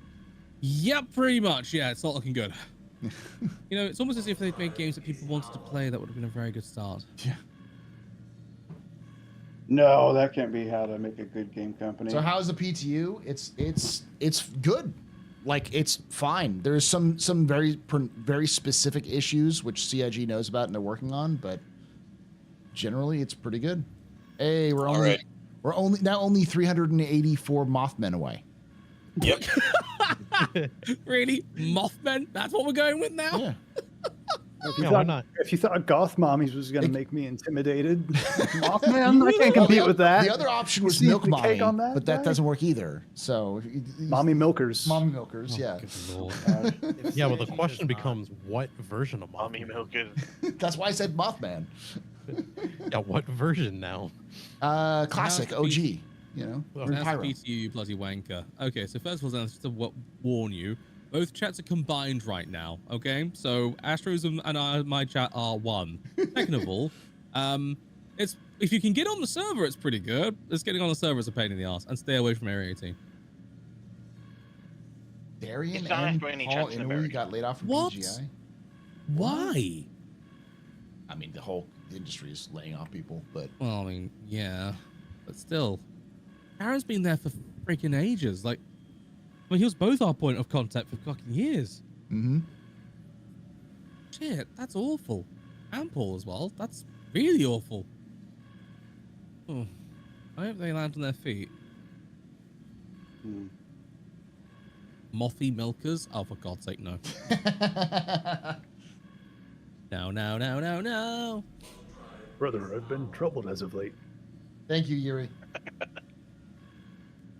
Yep, pretty much. Yeah, it's not looking good. You know, it's almost as if they'd made games that people wanted to play. That would have been a very good start. Yeah. No, that can't be how to make a good game company. So how's the PTU? It's good. Like, it's fine. There's some very specific issues which CIG knows about and they're working on, but generally it's pretty good. Hey, we're only 384 Mothmen away. Yep. Really? Mothman? That's what we're going with now? Yeah. If you thought Goth Mommies was going to make me intimidated, Mothman, I can't compete with that. The other option was You see Milk the cake Mommy, on that but that guy? doesn't work either. So, Mommy Milkers. Mommy Milkers, yeah. Yeah, well, the question becomes, what version of Mommy Milkers? That's why I said Mothman. Yeah, what version now? Classic, OG. You know, That's Pyro. PTU, you bloody wanker. Okay, so first of all, just to warn you, both chats are combined right now. Okay, so Astro's and my chat are one. Second of all, it's if you can get on the server, it's pretty good. Just getting on the server is a pain in the ass, and stay away from Area 18. Darian It's not and by any Paul chance in Inouye America. got laid off from What? PGI. Why? I mean, the whole industry is laying off people, but Well, I mean, yeah, but still, Aaron's been there for freaking ages. Like, I mean, he was both our point of contact for fucking years. mm-hmm. Shit, that's awful. And Paul as well. That's really awful. Oh, I hope they land on their feet. Mothy milkers? Oh, for God's sake, no. No. Brother, I've been troubled as of late. Thank you, Yuri.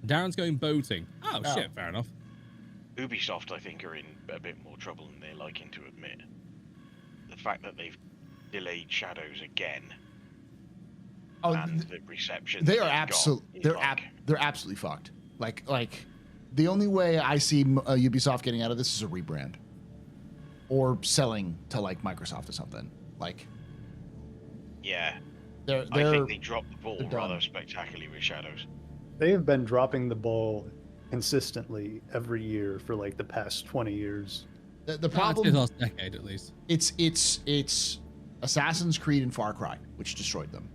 Darren's going boating. Oh, Oh. shit, fair enough. Ubisoft, I think, are in a bit more trouble than they're liking to admit. The fact that they've delayed Shadows again, Oh, and the reception they they've are got absolutely is they're like, they're absolutely fucked. Like the only way I see Ubisoft getting out of this is a rebrand or selling to like Microsoft or something. Like, yeah. they're I think they dropped the ball they're done. rather spectacularly with Shadows. They have been dropping the ball consistently every year for like the past 20 years. the problem. The last decade, at least. It's Assassin's Creed and Far Cry, which destroyed them.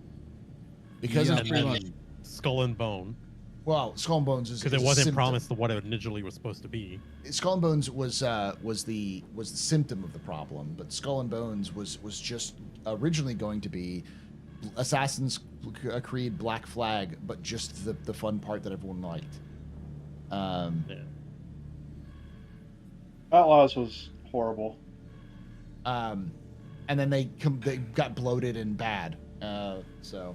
Because Yeah, of and then Skull and Bone. Well, Skull and Bones is Because it wasn't promised what it initially was supposed to be. Skull and Bones was the symptom of the problem, but Skull and Bones was just originally going to be Assassin's Creed Black Flag, but just the fun part that everyone liked. Outlaws was horrible. And then they got bloated and bad. So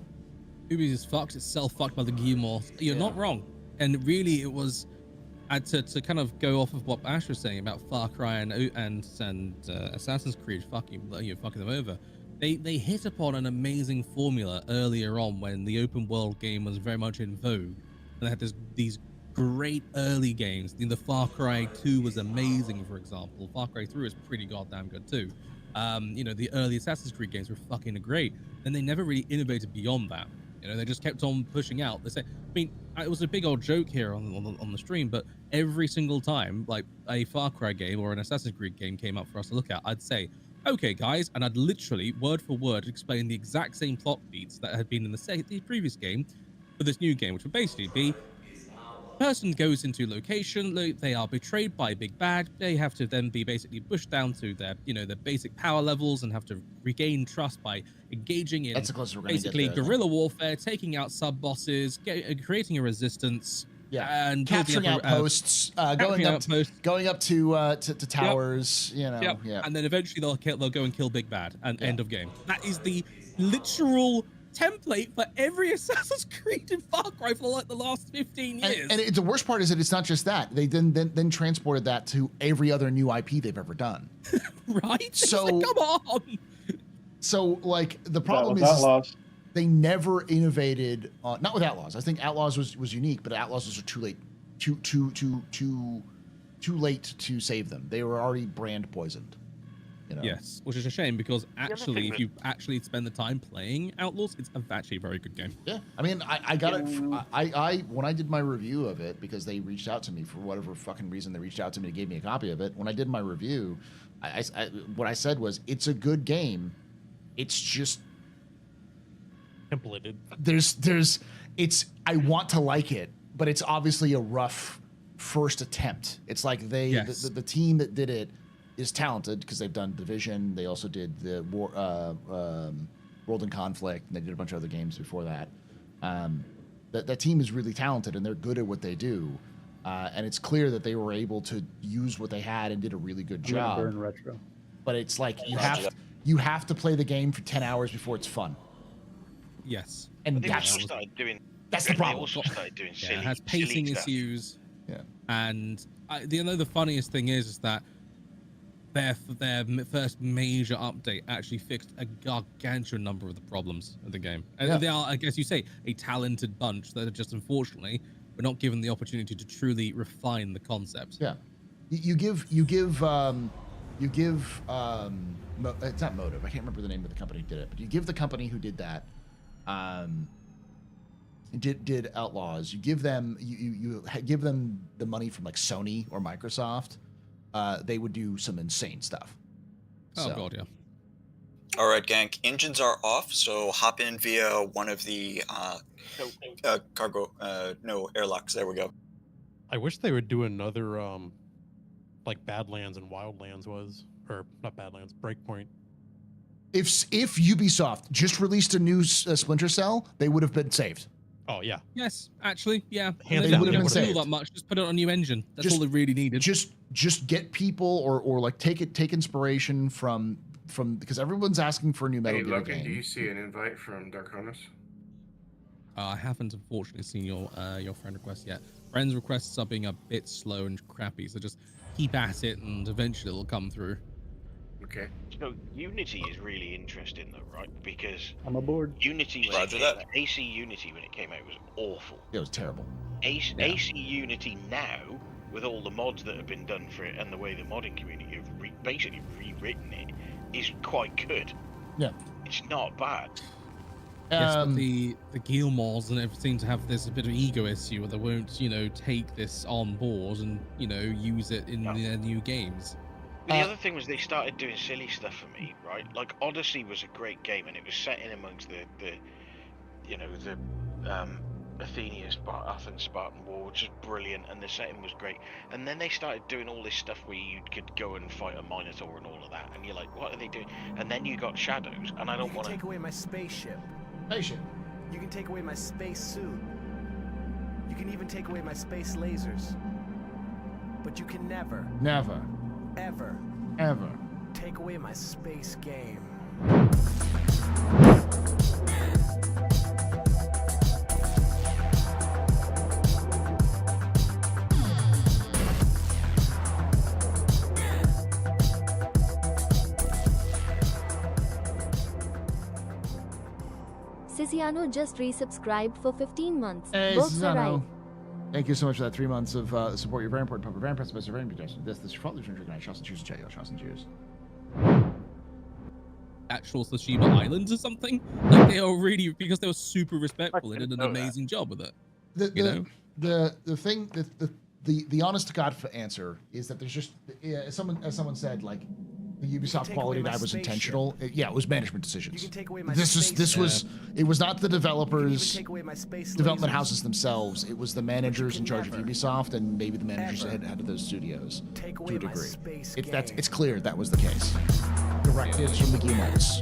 Ubi's is fucked. It's self-fucked by the Guillemot. You're not wrong. And really, it was to kind of go off of what Ash was saying about Far Cry and Assassin's Creed fucking them over. They hit upon an amazing formula earlier on when the open world game was very much in vogue, and they had these great early games. The Far Cry 2 was amazing, for example. Far Cry 3 was pretty goddamn good too. The early Assassin's Creed games were fucking great, and they never really innovated beyond that. They just kept on pushing out. They say, I mean, it was a big old joke here on the stream, but every single time like a Far Cry game or an Assassin's Creed game came up for us to look at, I'd say, okay, guys, and I'd literally word for word explain the exact same plot beats that had been in the previous game for this new game, which would basically be: person goes into location, they are betrayed by Big Bad, they have to then be basically pushed down to their basic power levels and have to regain trust by engaging in basically guerrilla warfare, taking out sub-bosses, creating a resistance, and capturing outposts, going up to towers, and then eventually they'll go and kill Big Bad and end of game. That is the literal template for every Assassin's Creed and Far Cry for like the last 15 years. And the worst part is that it's not just that. They then transported that to every other new IP they've ever done. Right? So like, come on. So like the problem is they never innovated. Not with Outlaws. I think Outlaws was unique, but Outlaws was too late. Too late to save them. They were already brand poisoned. You know? Yes, which is a shame because actually, if you actually spend the time playing Outlaws, it's actually a very good game. Yeah, I mean, I got it. I when I did my review of it, because they reached out to me for whatever fucking reason, they reached out to me and gave me a copy of it. When I did my review, what I said was, it's a good game. It's just templated. I want to like it, but it's obviously a rough first attempt. It's like the team that did it is talented because they've done Division. They also did the World in Conflict, and they did a bunch of other games before that. That team is really talented, and they're good at what they do. And it's clear that they were able to use what they had and did a really good job. Burn retro. But it's like you have to play the game for 10 hours before it's fun. Yes. And they also started doing. That's the problem. They also started doing silly. It has pacing silly issues. Yeah. And the funniest thing is that their first major update actually fixed a gargantuan number of the problems of the game. And they are, I guess you say, a talented bunch that are just, unfortunately, we're not given the opportunity to truly refine the concept. Yeah. You give it's not Motive. I can't remember the name of the company who did it, but you give the company who did that, did Outlaws. You give them you give them the money from like Sony or Microsoft. They would do some insane stuff. Oh god, yeah. All right, gang. Engines are off, so hop in via one of the airlocks. There we go. I wish they would do another like Badlands and Wildlands was, or not Badlands, Breakpoint. If Ubisoft just released a new Splinter Cell, they would have been saved. Oh yeah. Yes, actually, yeah. They would have been saved. That much. Just put it on a new engine. That's all they really needed. Just get people or like take inspiration from because everyone's asking for a new Metal Gear Logan, game. do you see an invite from Darkonis? I haven't unfortunately seen your friend request yet. Friends requests are being a bit slow and crappy, so just keep at it and eventually it'll come through. Okay. So Unity is really interesting though, right? Because I'm aboard. Unity when it came out, AC Unity when it came out was awful. It was terrible. AC Unity now, with all the mods that have been done for it and the way the modding community have basically rewritten it, is quite good. Yeah. It's not bad. Yes, but the Guillemets and everything to have this a bit of ego issue where they won't, take this on board and, use it in their new games. The other thing was they started doing silly stuff for me, right? Like Odyssey was a great game, and it was set in amongst the Athens Spartan War, which is brilliant, and the setting was great. And then they started doing all this stuff where you could go and fight a Minotaur and all of that, and you're like, what are they doing? And then you got Shadows, and I don't want to take away my spaceship. Spaceship. You can take away my space suit. You can even take away my space lasers. But you can never, ever take away my space game. Ciciano just resubscribed for 15 months. Hey, Books are right. Thank you so much for that 3 months of support. You're very important. Papa, very impressive. Very impressive. This is your fault. There's no shots and cheers. Shots and cheers. Actual Tsushima Islands or something. Like they are really, because they were super respectful and did an amazing job with it. The honest to God answer is that there's just as someone said, like, the Ubisoft quality dive was intentional. It was management decisions. It was not the developers, development houses themselves. It was the managers in charge of Ubisoft and maybe the managers that had those studios to a degree. It's clear that was the case. Directives from the Guillemets.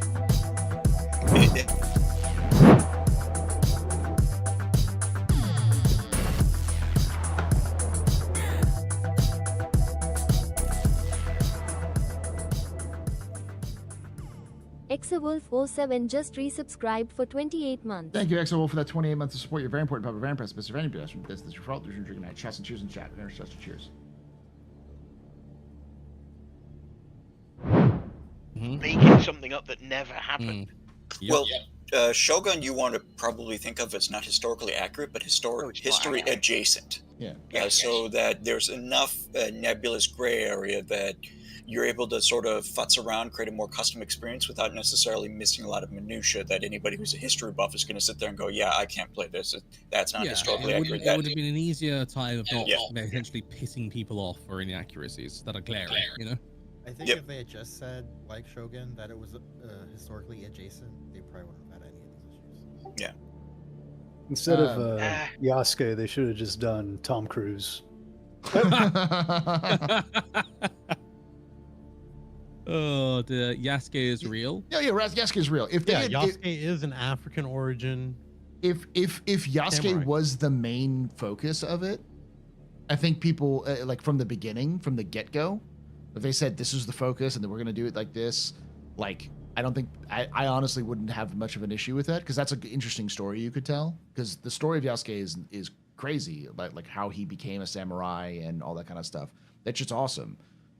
Exawolf07 just resubscribed for 28 months. Thank you, Exawolf, for that 28 months of support. You're very important, Papa. Very impressive. Mr. Very impressive. This is your fault. There's your drinking night. Shots and cheers in chat. Shots and cheers. Making something up that never happened. Well, Shogun, you want to probably think of as not historically accurate, but history adjacent. Yeah. So that there's enough nebulous gray area that you're able to sort of futz around, create a more custom experience without necessarily missing a lot of minutia that anybody who's a history buff is going to sit there and go, yeah, I can't play this. That's not historically accurate. It would have been an easier time of not essentially pissing people off for inaccuracies that are glaring, you know? I think if they had just said, like Shogun, that it was historically adjacent, they probably wouldn't have had any of these issues. Yeah. Instead of Yasuke, they should have just done Tom Cruise. Oh, the Yasuke is real. Yeah, Yasuke is real. If they Yasuke is an African origin. If Yasuke samurai. was the main focus of it, I think people like from the beginning, from the get-go, if they said this is the focus and then we're gonna do it like this, like I don't think I honestly wouldn't have much of an issue with that because that's an interesting story you could tell. Because the story of Yasuke is crazy about like how he became a samurai and all that kind of stuff. That's just awesome.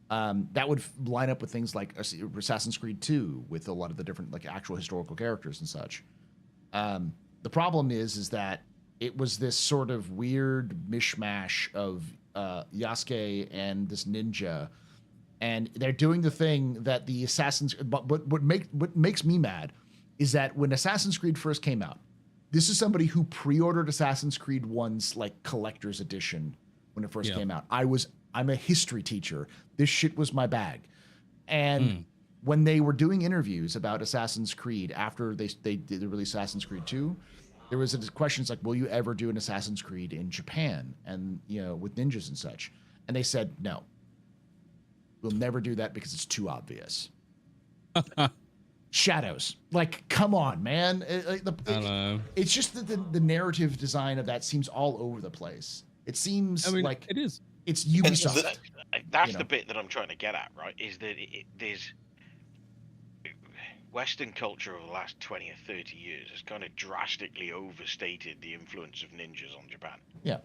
That would line up with things like Assassin's Creed 2 with a lot of the different like actual historical characters and such. The problem is that it was this sort of weird mishmash of Yasuke and this ninja, and they're doing the thing that the Assassins. But what makes me mad is that when Assassin's Creed first came out, this is somebody who pre-ordered Assassin's Creed 1's like collector's edition when it first came out. I'm a history teacher. This shit was my bag. And when they were doing interviews about Assassin's Creed after they did release Assassin's Creed 2, there was a questions like, will you ever do an Assassin's Creed in Japan and, you know, with ninjas and such? And they said, no, we'll never do that because it's too obvious. Shadows. Like, come on, man. It's just that the narrative design of that seems all over the place. It seems like it is. It's Ubisoft. That's the bit that I'm trying to get at, right? Is that there's Western culture over the last 20 or 30 years has kind of drastically overstated the influence of ninjas on Japan. Yeah.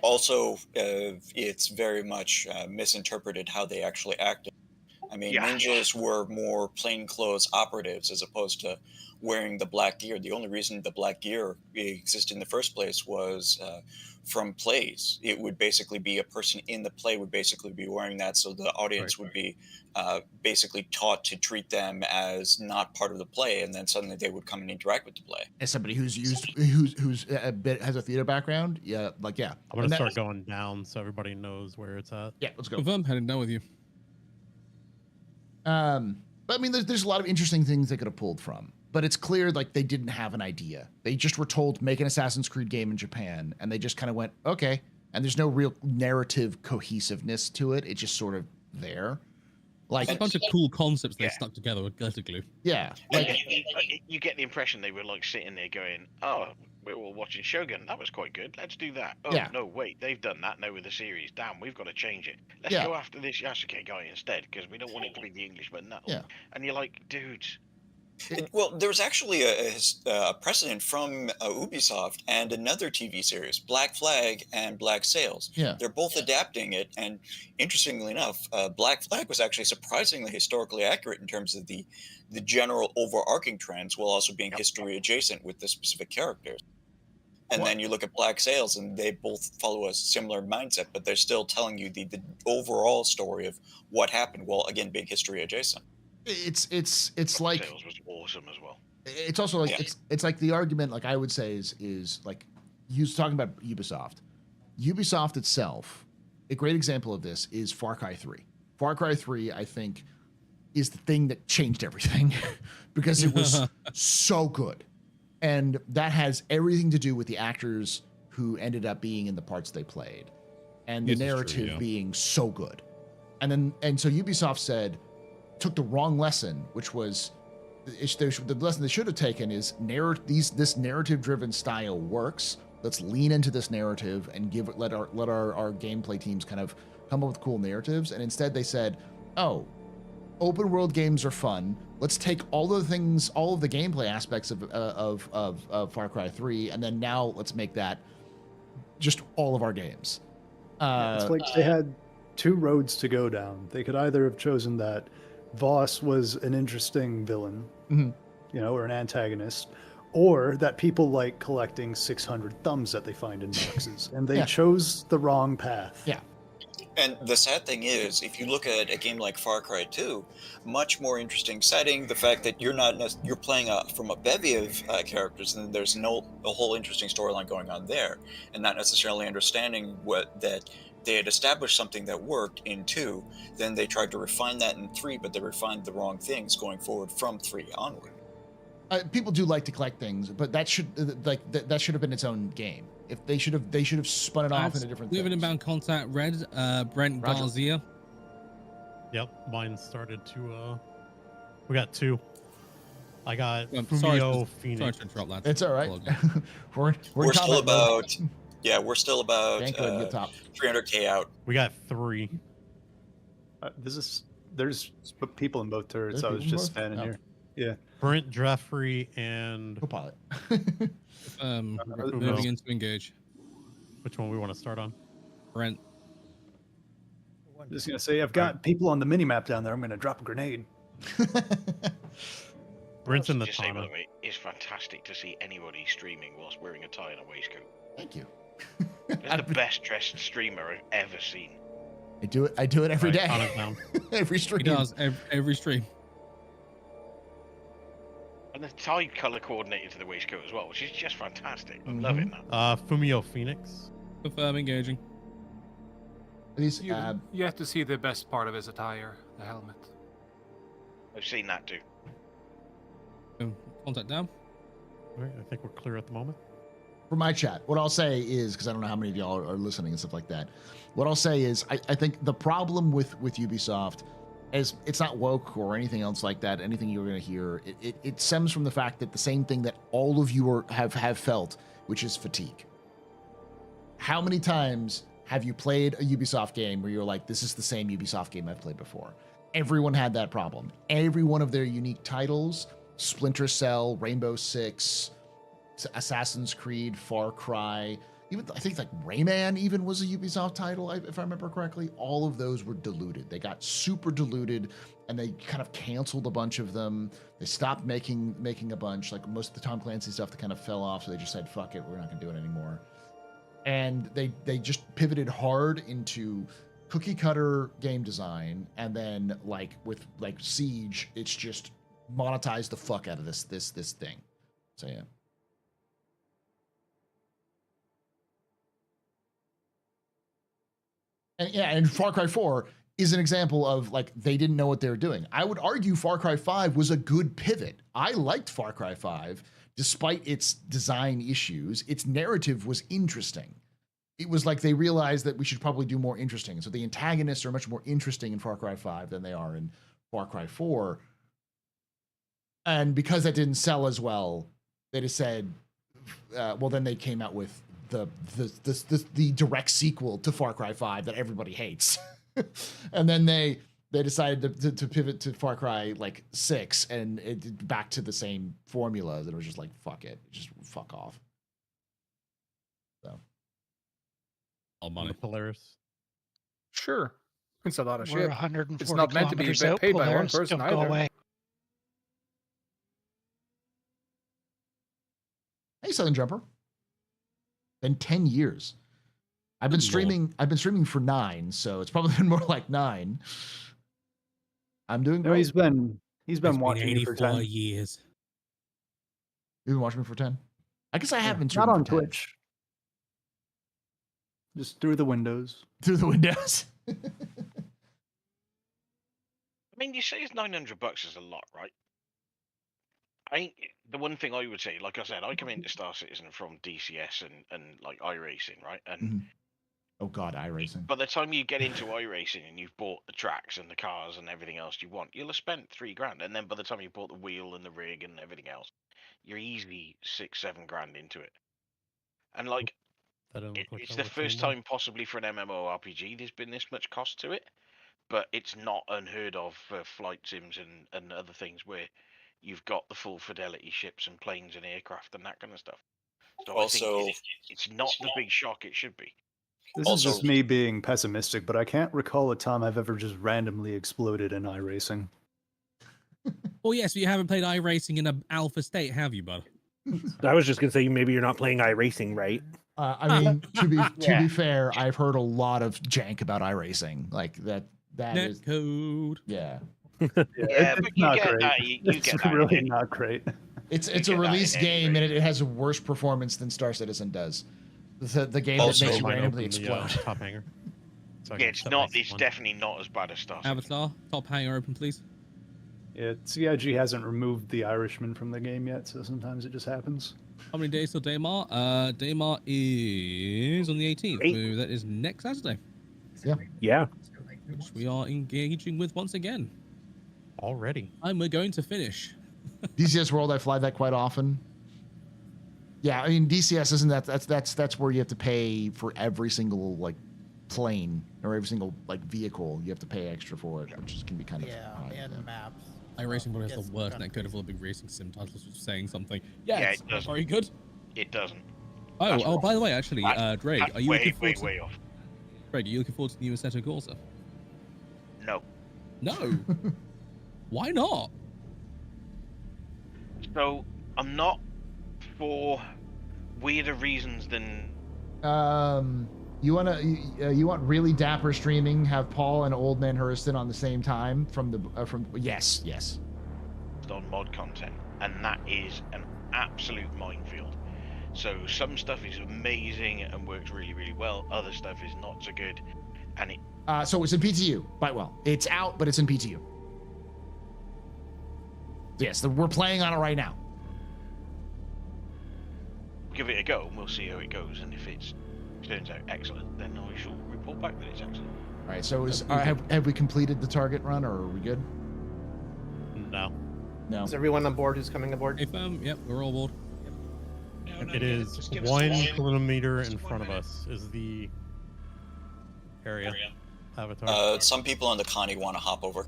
Also, it's very much misinterpreted how they actually acted. I mean, ninjas were more plainclothes operatives as opposed to wearing the black gear. The only reason the black gear existed in the first place was from plays. It would basically be a person in the play would basically be wearing that, so the audience would be basically taught to treat them as not part of the play, and then suddenly they would come and interact with the play. As somebody who's a bit has a theater background, I'm gonna start going down so everybody knows where it's at. Yeah, let's go. I'm heading down with you. But I mean, there's a lot of interesting things they could have pulled from. But it's clear like they didn't have an idea. They just were told make an Assassin's Creed game in Japan, and they just kind of went okay. And there's no real narrative cohesiveness to it. It's just sort of there. Like a bunch of cool concepts they stuck together with glitter glue. Yeah, like you get the impression they were like sitting there going, "Oh, we were watching Shogun. That was quite good. Let's do that." Oh no, wait, they've done that now with the series. Damn, we've got to change it. Let's go after this Yasuke guy instead because we don't want it to be the Englishman. No. Yeah. And you're like, dudes. Well, there's actually a precedent from Ubisoft and another TV series, Black Flag and Black Sails. Yeah. They're both adapting it, and interestingly enough, Black Flag was actually surprisingly historically accurate in terms of the general overarching trends, while also being history adjacent with the specific characters. And then you look at Black Sails, and they both follow a similar mindset, but they're still telling you the overall story of what happened, while again being history adjacent. It's like Sales was awesome as well. It's also like it's like the argument like I would say is like you was talking about Ubisoft. Ubisoft itself, a great example of this is Far Cry 3. Far Cry 3, I think, is the thing that changed everything because it was so good. And that has everything to do with the actors who ended up being in the parts they played and the narrative being so good. And so Ubisoft took the wrong lesson, which was the lesson they should have taken is this narrative-driven style works. Let's lean into this narrative and let our gameplay teams kind of come up with cool narratives. And instead they said, oh, open world games are fun. Let's take all the things, all of the gameplay aspects of Far Cry 3, and then now let's make that just all of our games. It's like they had two roads to go down. They could either have chosen that Voss was an interesting villain, or an antagonist, or that people like collecting 600 thumbs that they find in boxes, and they chose the wrong path. Yeah. And the sad thing is, if you look at a game like Far Cry 2, much more interesting setting. The fact that you're playing from a bevy of characters, and there's a whole interesting storyline going on there, and not necessarily understanding that they had established something that worked in 2. Then they tried to refine that in 3, but they refined the wrong things going forward from 3 onward. People do like to collect things, but that should that should have been its own game. If they should have spun it off into different things. Moving inbound contact, Red, Brent Roger. Garcia. Yep, mine started to. We got 2. I got Sorry Phoenix. to interrupt that. It's all right. We're still about we're still about Can't go ahead and get top. 300k out. We got 3. There's people in both turrets. I was just standing here. Yeah. Brent, Jeffrey, and co-pilot. Moving into engage. Which one we want to start on? Brent. I'm just gonna say I've got people on the mini map down there. I'm gonna drop a grenade. Brent's in the Just say, by tunnel. the way, it's fantastic to see anybody streaming whilst wearing a tie and a waistcoat. Thank you. It's the best dressed streamer I've ever seen. I do it every day. Every stream. He does every stream. And the tie color coordinated to the waistcoat as well, which is just fantastic. I love it now. Fumio Phoenix. Confirm engaging. You have to see the best part of his attire, the helmet. I've seen that too. Contact down. All right, I think we're clear at the moment. For my chat, what I'll say is, because I don't know how many of y'all are listening and stuff like that, what I'll say is I think the problem with Ubisoft is it's not woke or anything else like that, anything you're going to hear. It stems from the fact that the same thing that all of you have felt, which is fatigue. How many times have you played a Ubisoft game where you're like, this is the same Ubisoft game I've played before? Everyone had that problem. Every one of their unique titles, Splinter Cell, Rainbow Six, Assassin's Creed, Far Cry, even I think like Rayman even was a Ubisoft title, if I remember correctly. All of those were diluted. They got super diluted, and they kind of canceled a bunch of them. They stopped making a bunch. Like most of the Tom Clancy stuff that kind of fell off, so they just said, fuck it, we're not gonna do it anymore. And they just pivoted hard into cookie cutter game design, and then like with like Siege, it's just monetized the fuck out of this thing. So yeah. And yeah, and Far Cry 4 is an example of like they didn't know what they were doing. I would argue Far Cry 5 was a good pivot. I liked Far Cry 5 despite its design issues. Its narrative was interesting. It was like they realized that we should probably do more interesting. So the antagonists are much more interesting in Far Cry 5 than they are in Far Cry 4. And because that didn't sell as well, they just said, well, then they came out with the direct sequel to Far Cry 5 that everybody hates. And then they decided to pivot to Far Cry like 6 and it back to the same formula that it was just like, fuck it, just fuck off. So all money. Polaris. Sure. It's a lot of We're shit. 140 It's not meant to be kilometers out, paid by one Polaris, person don't go either. away. Hey, Southern Jumper. Been 10 years. I've been streaming for 9, so it's probably been more like 9. I'm doing great. He's been watching me for 10 years. You've been watching me for 10? I guess I have been not streaming on for 10. Twitch. Just through the windows. Through the windows. I mean, you say it's $900 is a lot, right? The one thing I would say, like I said, I come into Star Citizen from DCS and like iRacing, right? And oh god, iRacing. by the time you get into iRacing and you've bought the tracks and the cars and everything else you want, you'll have spent $3,000. And then by the time you bought the wheel and the rig and everything else, you're easily $6-7 into it. And like, it's the first time possibly for an MMORPG there's been this much cost to it. but it's not unheard of for flight sims and other things where you've got the full fidelity ships and planes and aircraft and that kind of stuff. So Also, I think it's not the big shock it should be. This is just me being pessimistic, but I can't recall a time I've ever just randomly exploded in iRacing. Well, yes, you haven't played iRacing in an alpha state, have you, bud? I was just gonna say maybe you're not playing iRacing right. I mean, to be fair, I've heard a lot of jank about iRacing. Like that is code. Yeah. It's not great. It's really not great. It's a release game and it has a worse performance than Star Citizen does. The game that makes you randomly explode. Top hanger. Yeah, it's definitely not as bad as Star Citizen. Avatar, top hanger open, please. Yeah, CIG hasn't removed the Irishman from the game yet, so sometimes it just happens. How many days till Daymar? Daymar is on the 18th. So that is next Saturday. Yeah. Which we are engaging with once again. Already. And we're going to finish. DCS World, I fly that quite often. Yeah, I mean DCS isn't that's where you have to pay for every single like plane or every single like vehicle. You have to pay extra for it, which can be kind of high. And maps. iRacing probably has the worst netcode of all the big racing sim titles for saying something. Yeah, Yeah, it's it doesn't. very good. It doesn't. Oh, by the way, actually, Drake, are you looking forward way off? Drake, are you looking forward to the new Assetto Corsa? No. No. Why not? So I'm not for weirder reasons than. You want really dapper streaming? Have Paul and Old Man Hurston on the same time from yes. On mod content, and that is an absolute minefield. So some stuff is amazing and works really, really well. Other stuff is not so good, and it. So it's in PTU. Quite well. It's out, but it's in PTU. Yes, we're playing on it right now. Give it a go, and we'll see how it goes. And if it turns out excellent, then I shall report back that it's excellent. All right. So have we completed the target run, or are we good? No. No. Is everyone on board who's coming aboard? If yep, we're all aboard. It is 1 kilometer in front of us is the area. Avatar. Some people on the Connie want to hop over.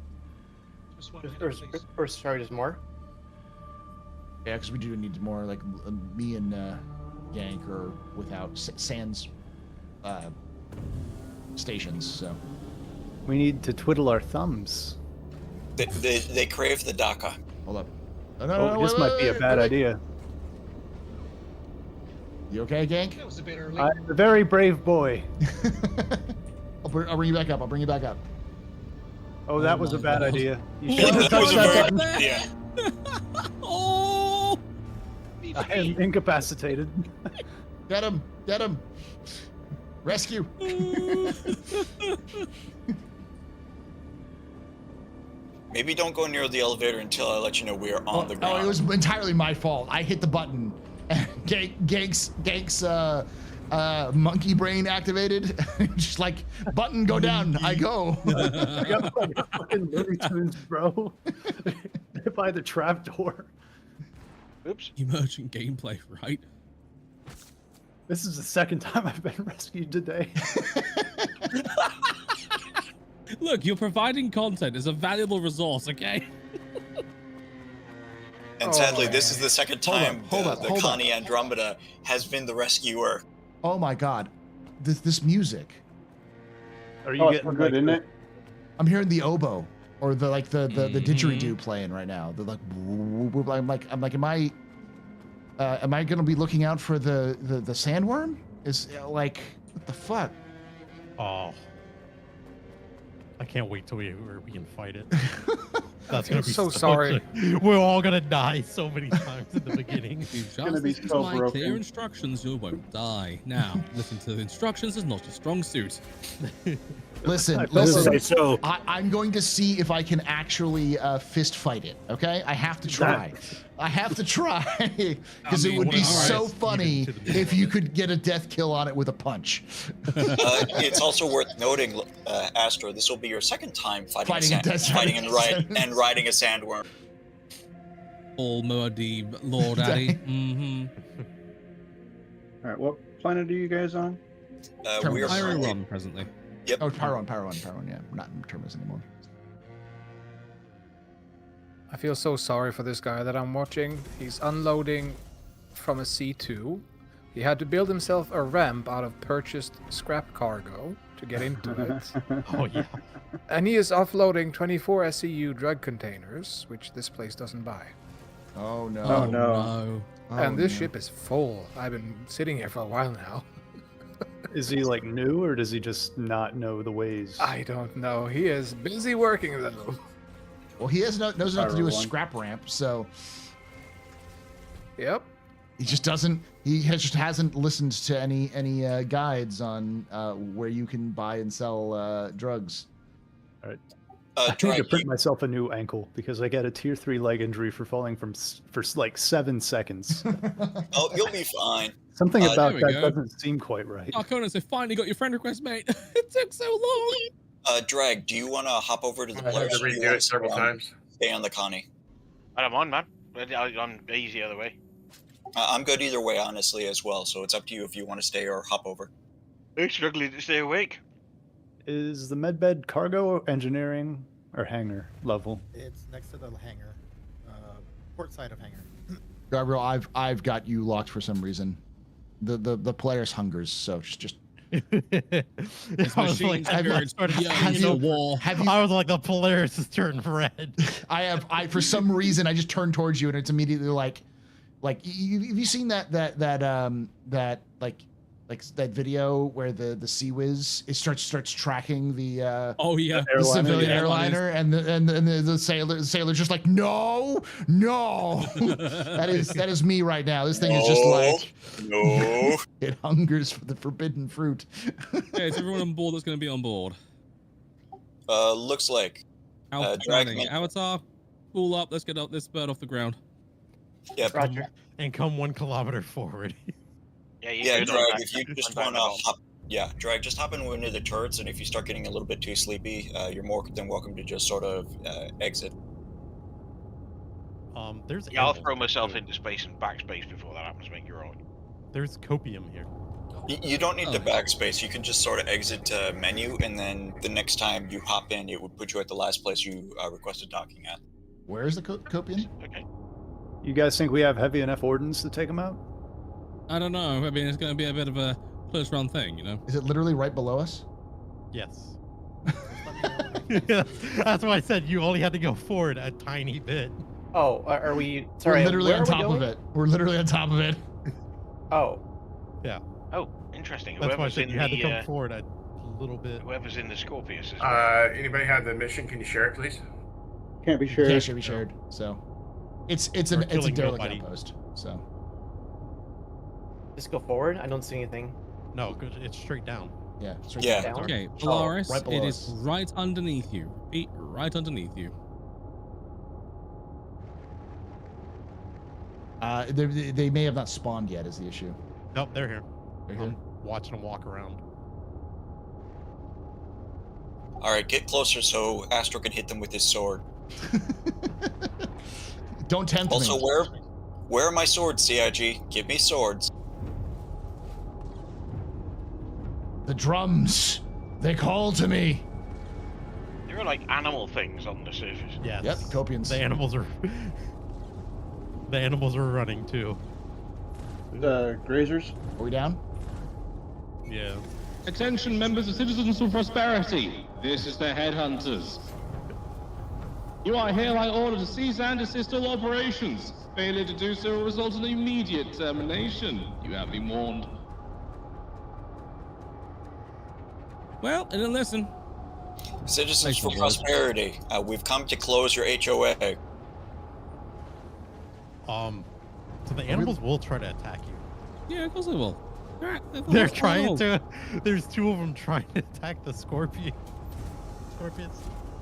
Or sorry, there's more? Yeah, because we do need more, like me and Yank are without sans stations, so. We need to twiddle our thumbs. They crave the DACA. Hold up. This might be a bad idea. You okay, Gank? That was a bit early. I'm a very brave boy. I'll bring you back up. Oh, that was a bad idea. You Yeah, should have that was touched a that very button. Oh! I am incapacitated. Get him! Rescue! Maybe don't go near the elevator until I let you know we are on the ground. Oh, it was entirely my fault. I hit the button. Gank's monkey brain activated. Just like, button, go down. I go. I got like fucking Looney Tunes, bro. By the trapdoor. Oops. Emergent gameplay, right? This is the second time I've been rescued today. Look, you're providing content as a valuable resource, okay? And sadly, this is the second time hold the up. Connie Andromeda has been the rescuer. Oh my god. This music. Are you getting good, isn't it? I'm hearing the oboe or the didgeridoo playing right now. The like I'm like am I gonna be looking out for the sandworm? Is like what the fuck? Oh. I can't wait till we can fight it. That's gonna be so sorry. We're all gonna die so many times in the beginning. If you just gonna be listen so to my broken. clear instructions, you won't die. Now, listen to the instructions is not a strong suit. Listen. So I'm going to see if I can actually fist fight it. Okay, I have to try. Because it would be so funny if you could get a death kill on it with a punch. It's also worth noting, Astro, this will be your second time fighting and riding a sandworm. All Muad'Dib, Lord Addy. Mm-hmm. All right, what planet are you guys on? We are Pyro Run presently. Yep. Oh, Pyron, yeah. Not in Terminus anymore. I feel so sorry for this guy that I'm watching. He's unloading from a C2. He had to build himself a ramp out of purchased scrap cargo to get into it. Oh, yeah. And he is offloading 24 SCU drug containers, which this place doesn't buy. Oh, no. Oh, no. And this ship is full. I've been sitting here for a while now. Is he like new, or does he just not know the ways? I don't know. He is busy working though. Well, he knows enough to do a scrap ramp, so. Yep. He just doesn't. Just hasn't listened to any guides on where you can buy and sell drugs. All right. I need to print myself a new ankle because I got a tier 3 leg injury for falling for like 7 seconds. Oh, you'll be fine. Something about that doesn't seem quite right. Darkonos, I finally got your friend request, mate. It took so long. Drag, do you want to hop over to the I had to redo it several times. Stay on the Connie. I don't mind, man. I'm easy either way. I'm good either way, honestly, as well. So it's up to you if you want to stay or hop over. I'm struggling to stay awake. Is the medbed cargo, engineering, or hangar level? It's next to the hangar, port side of hangar. Gabriel, I've got you locked for some reason. The player's hungers, so just. It's I was like, I was like, the Polaris is turning red. I for some reason I just turned towards you and it's immediately like have you seen that that video where the Sea Whiz starts tracking the the civilian airliner and the sailor's just like no that is me right now. This thing is just like no. It hungers for the forbidden fruit. Hey, is everyone on board that's going to be on board? Looks like. Avatar, pull up. Let's get this bird off the ground. Yep. Roger. And come 1 kilometer forward. Yeah, Drag, if you just want to hop... Yeah, Drag, just hop in one of the turrets, and if you start getting a little bit too sleepy, you're more than welcome to just sort of exit. I'll throw myself into space and backspace before that happens, make you right. There's copium here. You don't need the backspace. You can just sort of exit menu, and then the next time you hop in, it would put you at the last place you requested docking at. Where is the copium? Okay. You guys think we have heavy enough ordnance to take them out? I don't know. I mean, it's going to be a bit of a close run thing, you know? Is it literally right below us? Yes. That's why I said you only had to go forward a tiny bit. Oh, are we? Sorry, we're literally on top of it. We're literally on top of it. Oh. Yeah. Oh, interesting. That's why I Whoever's said in you had to the, come forward a little bit. Whoever's in the Scorpius is. Anybody have the mission? Can you share it, please? Can't be shared. Can't be shared. So, it's a derelict outpost. So. Just go forward. I don't see anything. No, it's straight down. Yeah. Straight down. Okay, Polaris. Right below it us. is right underneath you. Repeat, right underneath you. They may have not spawned yet. Is the issue? Nope, they're here. They're here. Watching them walk around. All right, get closer so Astro can hit them with his sword. Don't tempt me. Also, where are my swords, CIG? Give me swords. The drums, they call to me. There are like animal things on the surface. Yes. Yep, copians. The animals are. The animals are running too. Grazers. Are we down? Yeah. Attention, members of Citizens for Prosperity. This is the Headhunters. You are hereby ordered to cease and desist all operations. Failure to do so will result in immediate termination. You have been warned. Well, I didn't listen. Citizens for Prosperity, we've come to close your HOA. So the animals will try to attack you. Yeah, of course they will. They're trying to. There's 2 of them trying to attack the scorpions.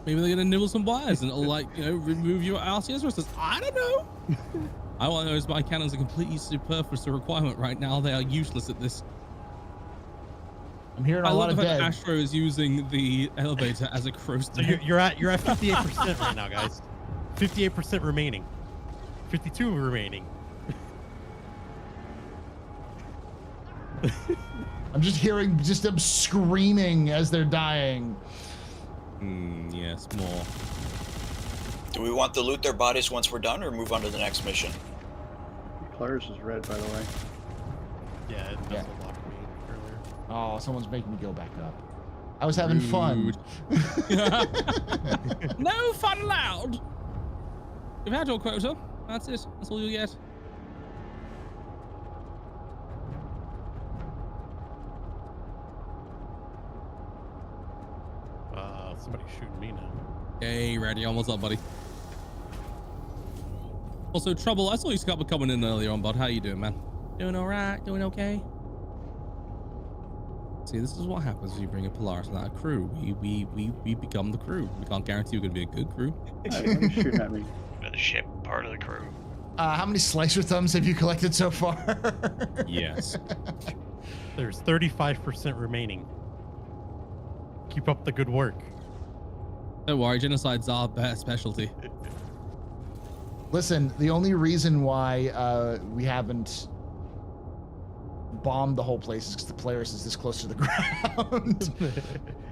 Maybe they're gonna nibble some wires and it'll, like, you know, remove your RCS rosters. I don't know. All I know is my cannons are completely superfluous to requirement right now. They are useless at this. I'm hearing a lot of dead. Astro is using the elevator as a crow's So you're at 58% right now, guys. 58% remaining. 52 remaining. I'm just hearing them screaming as they're dying. Yes, more. Do we want to loot their bodies once we're done, or move on to the next mission? Polaris is red, by the way. Yeah, it does a lot for me earlier. Oh, someone's making me go back up. I was having fun. No fun allowed. You've had your quota. That's it. That's all you get. Somebody's shooting me now. Hey, Randy, what's up, buddy? Also, Trouble, I saw you coming in earlier on, bud. How you doing, man? Doing all right? Doing okay? See, this is what happens when you bring a Polaris and a crew. We become the crew. We can't guarantee we're going to be a good crew. Hey, shooting at me. For the ship, part of the crew. How many slicer thumbs have you collected so far? Yes. There's 35% remaining. Keep up the good work. Don't worry, genocide's our best specialty. Listen, the only reason why we haven't bombed the whole place is because the Polaris is this close to the ground.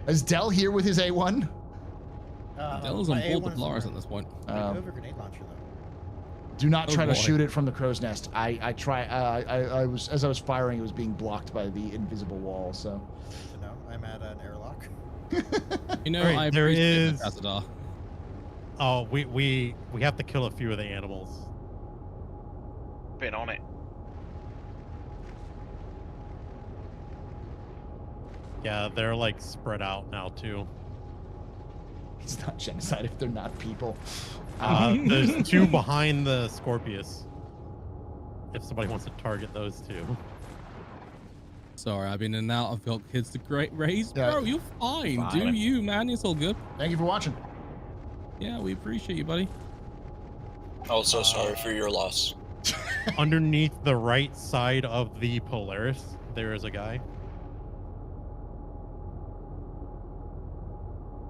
Is Dell here with his A1? Dell's on board the Polaris at this point. Over grenade launcher though. Do not try to shoot it from the crow's nest. I was as I was firing, it was being blocked by the invisible wall. So. No, I'm at an airlock. You know, right, I there is. That, Oh, we have to kill a few of the animals. Been on it. Yeah, they're like spread out now too. It's not genocide if they're not people. There's two behind the Scorpius. If somebody wants to target those two. Sorry, I've been in and out. I've got kids to raise. Yeah. Bro, you're fine. Do you, man? It's all good. Thank you for watching. Yeah, we appreciate you, buddy. Also, sorry for your loss. Underneath the right side of the Polaris, there is a guy.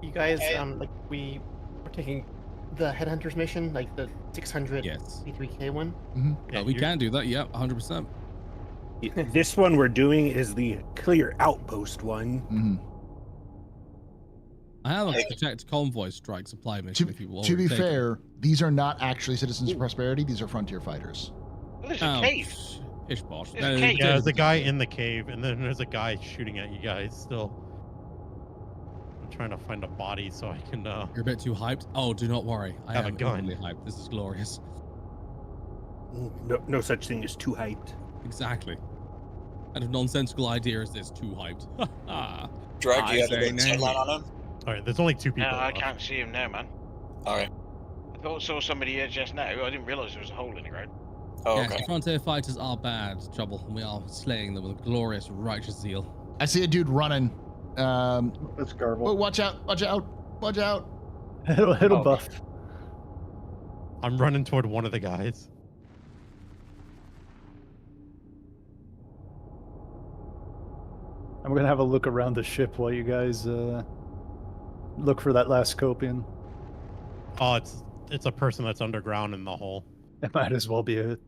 You guys, like we were taking the Headhunters mission, like the 600 C3K one. Yeah, we can do that. Yeah, 100%. This one we're doing is the clear outpost one. I have a protect convoy strike supply mission. To be fair, these are not actually Citizens of Prosperity. These are frontier fighters. Well, there's a cave. Ish boss. There's a cave. Yeah, there's a guy in the cave, and then there's a guy shooting at you guys still. I'm trying to find a body so I can. You're a bit too hyped. Oh, do not worry. I have am a gun. totally hyped. This is glorious. No such thing as too hyped. Exactly. And a nonsensical idea is this too hyped. Drag, do you have a good sight line on him? All right, there's only two people. No, I can't see him now, man. All right. I thought I saw somebody here just now. I didn't realize there was a hole in the ground. Oh, yes, okay. frontier fighters are bad, Trouble, and we are slaying them with a glorious, righteous zeal. I see a dude running. That's garble. Oh, watch out! Watch out! Watch out! It'll buff. I'm running toward one of the guys. I'm gonna have a look around the ship while you guys look for that last Scopian. Oh, it's a person that's underground in the hole. It might as well be a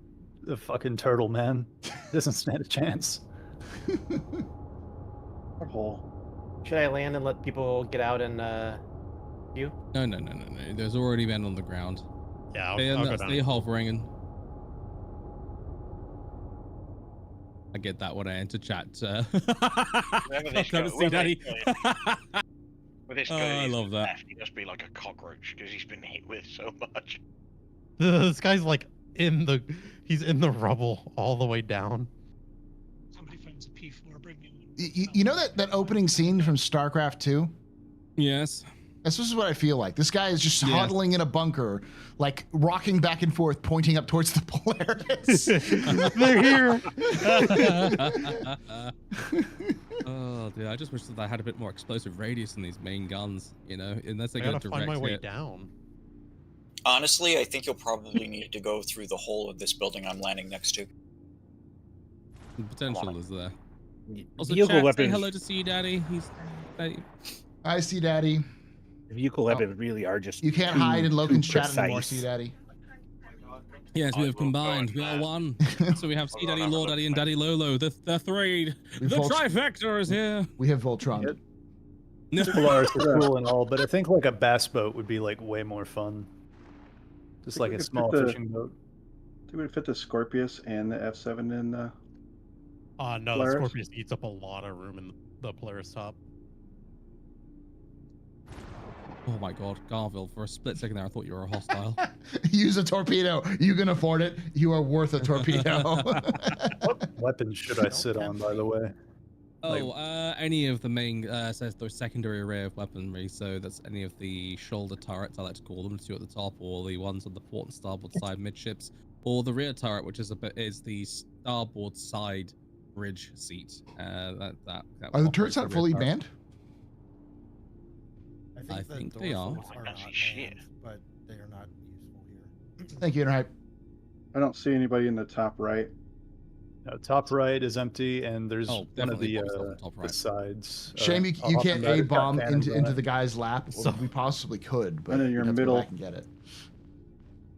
fucking turtle, man. Doesn't stand a chance. What hole? Should I land and let people get out and you? No. There's already men on the ground. Yeah, I'll go stay down. hovering and. I get that when I enter chat. Whoever this guy, See, Daddy. With this guy, I love that. Left, he must be like a cockroach because he's been hit with so much. This guy's like he's in the rubble all the way down. Somebody finds a P4, bring me one. You know that opening scene from StarCraft 2? Yes. This is what I feel like. This guy is just huddling in a bunker, like rocking back and forth, pointing up towards the Polaris. They're here. Oh, dude, I just wish that I had a bit more explosive radius in these main guns, you know, unless they I go gotta direct find my way hit. down. Honestly, I think you'll probably need to go through the hole of this building I'm landing next to. The potential is there. Also, Vehicle chat, say weapons. hello to see Daddy. He's Daddy. I see Daddy. Vehicle weapons really are just You can't too- hide in Logan's too chat anymore, precise. see Daddy. Yes, we have combined. We are one. So we have C Daddy, Lord Daddy, and Daddy Lolo. The three. The trifecta is here. We have Voltron. Polaris is cool and all, but I think like a bass boat would be like way more fun. Just like a small fishing boat. Do we fit the Scorpius and the F7 in the? No, Polaris? the Scorpius eats up a lot of room in the Polaris top. Oh my god, Garville, for a split second there, I thought you were a hostile. Use a torpedo. You can afford it. You are worth a torpedo. What weapons should I sit on, by the way? Oh, any of the main, says those secondary array of weaponry. So that's any of the shoulder turrets, I like to call them, two at the top, or the ones on the port and starboard side midships, or the rear turret, which is is the starboard side bridge seat. That Are the turrets not fully manned? I think they are. Manned, but they are not useful here. Thank you, Interhype. I don't see anybody in the top right. No, top right is empty, and there's one of definitely the top right. sides. Shame you can't automatic A-bomb cannons on into it. the guy's lap. So- We possibly could, but And then your we'd have to go middle- back and get it.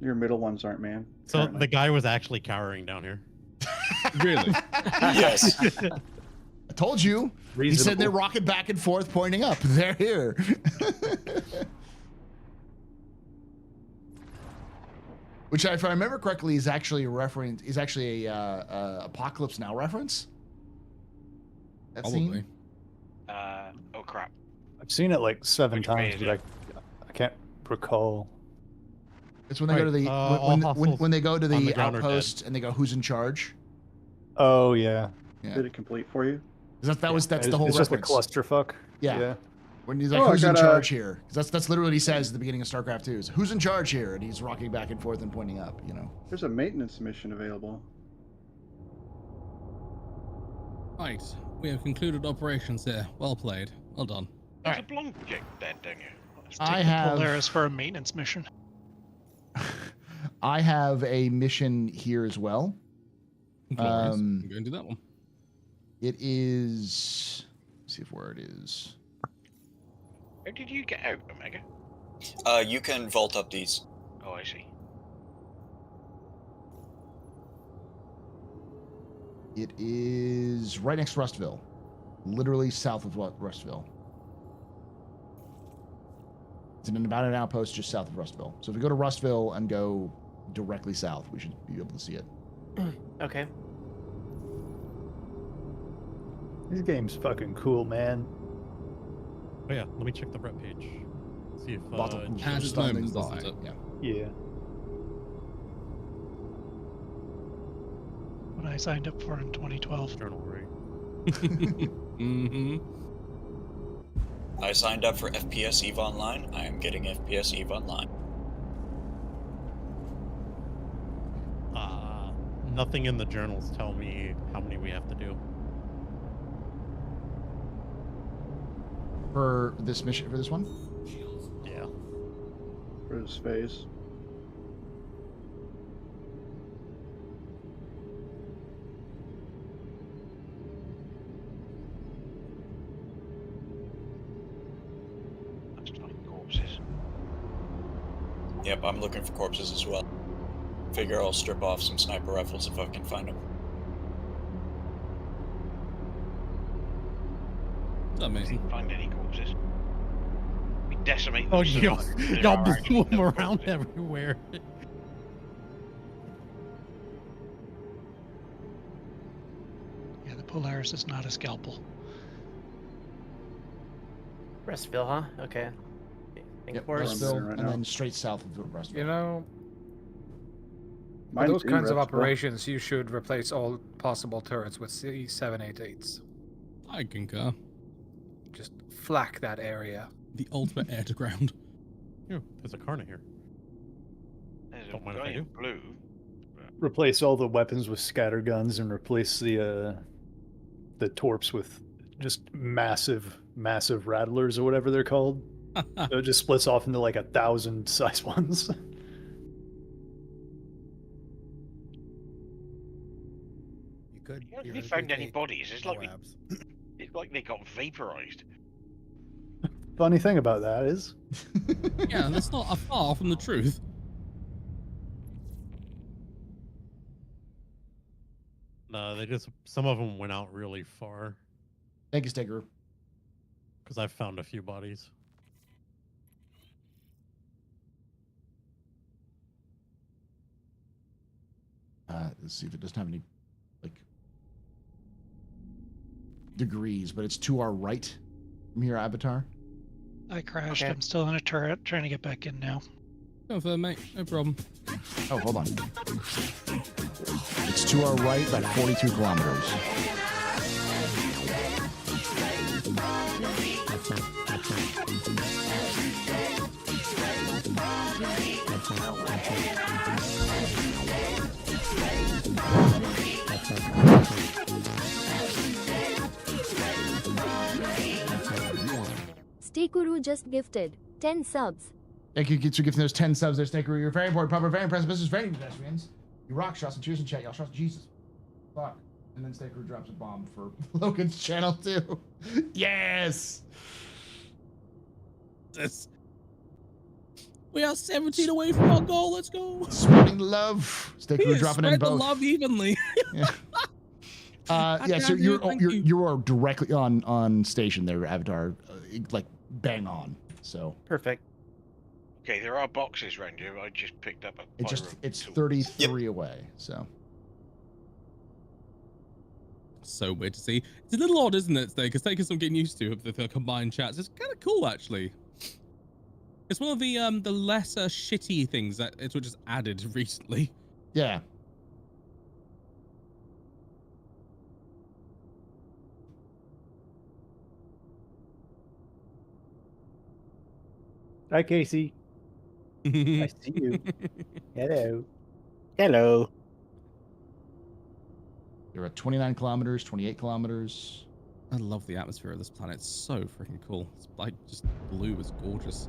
Your middle ones aren't manned. So currently. the guy was actually cowering down here. Really? Yes. I told you. He's sitting there rocking back and forth, pointing up. They're here. Which, if I remember correctly, is actually a reference. Is actually a Apocalypse Now reference. That scene? Oh crap. I've seen it like 7 times, but I can't recall. It's when they go to the when they go to on the the ground are outpost and they go, "Who's in charge?" Oh yeah. Did it complete for you? That's the whole It's just a reference. clusterfuck. Yeah. When he's like, Oh, I "Who's in got charge here?" 'Cause that's literally what he says at the beginning of StarCraft 2. Is "Who's in charge here?" And he's rocking back and forth and pointing up. You know. There's a maintenance mission available. Right, we have concluded operations here. Well played. Well done. There's a blonde chick there, don't you? I have. Polaris for a maintenance mission. I have a mission here as well. Glorious. I'm going to do that one. It is. Let's see where it is. How did you get out, Omega? You can vault up these. Oh, I see. It is right next to Rustville, literally south of Rustville. It's in about an outpost just south of Rustville. So if we go to Rustville and go directly south, we should be able to see it. Okay. This game's fucking cool, man. Oh yeah, let me check the rep page. See if has its moments, doesn't it? Yeah. Yeah. What I signed up for in 2012. Journal right. Mm-hmm. I signed up for FPS EVE Online. I am getting FPS EVE Online. Nothing in the journals tell me how many we have to do. For this mission, for this one? Yeah. For this phase. Corpses. Yep, I'm looking for corpses as well. Figure I'll strip off some sniper rifles if I can find them. Amazing. Didn't find any corpses. We decimate them. Oh, so y'all, much that there y'all are blew actually them no around corpses. everywhere. Yeah, the Polaris is not a scalpel. Restville, huh? Okay. Yep, course. Rustville, right and now. then straight south of Rustville. You know, for Mine's those in kinds of Restville. operations, you should replace all possible turrets with C788s. I concur. Just flak that area. The ultimate air to ground. Ew, there's a Karna here. There's a Don't mind if guy I in do. blue. Replace all the weapons with scatter guns and replace the torps with just massive rattlers or whatever they're called. So it just splits off into like 1,000 size ones. You could. I haven't really found any bodies. It's like it's like they got vaporized. Funny thing about that is, Yeah, that's not far from the truth. No, some of them went out really far. Thank you, Sticker. Because I've found a few bodies. Let's see if it doesn't have any like degrees, but it's to our right from your avatar. I crashed. Okay. I'm still in a turret, trying to get back in now. Confirm, mate. No problem. Oh, hold on. It's to our right, about 42 kilometers. Stakuru just gifted 10 subs. Thank you for gifting those 10 subs there, Stakuru. You're very important, proper, very impressive business, very pedestrians. You rock, shots and cheers in chat, y'all. Shots, Jesus. Fuck. And then Stakuru drops a bomb for Logan's channel, too. Yes! We are 17 away from our goal. Let's go. Spreading love. Stakuru dropping in Spread the both. love evenly. Yeah. So you are directly on station there, Avatar, like bang on. So perfect. Okay, there are boxes around here. I just picked up a. It's 33 away. So. So weird to see. It's a little odd, isn't it, today? Because taking some getting used to of the combined chats. It's kind of cool, actually. It's one of the lesser shitty things that it was just added recently. Yeah. Hi, Casey. I see you. Hello. Hello. You're at 29 kilometers, 28 kilometers. I love the atmosphere of this planet. It's so freaking cool. It's like just blue. It's gorgeous.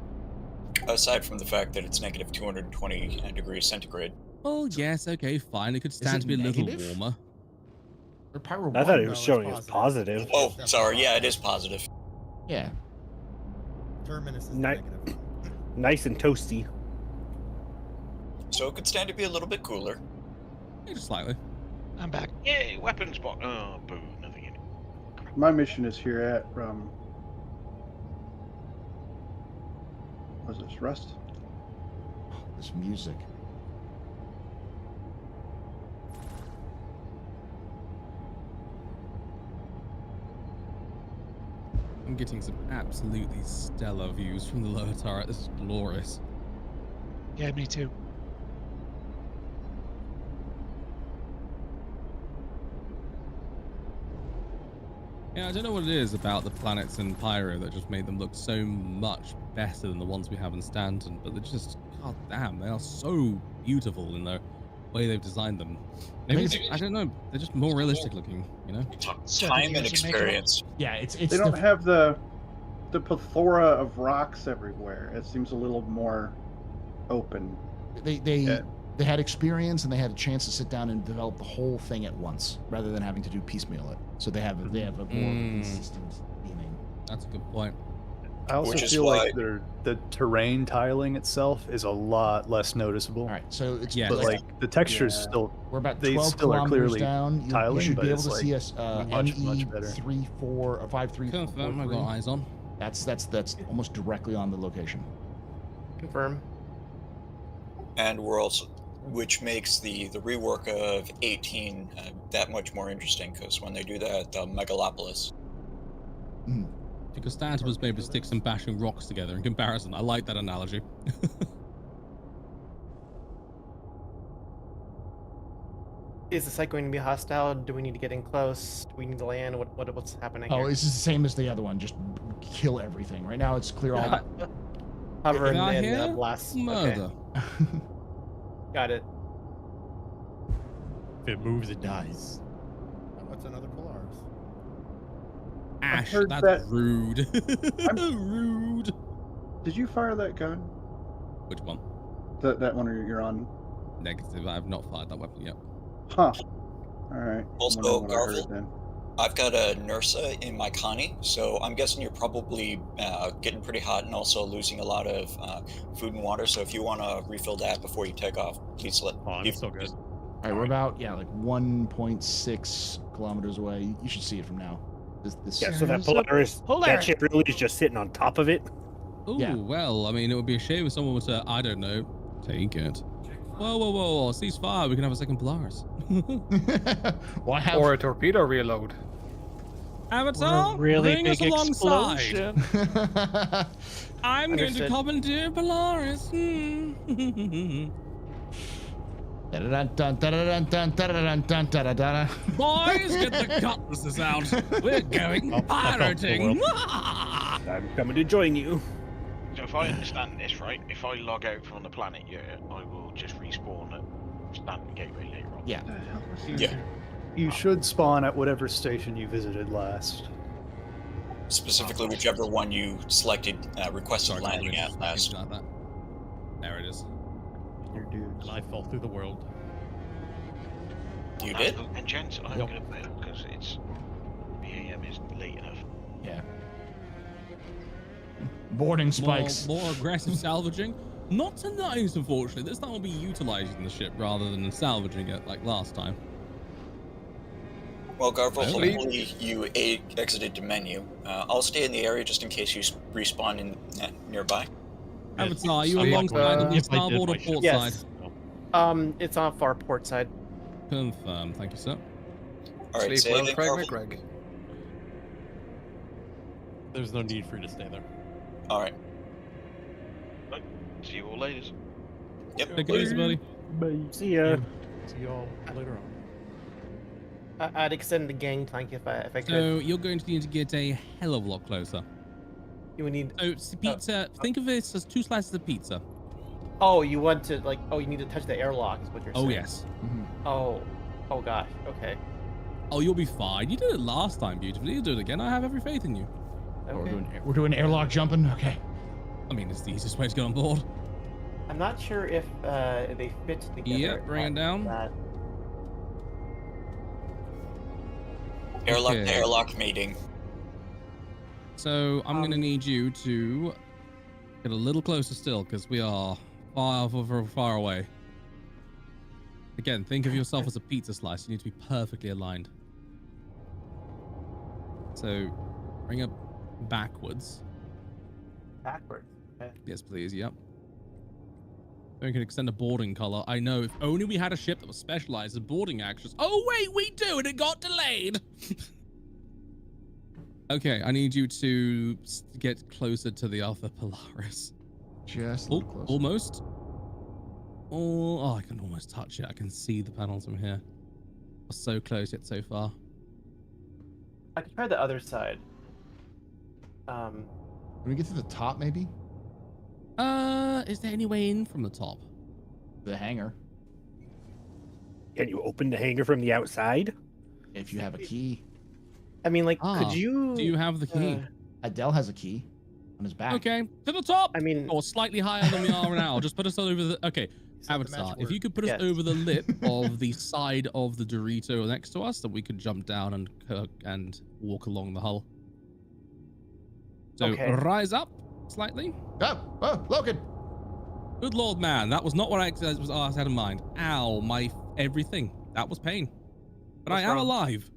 Aside from the fact that it's negative 220 degrees centigrade. Oh, yes. Okay, fine. It could stand to be a little warmer. I thought it was showing us positive. Oh, sorry. Yeah, it is positive. Yeah. Terminus is negative. Nice and toasty. So it could stand to be a little bit cooler. Yeah, just slightly. I'm back. Yay, weapons box. Oh, boo, nothing in it. My mission is here at what's this, Rust? This music. I'm getting some absolutely stellar views from the lower turret. This is glorious. Yeah, me too. Yeah, I don't know what it is about the planets in Pyro that just made them look so much better than the ones we have in Stanton, but they're just, god damn, they are so beautiful in the way they've designed them. Maybe I don't know, they're just more realistic looking, you know? Time and experience. Yeah, it's they don't have the plethora of rocks everywhere. It seems a little more open. They had experience and they had a chance to sit down and develop the whole thing at once rather than having to do piecemeal it. So they have a more consistent theming. That's a good point. I also feel like the terrain tiling itself is a lot less noticeable. All right, so it's but like the textures still we're about 12 they still are kilometers clearly down. tiling, You should but be able it's to like see us much better. 534. Confirm, I got eyes on. That's almost directly on the location. Confirm. And we're also, which makes the rework of 18 that much more interesting, because when they do that, Megalopolis. Because Stanton was maybe sticks and bashing rocks together in comparison. I like that analogy. Is the site going to be hostile? Do we need to get in close? Do we need to land? What's happening Oh, here? this is the same as the other one. Just kill everything. Right now, it's clear all. Hover If not and here, blast. murder. Okay. Got it. If it moves, it dies. What's another Polaris? Ash, heard that's that- rude. Rude. Did you fire that gun? Which one? That one you're on? Negative. I have not fired that weapon yet. Huh. All right. Also, Wondering what I heard Garfield, then. I've got a Nursa in my Connie, so I'm guessing you're probably getting pretty hot and also losing a lot of food and water. So if you want to refill that before you take off, please let. Oh, I'm still good. All right, we're about like 1.6 kilometers away. You should see it from now. This Yeah, so that Polaris, that ship really is just sitting on top of it. Oh, Yeah. well, I mean, it would be a shame if someone were to, I don't know, take it. Whoa, ceasefire, we can have a second Polaris. Or a torpedo reload. Avatar, really bring us big alongside. explosion. I'm going to Understood. commandeer Polaris. Boys, get the cutlasses out. We're going pirating. I'm coming to join you. So if I understand this right, if I log out from the planet, I will just respawn at Stanton Gateway later on. Yeah. Yeah. You should spawn at whatever station you visited last. Specifically, whichever one you selected, requested landing at last. There it is. Your dudes. And I fell through the world. You did? And gents, I'm going to bail because it's the AM is late enough. Yeah. Boarding spikes. More aggressive salvaging. Not tonight, unfortunately. This time we'll be utilizing the ship rather than salvaging it like last time. Well, Garvel, hopefully you exited the menu. I'll stay in the area just in case you respawn in nearby. Avatar, are you alongside on the starboard or port side? It's on far port side. Confirmed. Thank you, sir. All right, Sleep well, Craig McGreg. There's no need for you to stay there. All right. See you all later. Yep. Take it easy, buddy. Bye. See ya. See y'all later on. I'd extend the gangplank if I could. So you're going to need to get a hell of a lot closer. You would need. So it's pizza. Think of this as 2 slices of pizza. Oh, you want to like? Oh, you need to touch the airlock. Is what you're saying? Oh yes. Oh gosh. Okay. Oh, you'll be fine. You did it last time beautifully. You do it again. I have every faith in you. Okay. We're doing airlock jumping. Okay. I mean, it's the easiest way to get on board. I'm not sure if they fit together. Yep, bring it down. Airlock Okay. to airlock meeting. So I'm going to need you to get a little closer still because we are far away. Again, think of yourself as a pizza slice. You need to be perfectly aligned. So bring up backwards. Backwards. Okay. Yes, please. Yep. Then we can extend a boarding color. I know, if only we had a ship that was specialized in boarding actions. Oh, wait, we do, and it got delayed. Okay, I need you to get closer to the other Polaris. Just a little closer. Almost. Oh, I can almost touch it. I can see the panels from here. We're so close yet so far. I could try the other side. Can we get to the top, maybe? Is there any way in from the top? The hangar. Can you open the hangar from the outside? If you have a key. I mean, like, could you? Do you have the key? Adele has a key on his back. Okay, to the top. I mean, or slightly higher than we are now. Just put us over the. Okay, Avatar. If you could put us over the lip of the side of the Dorito next to us, that we could jump down and walk along the hull. So rise up slightly. Oh, Logan. Good Lord, man, that was not what I had in mind. Ow, my everything. That was pain. But I am alive.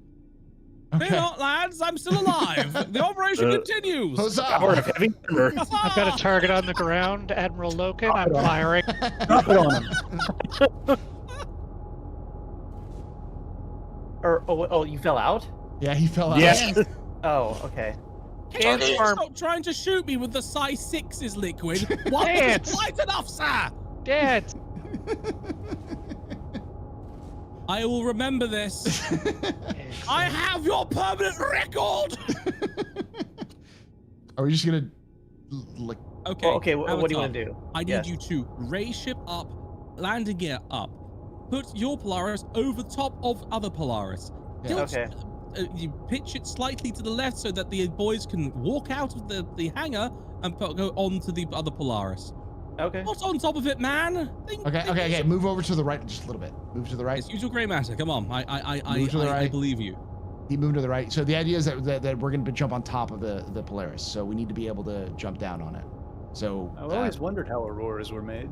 Okay. Fear not, lads. I'm still alive. The operation continues. I've got a target on the ground, Admiral Loken. I'm firing. Drop it on him. Oh, you fell out? Yeah, he fell out. Yes. Oh, okay. Stop trying to shoot me with the size 6's liquid. What? Dance. Quite enough, sir. Dead. I will remember this. I have your permanent record. Are we just gonna like? Okay. Well, okay. What do you want to do? I need you to raise ship up, landing gear up, put your Polaris over top of other Polaris. Yeah. Okay. You pitch it slightly to the left so that the boys can walk out of the hangar and go on to the other Polaris. Okay. What's on top of it, man? Okay. Move over to the right just a little bit. Move to the right. It's usual gray matter. Come on. Move to the right. I believe you. He moved to the right. So the idea is that we're going to jump on top of the Polaris. So we need to be able to jump down on it. So I've always wondered how auroras were made.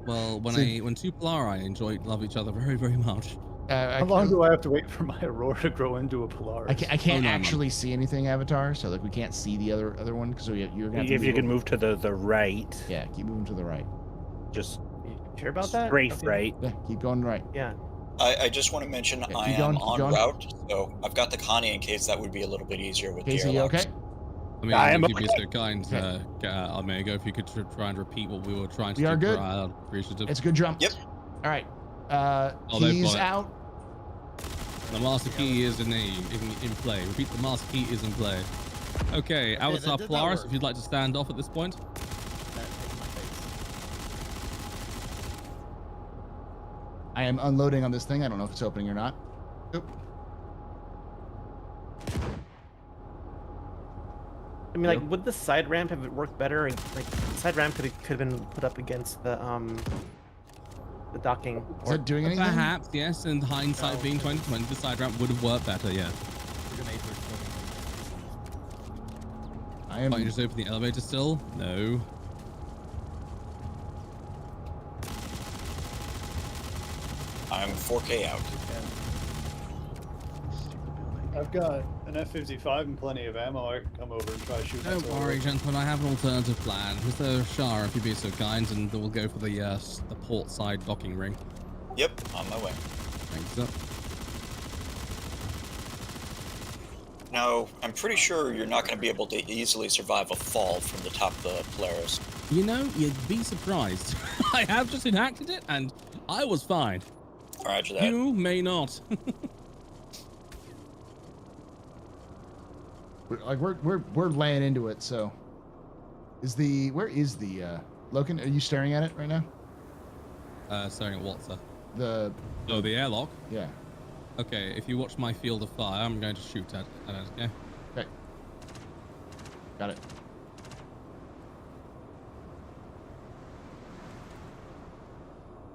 Well, when two Polari love each other very, very much. How long do I have to wait for my Aurora to grow into a Polaris? I can't actually see anything, Avatar. So like we can't see the other one because you're gonna have to if you can move to the right. Yeah, keep moving to the right. Just sure about that? Strafe right. Yeah, keep going right. Yeah. I just want to mention I am on route, so I've got the Connie in case that would be a little bit easier with Casey, the you airlocks. okay? I mean, I am if you'd be okay. so kind, Omega, if you could try and repeat what we were trying to We do. are good. Appreciative. It's a good jump. Yep. All right. they've He's got it. out. The master key is in play. Repeat, the master key is in play. Okay, Avatar Polaris, if you'd like to stand off at this point. I am unloading on this thing. I don't know if it's opening or not. Oop. I mean, like, would the side ramp have it worked better? Like, the side ramp could have been put up against the docking. Is it doing anything? Perhaps, yes. And hindsight being 2020, the side ramp would have worked better. Yeah. Can't you just open the elevator still? No. I'm 4K out. I've got an F-55 and plenty of ammo. I can come over and try shooting. Don't worry, gentlemen. I have an alternative plan. Mr. Shah, if you'd be so kind, and we'll go for the port side docking ring. Yep, on my way. Thanks, sir. Now, I'm pretty sure you're not going to be able to easily survive a fall from the top of the Polaris. You know, you'd be surprised. I have just enacted it, and I was fine. Roger that. You may not. We're laying into it. So, where is the Logan? Are you staring at it right now? Staring at what, sir? The airlock. Yeah. Okay, if you watch my field of fire, I'm going to shoot at it. Yeah. Okay. Got it.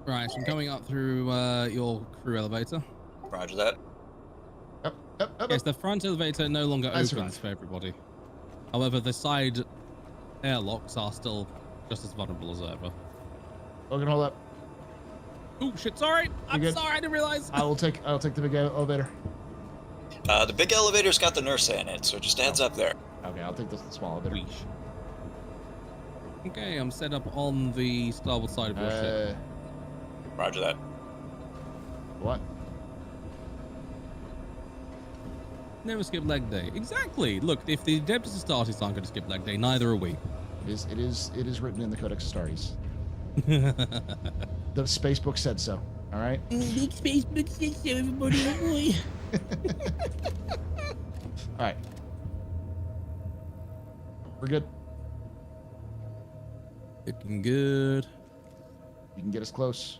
Right, so I'm coming up through your crew elevator. Roger that. Yes, the front elevator no longer opens for everybody. However, the side airlocks are still just as vulnerable as ever. Logan, hold up. Oh shit! Sorry, I'm sorry. I didn't realize. I'll take the big elevator. The big elevator's got the nurse in it, so just a heads up there. Okay, I'll take the small elevator. Okay, I'm set up on the starboard side of your ship. Roger that. What? Never skip leg day. Exactly. Look, if the Adeptus Astartes aren't going to skip leg day, neither are we. It is written in the Codex Astartes. The space book said so. All right. Big space book said so, everybody. Oh boy. All right. We're good. Looking good. You can get us close.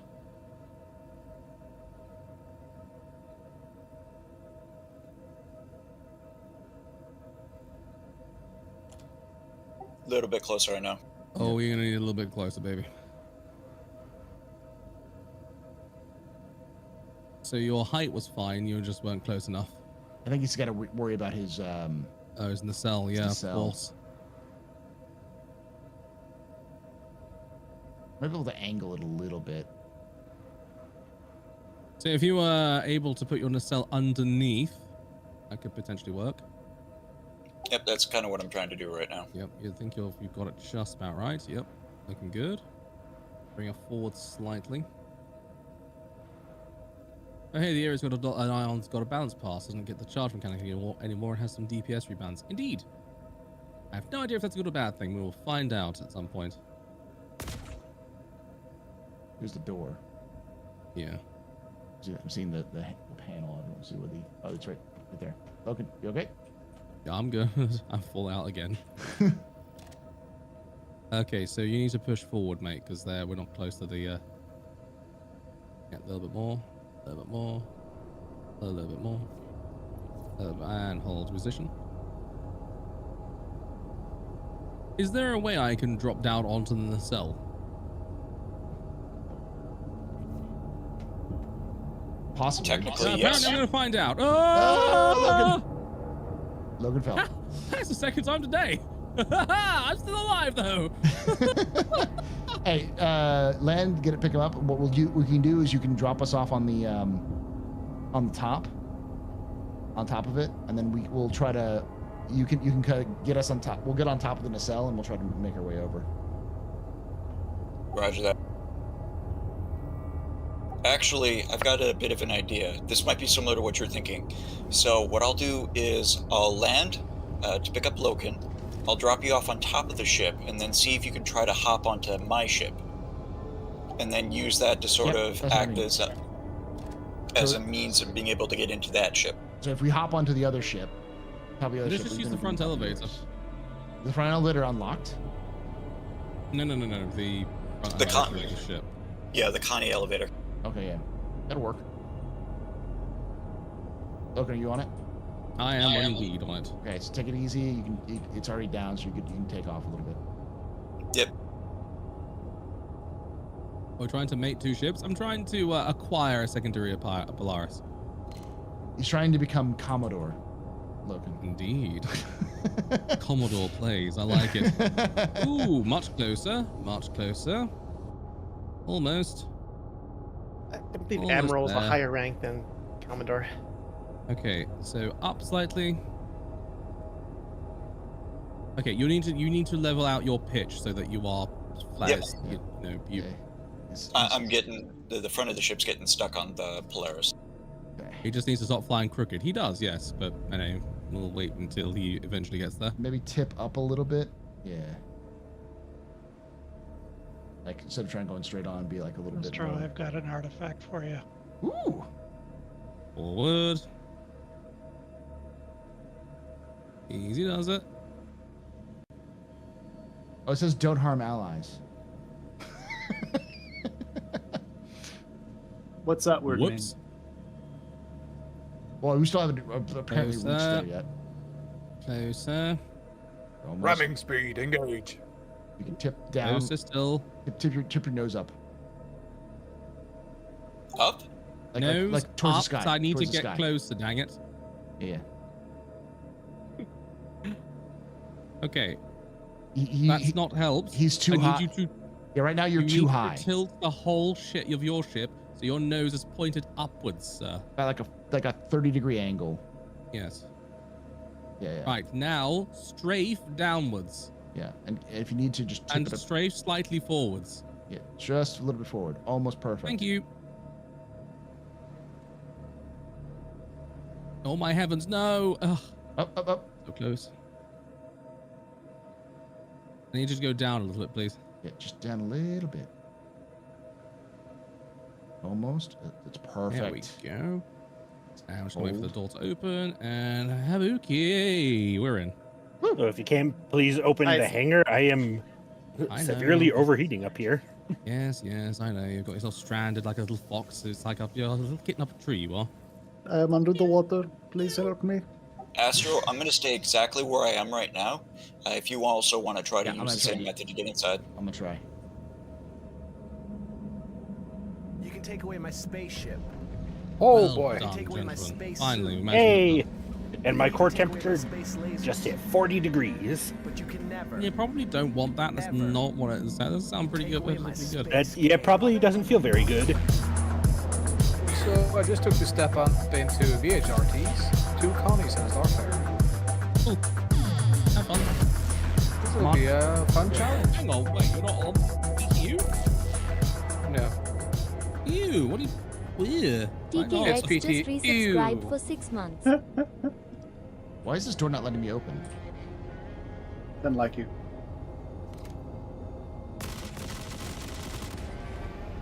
A little bit closer, I know. Oh, you're gonna need a little bit closer, baby. So your height was fine, you just weren't close enough. I think he's got to worry about his. Oh, his nacelle, yeah, of course. Might be able to angle it a little bit. So if you were able to put your nacelle underneath, that could potentially work. Yep, that's kind of what I'm trying to do right now. Yep, you think you've got it just about right. Yep, looking good. Bring it forward slightly. Oh, hey, the area's got an ion's got a balance pass. Doesn't get the charge mechanic anymore. It has some DPS rebands. Indeed. I have no idea if that's a good or bad thing. We will find out at some point. Here's the door. Yeah. I'm seeing the panel. I don't see where the. Oh, it's right there. Logan, you okay? Yeah, I'm good. I'm full out again. Okay, so you need to push forward, mate, because we're not close to the. Yeah, a little bit more. A little bit more. A little bit more. And hold position. Is there a way I can drop down onto the nacelle? Possibly. Technically, yes. I'm going to find out. Oh! Logan fell. That's the second time today. I'm still alive, though. Hey, land, get it, pick him up. What we can do is you can drop us off on the top of it, and then we'll try to. You can kind of get us on top. We'll get on top of the nacelle, and we'll try to make our way over. Roger that. Actually, I've got a bit of an idea. This might be similar to what you're thinking. So what I'll do is I'll land to pick up Loken. I'll drop you off on top of the ship, and then see if you can try to hop onto my ship, and then use that to sort of act as a means of being able to get into that ship. So if we hop onto the other ship, Just use the front elevator. The front elevator unlocked? No. The Connie ship. Yeah, the Connie elevator. Okay, yeah, that'll work. Loken, are you on it? I am indeed on it. Okay, so take it easy. It's already down, so you can take off a little bit. Yep. We're trying to mate two ships. I'm trying to acquire a secondary Polaris. He's trying to become Commodore, Loken. Indeed. Commodore plays. I like it. Ooh, much closer. Much closer. Almost. I believe Admiral is a higher rank than Commodore. Okay, so up slightly. Okay, you need to level out your pitch so that you are flat. Yep. I'm getting the front of the ship's getting stuck on the Polaris. He just needs to stop flying crooked. He does, yes, but I know we'll wait until he eventually gets there. Maybe tip up a little bit. Yeah. Like instead of trying going straight on, be like a little bit. Astro, I've got an artifact for you. Ooh. Forward. Easy does it. Oh, it says don't harm allies. What's that word mean? Well, we still haven't apparently reached there yet. Closer. Almost. Ramming speed, engage. You can tip down. Closer still. Tip your nose up. Up? Nose towards up. the sky. So I need to towards the get sky. closer. Dang it. Yeah. Okay. That's not helped. He's too high. Yeah, right now you're too high. To tilt the whole shit of your ship so your nose is pointed upwards, sir. By like a 30-degree angle. Yes. Yeah. Right, now strafe downwards. Yeah, and if you need to just tip and it up. strafe slightly forwards. Yeah, just a little bit forward. Almost perfect. Thank you. Oh my heavens, no! Ugh. Up. So close. I need you to go down a little bit, please. Yeah, just down a little bit. Almost. It's perfect. There we go. Now I'm just gonna wait for the door to open, and Habuki, we're in. So if you can, please open the hangar. I am severely overheating up here. Yes, I know. You've got yourself stranded like a little fox. It's like you're a little kitten up a tree, you are. I am under the water. Please help me. Astro, I'm going to stay exactly where I am right now. If you also want to try to use the same try. method to get inside. I'm going to try. You can take away my spaceship. Oh well boy. Done, Take away my gentlemen. space Finally, we suit. managed to Hey! get And my core temperature just hit 40 degrees. But you can never. done. You probably don't want that. That's not what it is. That does sound pretty good. Pretty good. That probably doesn't feel very good. So I just took the step up into VHRTs. 2 Connies and a Starfire. Cool. Have fun. This will be a fun challenge. Hang on, wait, you're not on you? No. Ew, what are you... Weird. TKX PT. just resubscribed for 6 months. Why is this door not letting me open? Doesn't like you.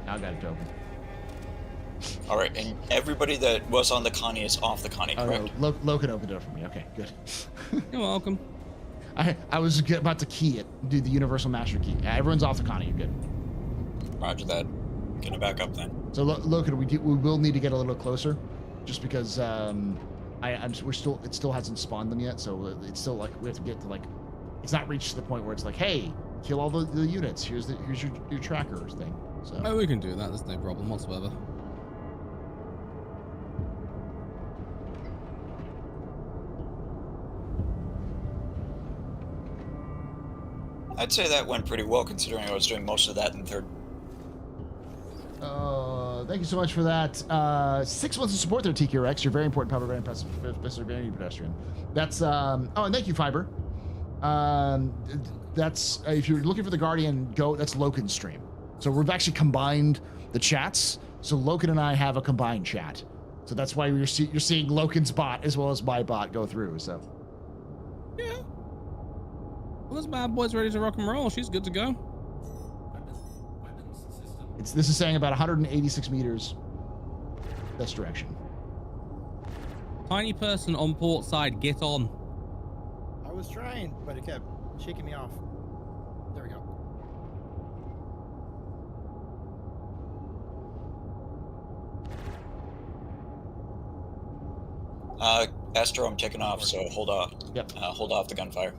Now I got it open. All right, and everybody that was on the Connie is off the Connie, Oh, correct? no. Loken opened it for me. Okay, good. You're welcome. I was about to key it, do the universal master key. Everyone's off the Connie. You're good. Roger that. Get it back up then. So Loken, we will need to get a little closer, just because it still hasn't spawned them yet. So it's still like we have to get to like, it's not reached the point where it's like, hey, kill all the units. Here's your tracker thing. So. Oh, we can do that. There's no problem whatsoever. I'd say that went pretty well considering I was doing most of that in third. Thank you so much for that. 6 months of support there, TQRX. You're very important, Power Grand Very pedestrian. That's oh, and thank you, Fiber. That's if you're looking for the Guardian, go. That's Loken's stream. So we've actually combined the chats. So Loken and I have a combined chat. So that's why you're seeing Loken's bot as well as my bot go through. So yeah. Well, this bad boy's ready to rock and roll. She's good to go. this is saying about 186 meters this direction. Tiny person on port side, get on. I was trying, but it kept shaking me off. There we go. Astro, I'm taking off, so hold off. Yep. Hold off the gunfire.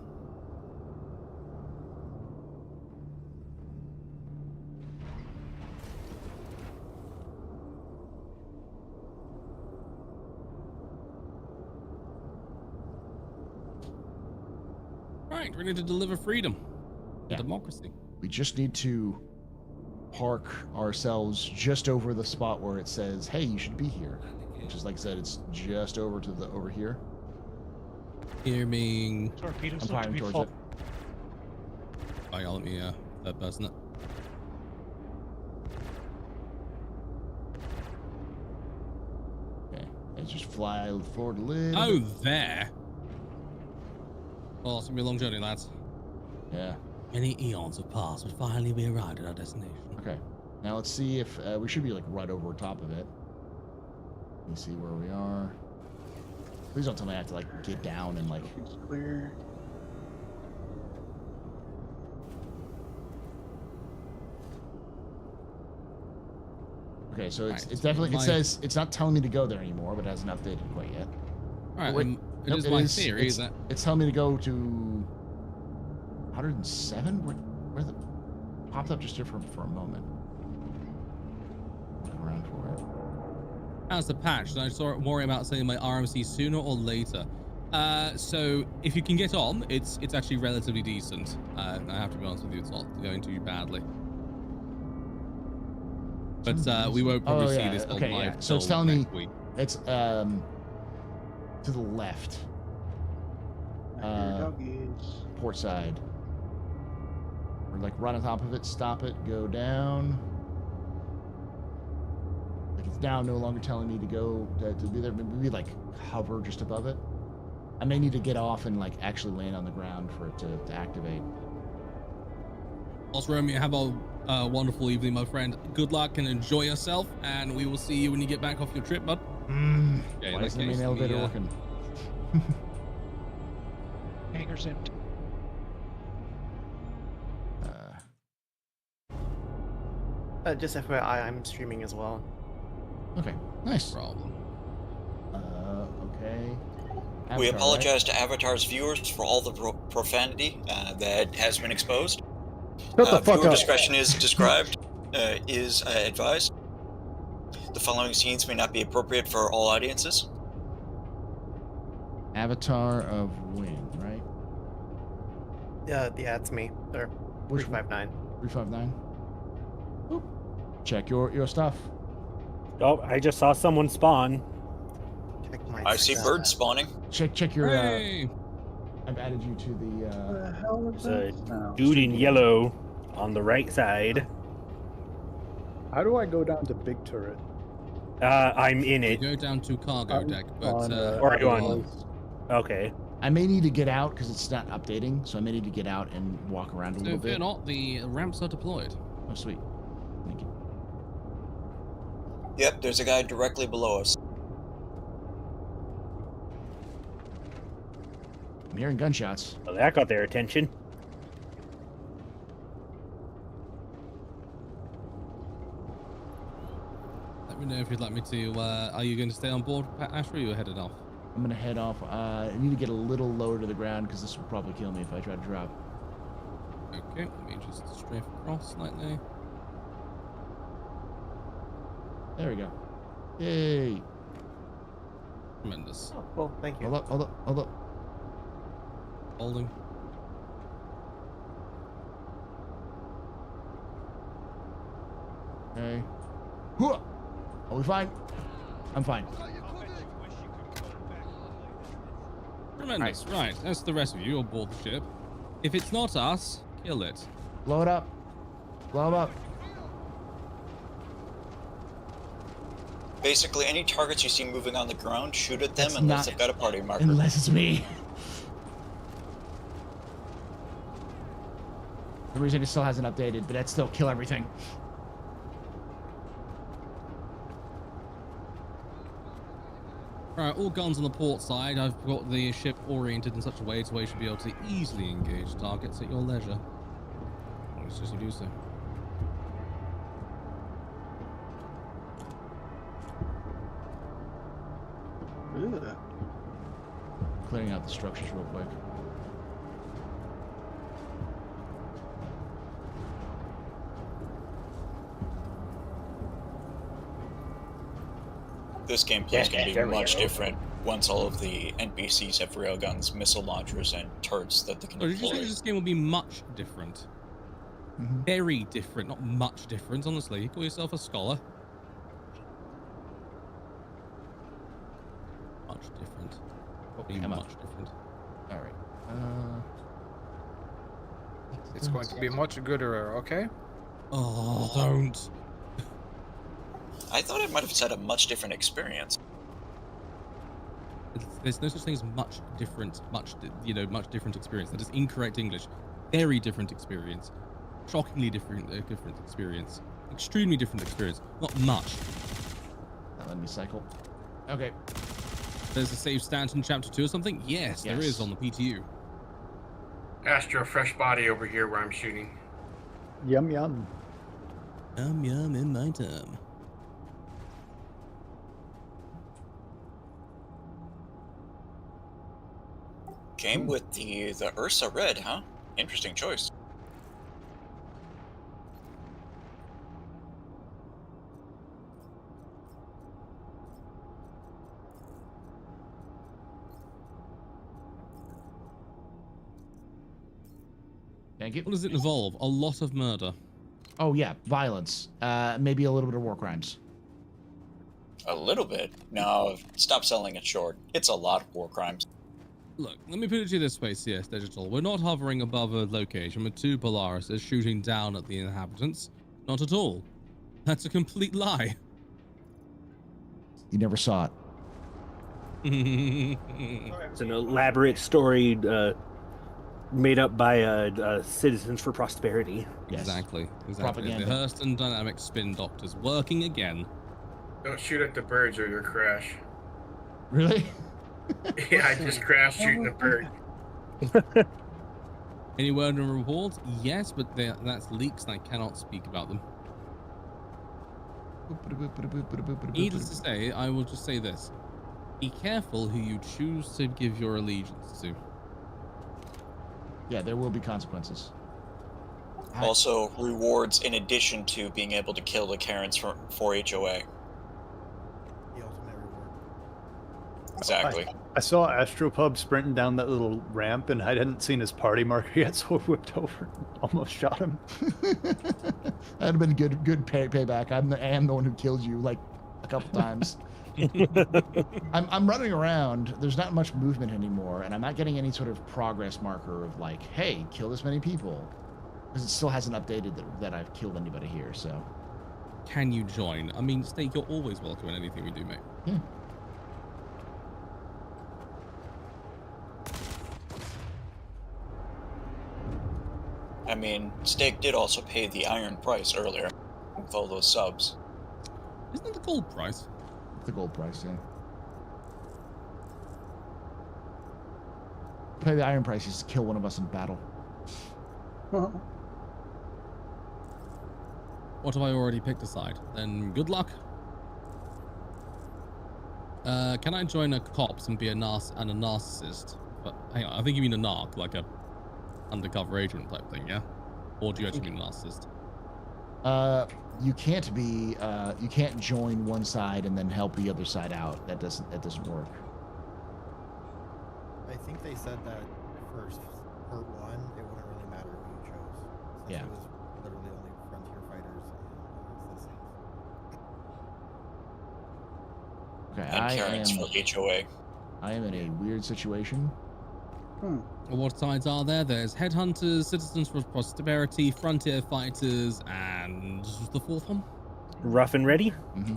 Right, ready to deliver freedom and democracy. We just need to park ourselves just over the spot where it says, "Hey, you should be here," which is, like I said, it's just over here. Here being. Torpedoes I'm firing towards it. Oh, yeah, let me that person it. Okay, let's just fly forward a little. Oh, there. Well, it's gonna be a long journey, lads. Yeah. Many eons have passed, but finally we arrived at our destination. Okay. Now let's see if we should be like right over top of it. Let me see where we are. Please don't tell me I have to like get down and like. It's clear. Okay, so it's definitely, it says it's not telling me to go there anymore, but it hasn't updated quite yet. All right, Wait, it is my theory it's, that it's telling me to go to 107. Where the popped up just here for a moment. Look around for it. as the patch, and I saw it worry about sending my RMC sooner or later. So if you can get on, it's actually relatively decent. I have to be honest with you, it's not going too badly. But we won't probably see this on live. Yeah. So it's telling me week. it's to the left. Port side. Or like right on top of it, stop it, go down. Like it's down, no longer telling me to go to be there. Maybe like hover just above it. I may need to get off and like actually land on the ground for it to activate. Also, Romeo, have a wonderful evening, my friend. Good luck and enjoy yourself, and we will see you when you get back off your trip, bud. Okay, Why isn't the main elevator working? Hangar's empty. Just FYI, I'm streaming as well. Okay, nice. Problem. Okay. We Avatar, apologize to Avatar's viewers for all the profanity that has been exposed. Shut the fuck viewer up. discretion is advised. The following scenes may not be appropriate for all audiences. Avatar of Wind, right? Yeah, it's me. There. 359. 359. Oop. Check your stuff. Oh, I just saw someone spawn. Check my I see birds spawning. Check your. Hey. I've added you to the. There's a dude in yellow on the right side. How do I go down to big turret? I'm in it. Go down to cargo deck, but Or are you on? Okay. I may need to get out because it's not updating, so I may need to get out and walk around a so little if you're bit. not, the ramps are deployed. Oh, sweet. Thank you. Yep, there's a guy directly below us. I'm hearing gunshots. Well, that got their attention. Let me know if you'd like me to. Are you going to stay on board, Astro, or are you headed off? I'm gonna head off. I need to get a little lower to the ground because this will probably kill me if I try to drop. Okay, let me just strafe across slightly. There we go. Yay! Tremendous. Oh, cool. Thank you. Hold up. Holding. Okay. Are we fine? I'm fine. Tremendous. Right, that's the rest of you aboard the ship. If it's not us, kill it. Blow it up. Blow them up. Basically, any targets you see moving on the ground, shoot at them That's unless not- they've got a party marker. Unless it's me. The reason it still hasn't updated, but that's still kill everything. Alright, all guns on the port side. I've got the ship oriented in such a way you should be able to easily engage targets at your leisure. As soon as you do so. Ugh. Clearing out the structures real quick. This gameplay is going to be much different once all of the NPCs have railguns, missile launchers, and turrets that they can Oh, did you deploy. say this game will be much different? Very different, not much different, honestly. Call yourself a scholar. Much different. Be much different. Alright. It's going to be much gooder, okay? Oh, don't. I thought it might have said a much different experience. There's no such thing as much different, much different experience. That is incorrect English. Very different experience. Shockingly different experience. Extremely different experience. Not much. Let me cycle. Okay. There's a save Stanton chapter 2 or something? Yes, there is on the PTU. Astro, fresh body over here where I'm shooting. Yum yum. Yum yum in my time. Came with the Ursa Red, huh? Interesting choice. Thank you. What does it involve? A lot of murder. Oh yeah, violence. Maybe a little bit of war crimes. A little bit? No, stop selling it short. It's a lot of war crimes. Look, let me put it to you this way, CS Digital. We're not hovering above a location with two Polarises shooting down at the inhabitants. Not at all. That's a complete lie. You never saw it. It's an elaborate story made up by Citizens for Prosperity. Exactly. Propaganda. The Hurston Dynamic Spin Doctor's working again. Don't shoot at the birds or you'll crash. Really? Yeah, I just crashed shooting a bird. Any word on reports? Yes, but that's leaks and I cannot speak about them. Needless to say, I will just say this. Be careful who you choose to give your allegiance to. Yeah, there will be consequences. Also, rewards in addition to being able to kill the Karens for HOA. Exactly. I saw AstroPub sprinting down that little ramp, and I hadn't seen his party marker yet, so I whipped over and almost shot him. That'd have been good payback. I am the one who killed you like a couple times. I'm running around. There's not much movement anymore, and I'm not getting any sort of progress marker of like, hey, kill this many people, because it still hasn't updated that I've killed anybody here. So, can you join? I mean, Snake, you're always welcome in anything we do, mate. Yeah. I mean, Steak did also pay the iron price earlier with all those subs. Isn't it the gold price? The gold price, yeah. Pay the iron price is to kill one of us in battle. What have I already picked aside? Then good luck. Can I join a cops and be a narcissist? But hang on, I think you mean a narc, like a undercover agent type thing, yeah? Or do you actually mean a narcissist? You can't be. You can't join one side and then help the other side out. That doesn't work. I think they said that for part 1, it wouldn't really matter who you chose. Since Yeah. It was literally only Frontier Fighters and citizens. Okay, And Karen's for HOA. I am in a weird situation. What sides are there? There's Headhunters, Citizens for Prosperity, Frontier Fighters, and the fourth one? Rough and Ready? Mm-hmm.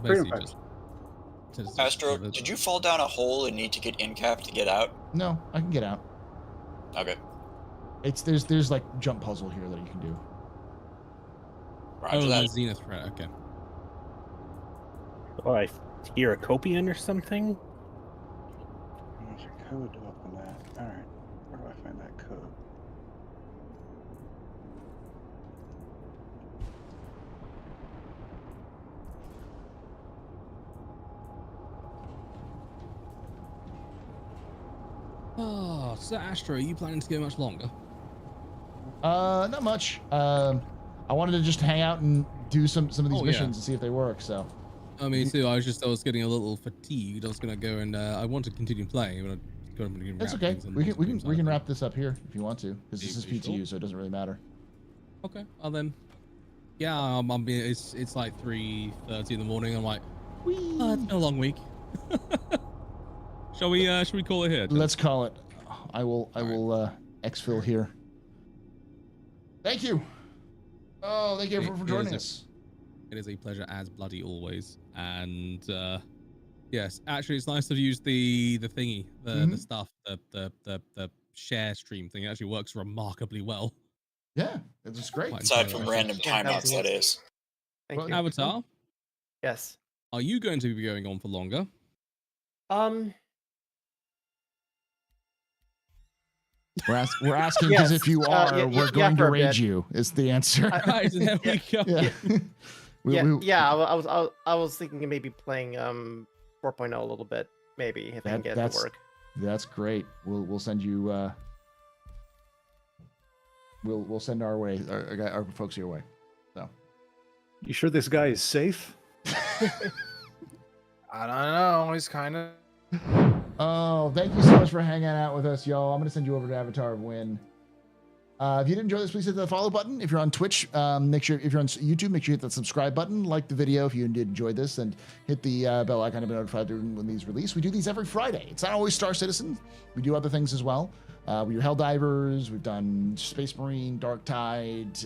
Basically just Astro, did you fall down a hole and need to get in cap to get out? No, I can get out. Okay. There's like jump puzzle here that you can do. Roger that. The Zenith threat, okay. Oh, I hear a Copian or something? There's a code to open that. Alright. Where do I find that code? Oh, so Astro, are you planning to go much longer? Not much. I wanted to just hang out and do some of these missions yeah. and see if they work. So. Me too. I was getting a little fatigued. I was gonna go and I want to continue playing, but I got to That's okay. We can wrap this up here if you want to, because this is PTU, sure? so it doesn't really matter. Okay. Well then, yeah. It's like 3:30 in the morning. I'm like, oh, it's been a long week. Shall we call it here? Tim? Let's call it. I will exfil here. Thank you. Oh, thank you everyone for joining us. It is a pleasure as bloody always. And yes, actually, it's nice to use the thingy, the stuff, the share stream thing. It actually works remarkably well. Yeah, it's great. Aside from random timeouts, that is. Thank you. Avatar, Yes. are you going to be going on for longer? We're asking because if you are, we're going to raid you. Is the answer? Right, there we go. I was thinking of maybe playing 4.0 a little bit, maybe if I can get it to work. That's great. We'll send you. We'll send our our folks your way. So. You sure this guy is safe? I don't know. He's kind of. Oh, thank you so much for hanging out with us, y'all. I'm going to send you over to Avatar of Win. If you did enjoy this, please hit the follow button. If you're on Twitch, make sure, if you're on YouTube, make sure you hit that subscribe button, like the video if you did enjoy this, and hit the bell icon to be notified when these release. We do these every Friday. It's not always Star Citizen. We do other things as well. We do Helldivers. We've done Space Marine, Dark Tide,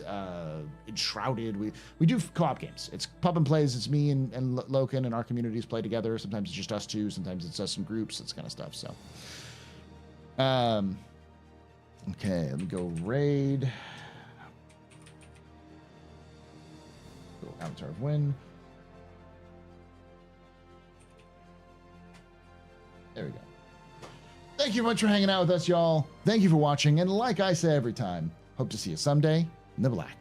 Enshrouded. We do co-op games. It's pub and plays. It's me and Loken and our communities play together. Sometimes it's just us two. Sometimes it's us in groups. This kind of stuff. So, okay, let me go raid. Go Avatar of Win. There we go. Thank you much for hanging out with us, y'all. Thank you for watching. And like I say every time, hope to see you someday in the black.